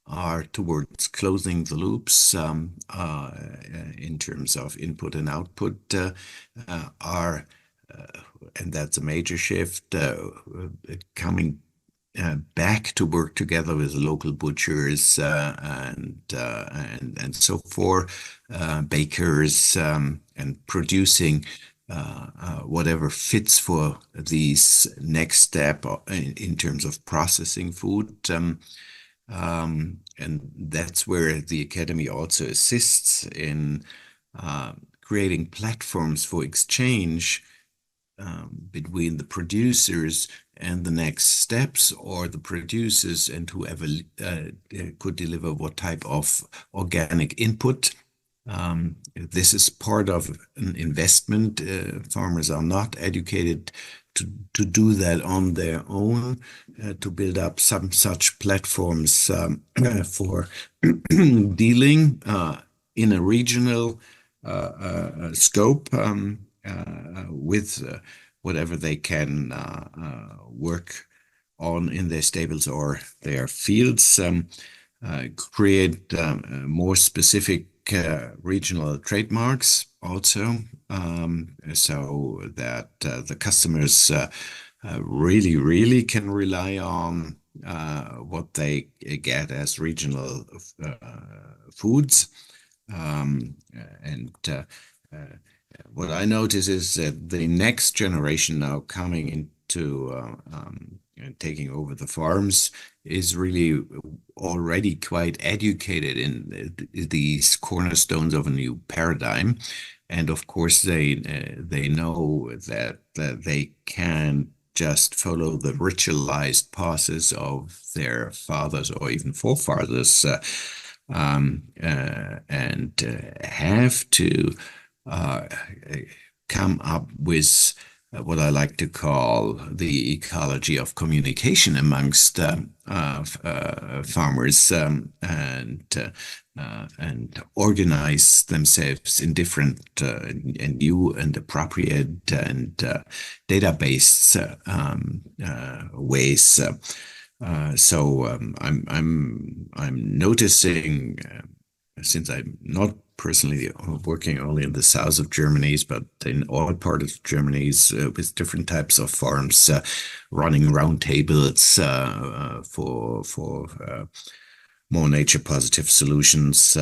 are towards closing the loops in terms of input and output, are, and that's a major shift, coming back to work together with local butchers and so forth, bakers, and producing whatever fits for these next step in terms of processing food. And that's where the Academy also assists in creating platforms for exchange between the producers and the next steps, or the producers and whoever could deliver what type of organic input. This is part of an investment. Farmers are not educated to do that on their own, to build up some such platforms for dealing in a regional scope with whatever they can work on in their stables or their fields, create more specific regional trademarks also, so that the customers really can rely on what they get as regional foods. What I notice is that the next generation now coming into taking over the farms is really already quite educated in these cornerstones of a new paradigm. And of course, they know that they can just follow the ritualized paths of their fathers or even forefathers, and have to come up with what I like to call the ecology of communication amongst farmers, and organize themselves in different and new and appropriate and data-based ways. I'm noticing, since I'm not personally working only in the south of Germany, but in all parts of Germany with different types of farms, running roundtables for more nature positive solutions,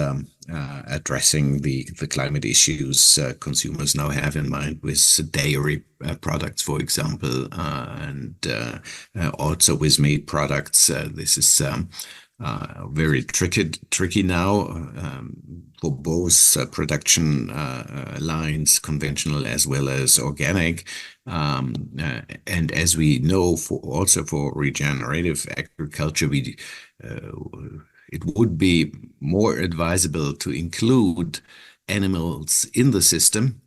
addressing the climate issues consumers now have in mind with dairy products, for example, and also with meat products. This is very tricky now for both production lines, conventional as well as organic. And as we know, also for regenerative agriculture, it would be more advisable to include animals in the system.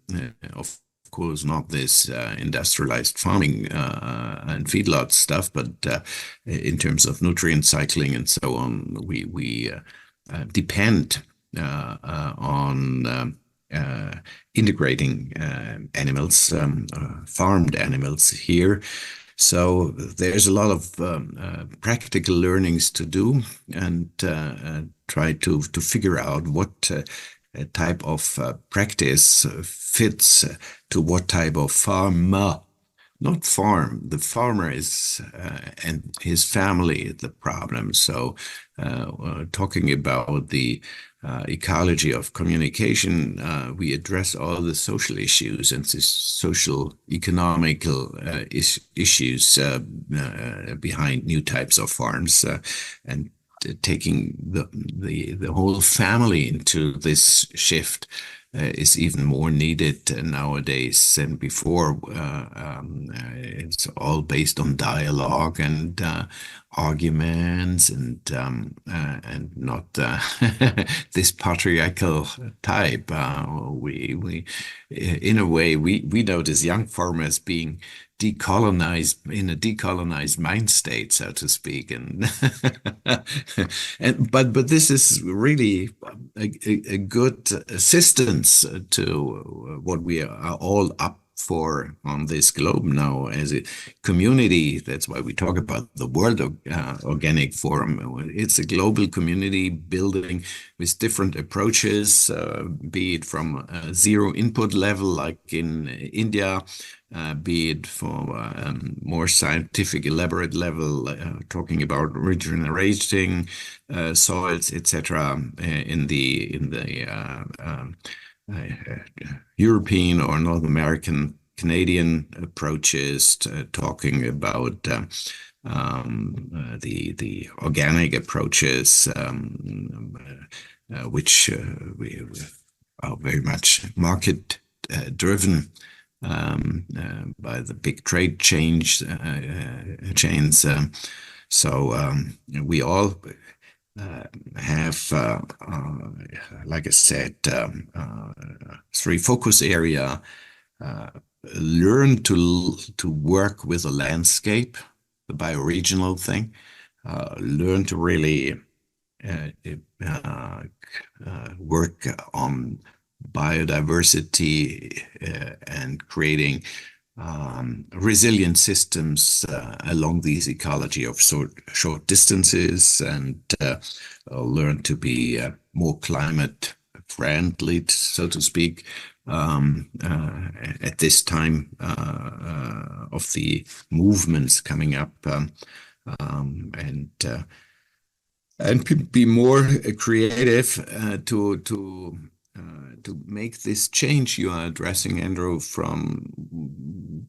Of course, not this industrialized farming and feedlot stuff, but in terms of nutrient cycling and so on, we depend on integrating animals, farmed animals here. So there's a lot of practical learnings to do, and try to figure out what type of practice fits to what type of farmer. Not farm. The farmer is and his family the problem. So talking about the ecology of communication, we address all the social issues and the social economical issues behind new types of farms, and taking the whole family into this shift is even more needed nowadays than before. It's all based on dialogue and arguments, and not this patriarchal type. We in a way we notice young farmers being decolonized in a decolonized mind state, so to speak, and but this is really a good assistance to what we are all up for on this globe now as a community. That's why we talk about the World Organic Forum. It's a global community building with different approaches, be it from zero input level like in India, be it for more scientific, elaborate level, talking about regenerating soils, etc., in the European or North American, Canadian approaches, talking about the organic approaches, which we are very much market driven by the big trade chains. So we all have, like I said, three focus area. Learn to work with a landscape, the bioregional thing. Learn to really work on biodiversity and creating resilient systems along these ecology of short distances, and learn to be more climate friendly, so to speak, at this time of the movements coming up, and be more creative to make this change you are addressing, Andrew, from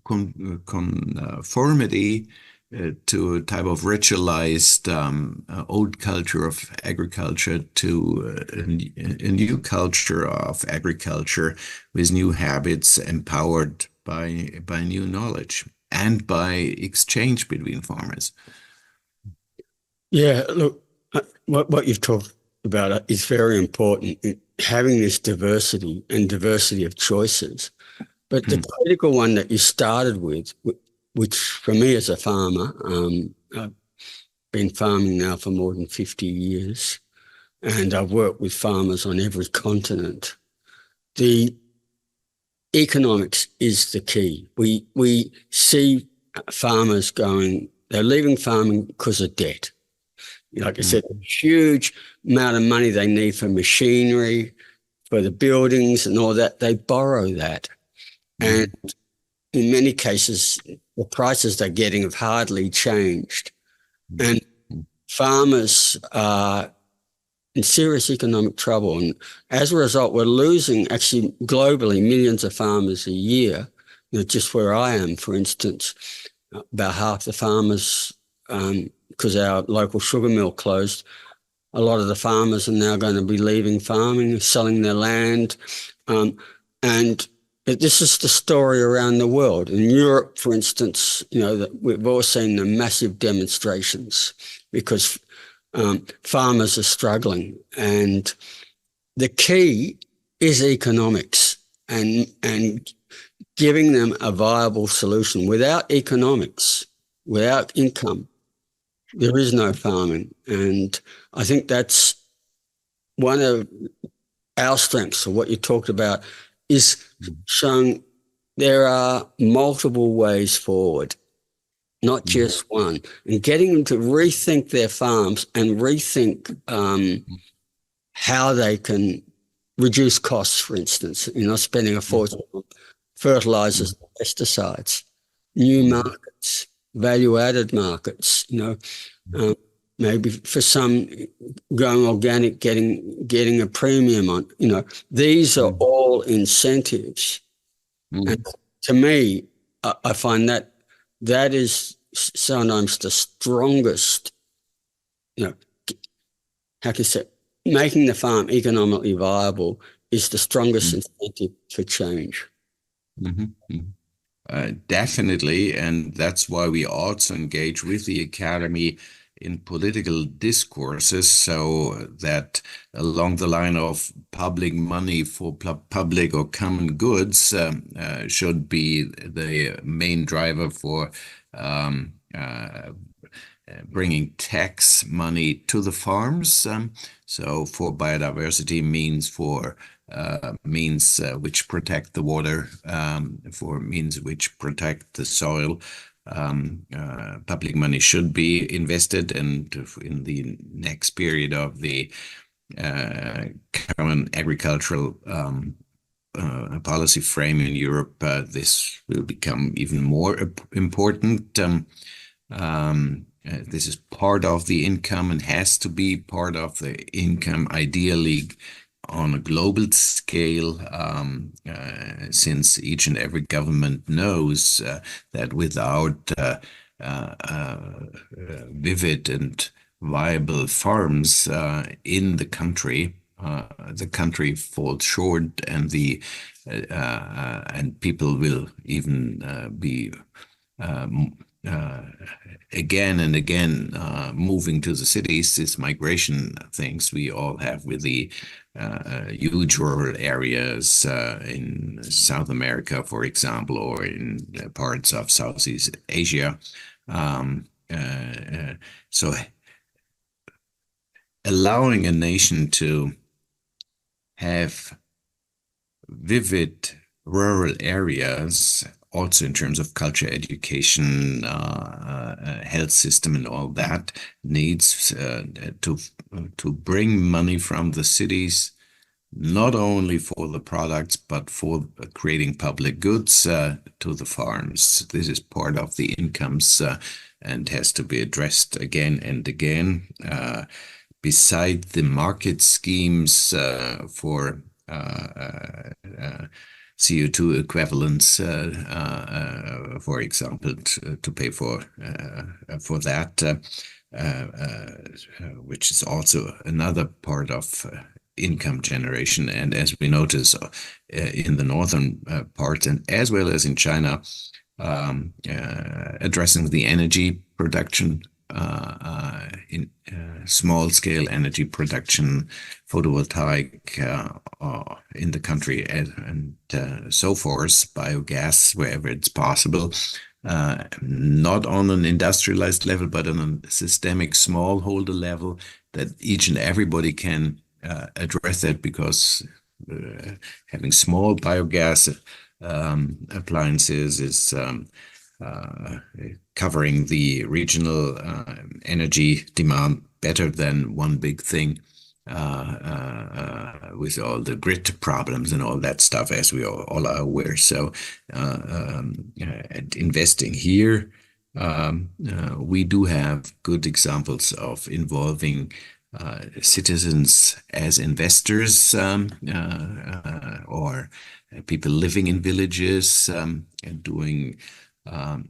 conformity to a type of ritualized old culture of agriculture to a new culture of agriculture with new habits, empowered by new knowledge and by exchange between farmers. Yeah, look, what you've talked about is very important, having this diversity and diversity of choices. But the critical one that you started with, which for me as a farmer, I've been farming now for more than 50 years, and I've worked with farmers on every continent. The economics is the key. We see farmers going They're leaving farming because of debt. Like I said, a huge amount of money they need for machinery, for the buildings and all that. They borrow that. And in many cases, the prices they're getting have hardly changed. And farmers are in serious economic trouble. And as a result, we're losing actually globally millions of farmers a year. Just where I am, for instance, about half the farmers, because our local sugar mill closed, a lot of the farmers are now going to be leaving farming, selling their land. And this is the story around the world. In Europe, for instance, we've all seen the massive demonstrations because farmers are struggling. And the key is economics and giving them a viable solution. Without economics, without income, there is no farming. And I think that's one of our strengths, or what you talked about, is showing there are multiple ways forward, not just one, and getting them to rethink their farms and rethink how they can reduce costs, for instance, spending a fortune on fertilizers, pesticides, new markets, value-added markets, maybe for some going organic, getting a premium on, these are all incentives. And to me, I find that is sometimes the strongest, how can you say, making the farm economically viable is the strongest incentive for change. Definitely, and that's why we also engage with the Academy in political discourses, so that along the line of public money for public or common goods should be the main driver for bringing tax money to the farms. So for biodiversity means which protect the water, for means which protect the soil. Public money should be invested, and in the next period of the common agricultural policy frame in Europe, this will become even more important. This is part of the income and has to be part of the income, ideally on a global scale, since each and every government knows that without vivid and viable farms in the country falls short, and and people will even be again and again moving to the cities. This migration things we all have with the huge rural areas in South America, for example, or in parts of Southeast Asia. So allowing a nation to have vivid rural areas, also in terms of culture, education, health system, and all that, needs to bring money from the cities, not only for the products, but for creating public goods to the farms. This is part of the incomes and has to be addressed again and again. Beside the market schemes for CO2 equivalents, for example, to pay for that, which is also another part of income generation. And as we notice in the northern part, and as well as in China, addressing the energy production, in small-scale energy production, photovoltaic in the country, and so forth, biogas wherever it's possible, not on an industrialized level, but on a systemic smallholder level, that each and everybody can address that, because having small biogas appliances is covering the regional energy demand better than one big thing, with all the grid problems and all that stuff, as we all are aware. So, and investing here, we do have good examples of involving citizens as investors, or people living in villages, and doing a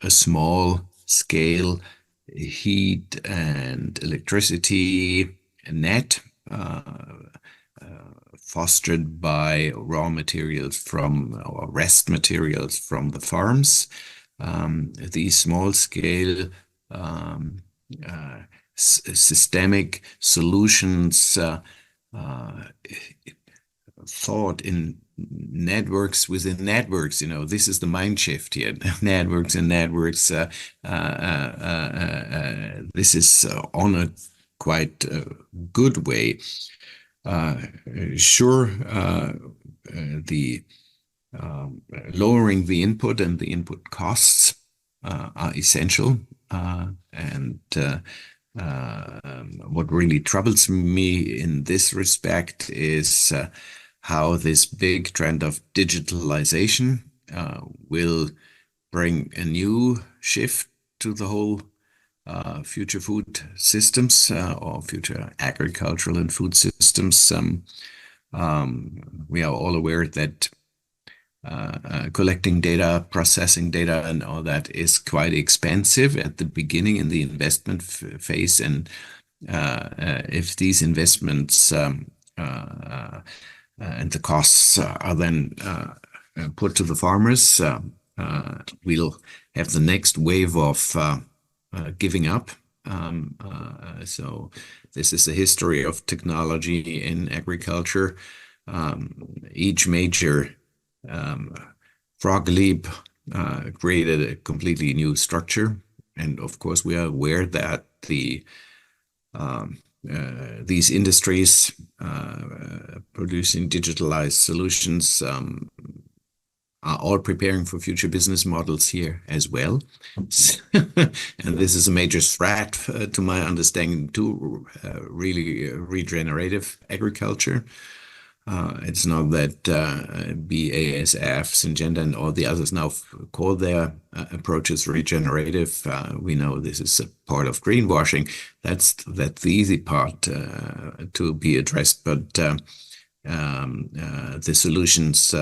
small scale heat and electricity net, fostered by raw materials or rest materials from the farms. These small scale systemic solutions thought in networks within networks. This is the mind shift here. Networks and networks. This is on a quite good way. Sure, the lowering the input and the input costs are essential. And what really troubles me in this respect is how this big trend of digitalization will bring a new shift to the whole future food systems, or future agricultural and food systems. We are all aware that collecting data, processing data, and all that is quite expensive at the beginning in the investment phase. And if these investments and the costs are then put to the farmers, we'll have the next wave of giving up. So this is a history of technology in agriculture. Each major frog leap created a completely new structure. And of course, we are aware that these industries producing digitalized solutions are all preparing for future business models here as well. And this is a major threat, to my understanding, to really regenerative agriculture. It's not that BASF, Syngenta, and all the others now call their approaches regenerative. We know this is a part of greenwashing. That's the easy part to be addressed. But the solutions,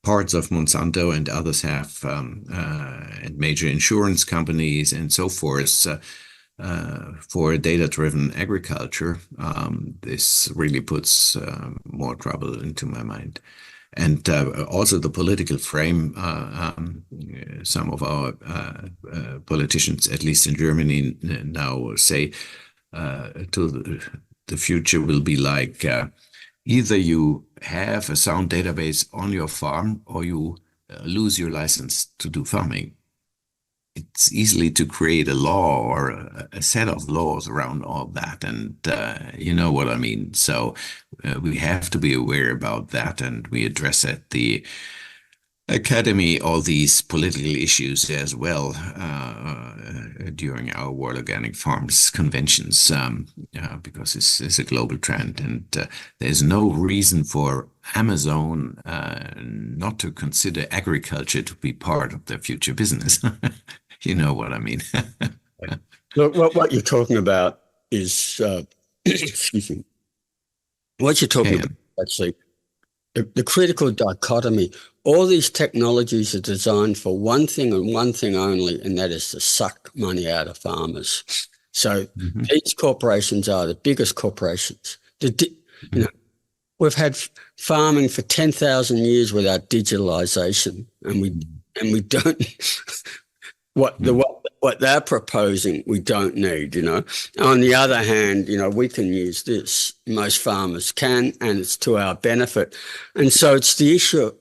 parts of Monsanto and others have, and major insurance companies and so forth, for data-driven agriculture, this really puts more trouble into my mind. And also the political frame. Some of our politicians, at least in Germany, now say the future will be like, either you have a sound database on your farm or you lose your license to do farming. It's easily to create a law or a set of laws around all that. And you know what I mean. So we have to be aware about that, and we address at the Academy all these political issues as well during our World Organic Farms conventions, because this is a global trend, and there's no reason for Amazon not to consider agriculture to be part of their future business. You know what I mean. Look, what you're talking about is, excuse me, what you're talking about, actually, the critical dichotomy. All these technologies are designed for one thing and one thing only, and that is to suck money out of farmers. So these corporations are the biggest corporations. We've had farming for 10,000 years without digitalization, and we don't. What they're proposing, we don't need, On the other hand, we can use this. Most farmers can, and it's to our benefit. And so it's the issue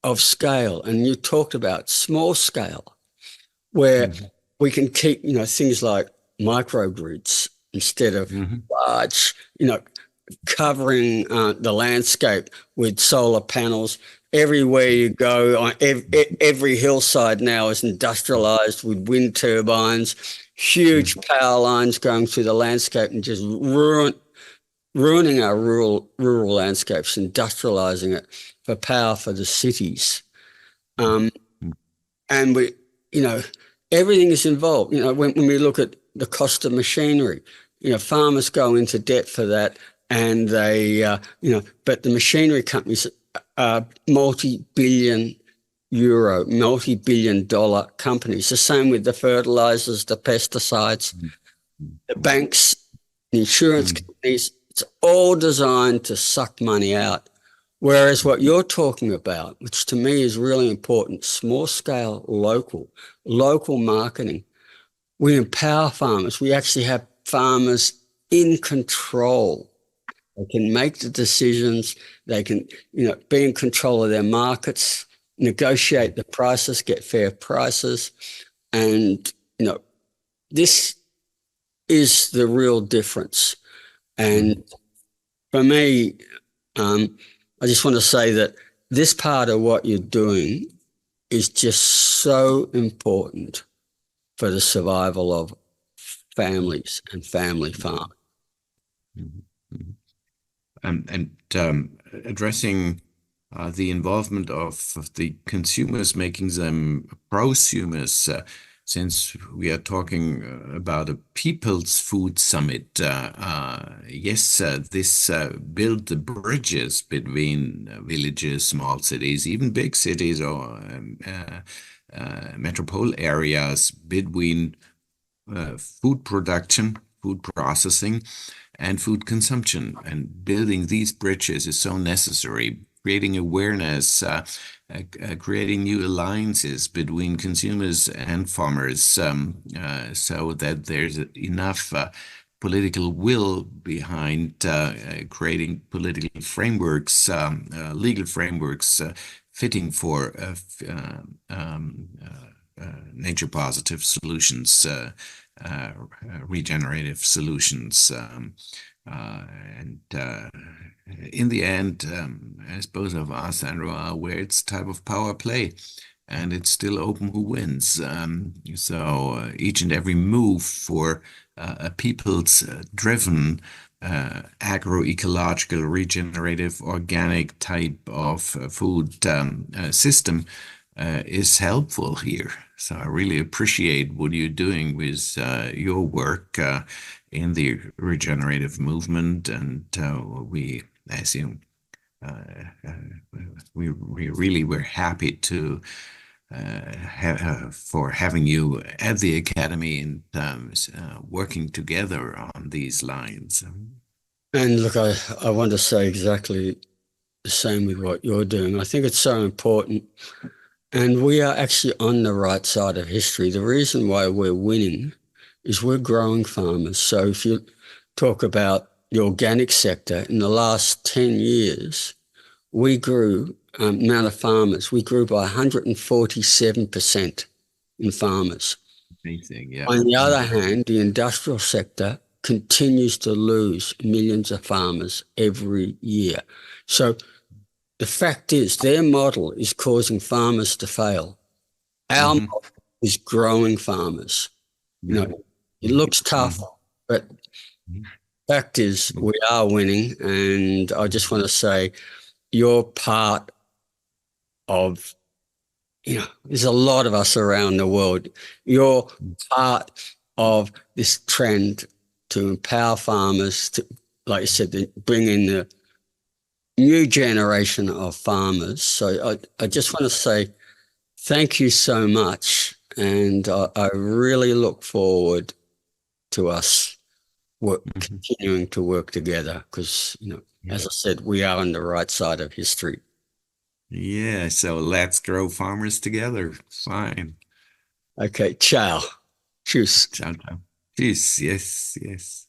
of scale. And you talked about small scale, where we can keep, things like microgrids instead of large, covering the landscape with solar panels. Everywhere you go, on every hillside now is industrialized with wind turbines, huge power lines going through the landscape and just ruining our rural landscapes, industrializing it for power for the cities. And we, everything is involved. When we look at the cost of machinery, farmers go into debt for that, and they, but the machinery companies are multi-billion dollar companies. The same with the fertilizers, the pesticides, the banks, the insurance companies. It's all designed to suck money out. Whereas what you're talking about, which to me is really important, small scale, local marketing, we empower farmers. We actually have farmers in control. They can make the decisions. They can, be in control of their markets, negotiate the prices, get fair prices. And, this is the real difference. And for me, I just want to say that this part of what you're doing is just so important for the survival of families and family farming. And addressing the involvement of the consumers, making them prosumers, since we are talking about a People's Food Summit, yes, this build the bridges between villages, small cities, even big cities or metropole areas, between food production, food processing, and food consumption. And building these bridges is so necessary, creating awareness, creating new alliances between consumers and farmers, so that there's enough political will behind creating political frameworks, legal frameworks fitting for nature positive solutions, regenerative solutions. And in the end, as both of us, Andrew, are aware, it's type of power play, and it's still open who wins. So each and every move for a people's driven agroecological, regenerative, organic type of food system is helpful here. So I really appreciate what you're doing with your work in the regenerative movement, and we, as you, we really were happy to for having you at the Academy and working together on these lines. And look, I want to say exactly the same with what you're doing. I think it's so important. And we are actually on the right side of history. The reason why we're winning is we're growing farmers. So if you talk about the organic sector, in the last 10 years, we grew amount of farmers. We grew by 147% in farmers. Amazing, yeah. On the other hand, the industrial sector continues to lose millions of farmers every year. So the fact is, their model is causing farmers to fail. Our model is growing farmers. It looks tough, but fact is, we are winning. And I just want to say, you're part of, there's a lot of us around the world. You're part of this trend to empower farmers, to, like I said, to bring in the new generation of farmers. So I just want to say thank you so much. And I really look forward to us continuing to work together because, as I said, we are on the right side of history. Yeah, so let's grow farmers together. Fine. Okay, ciao. Tschüss. Ciao, ciao. Tschüss. Yes, yes.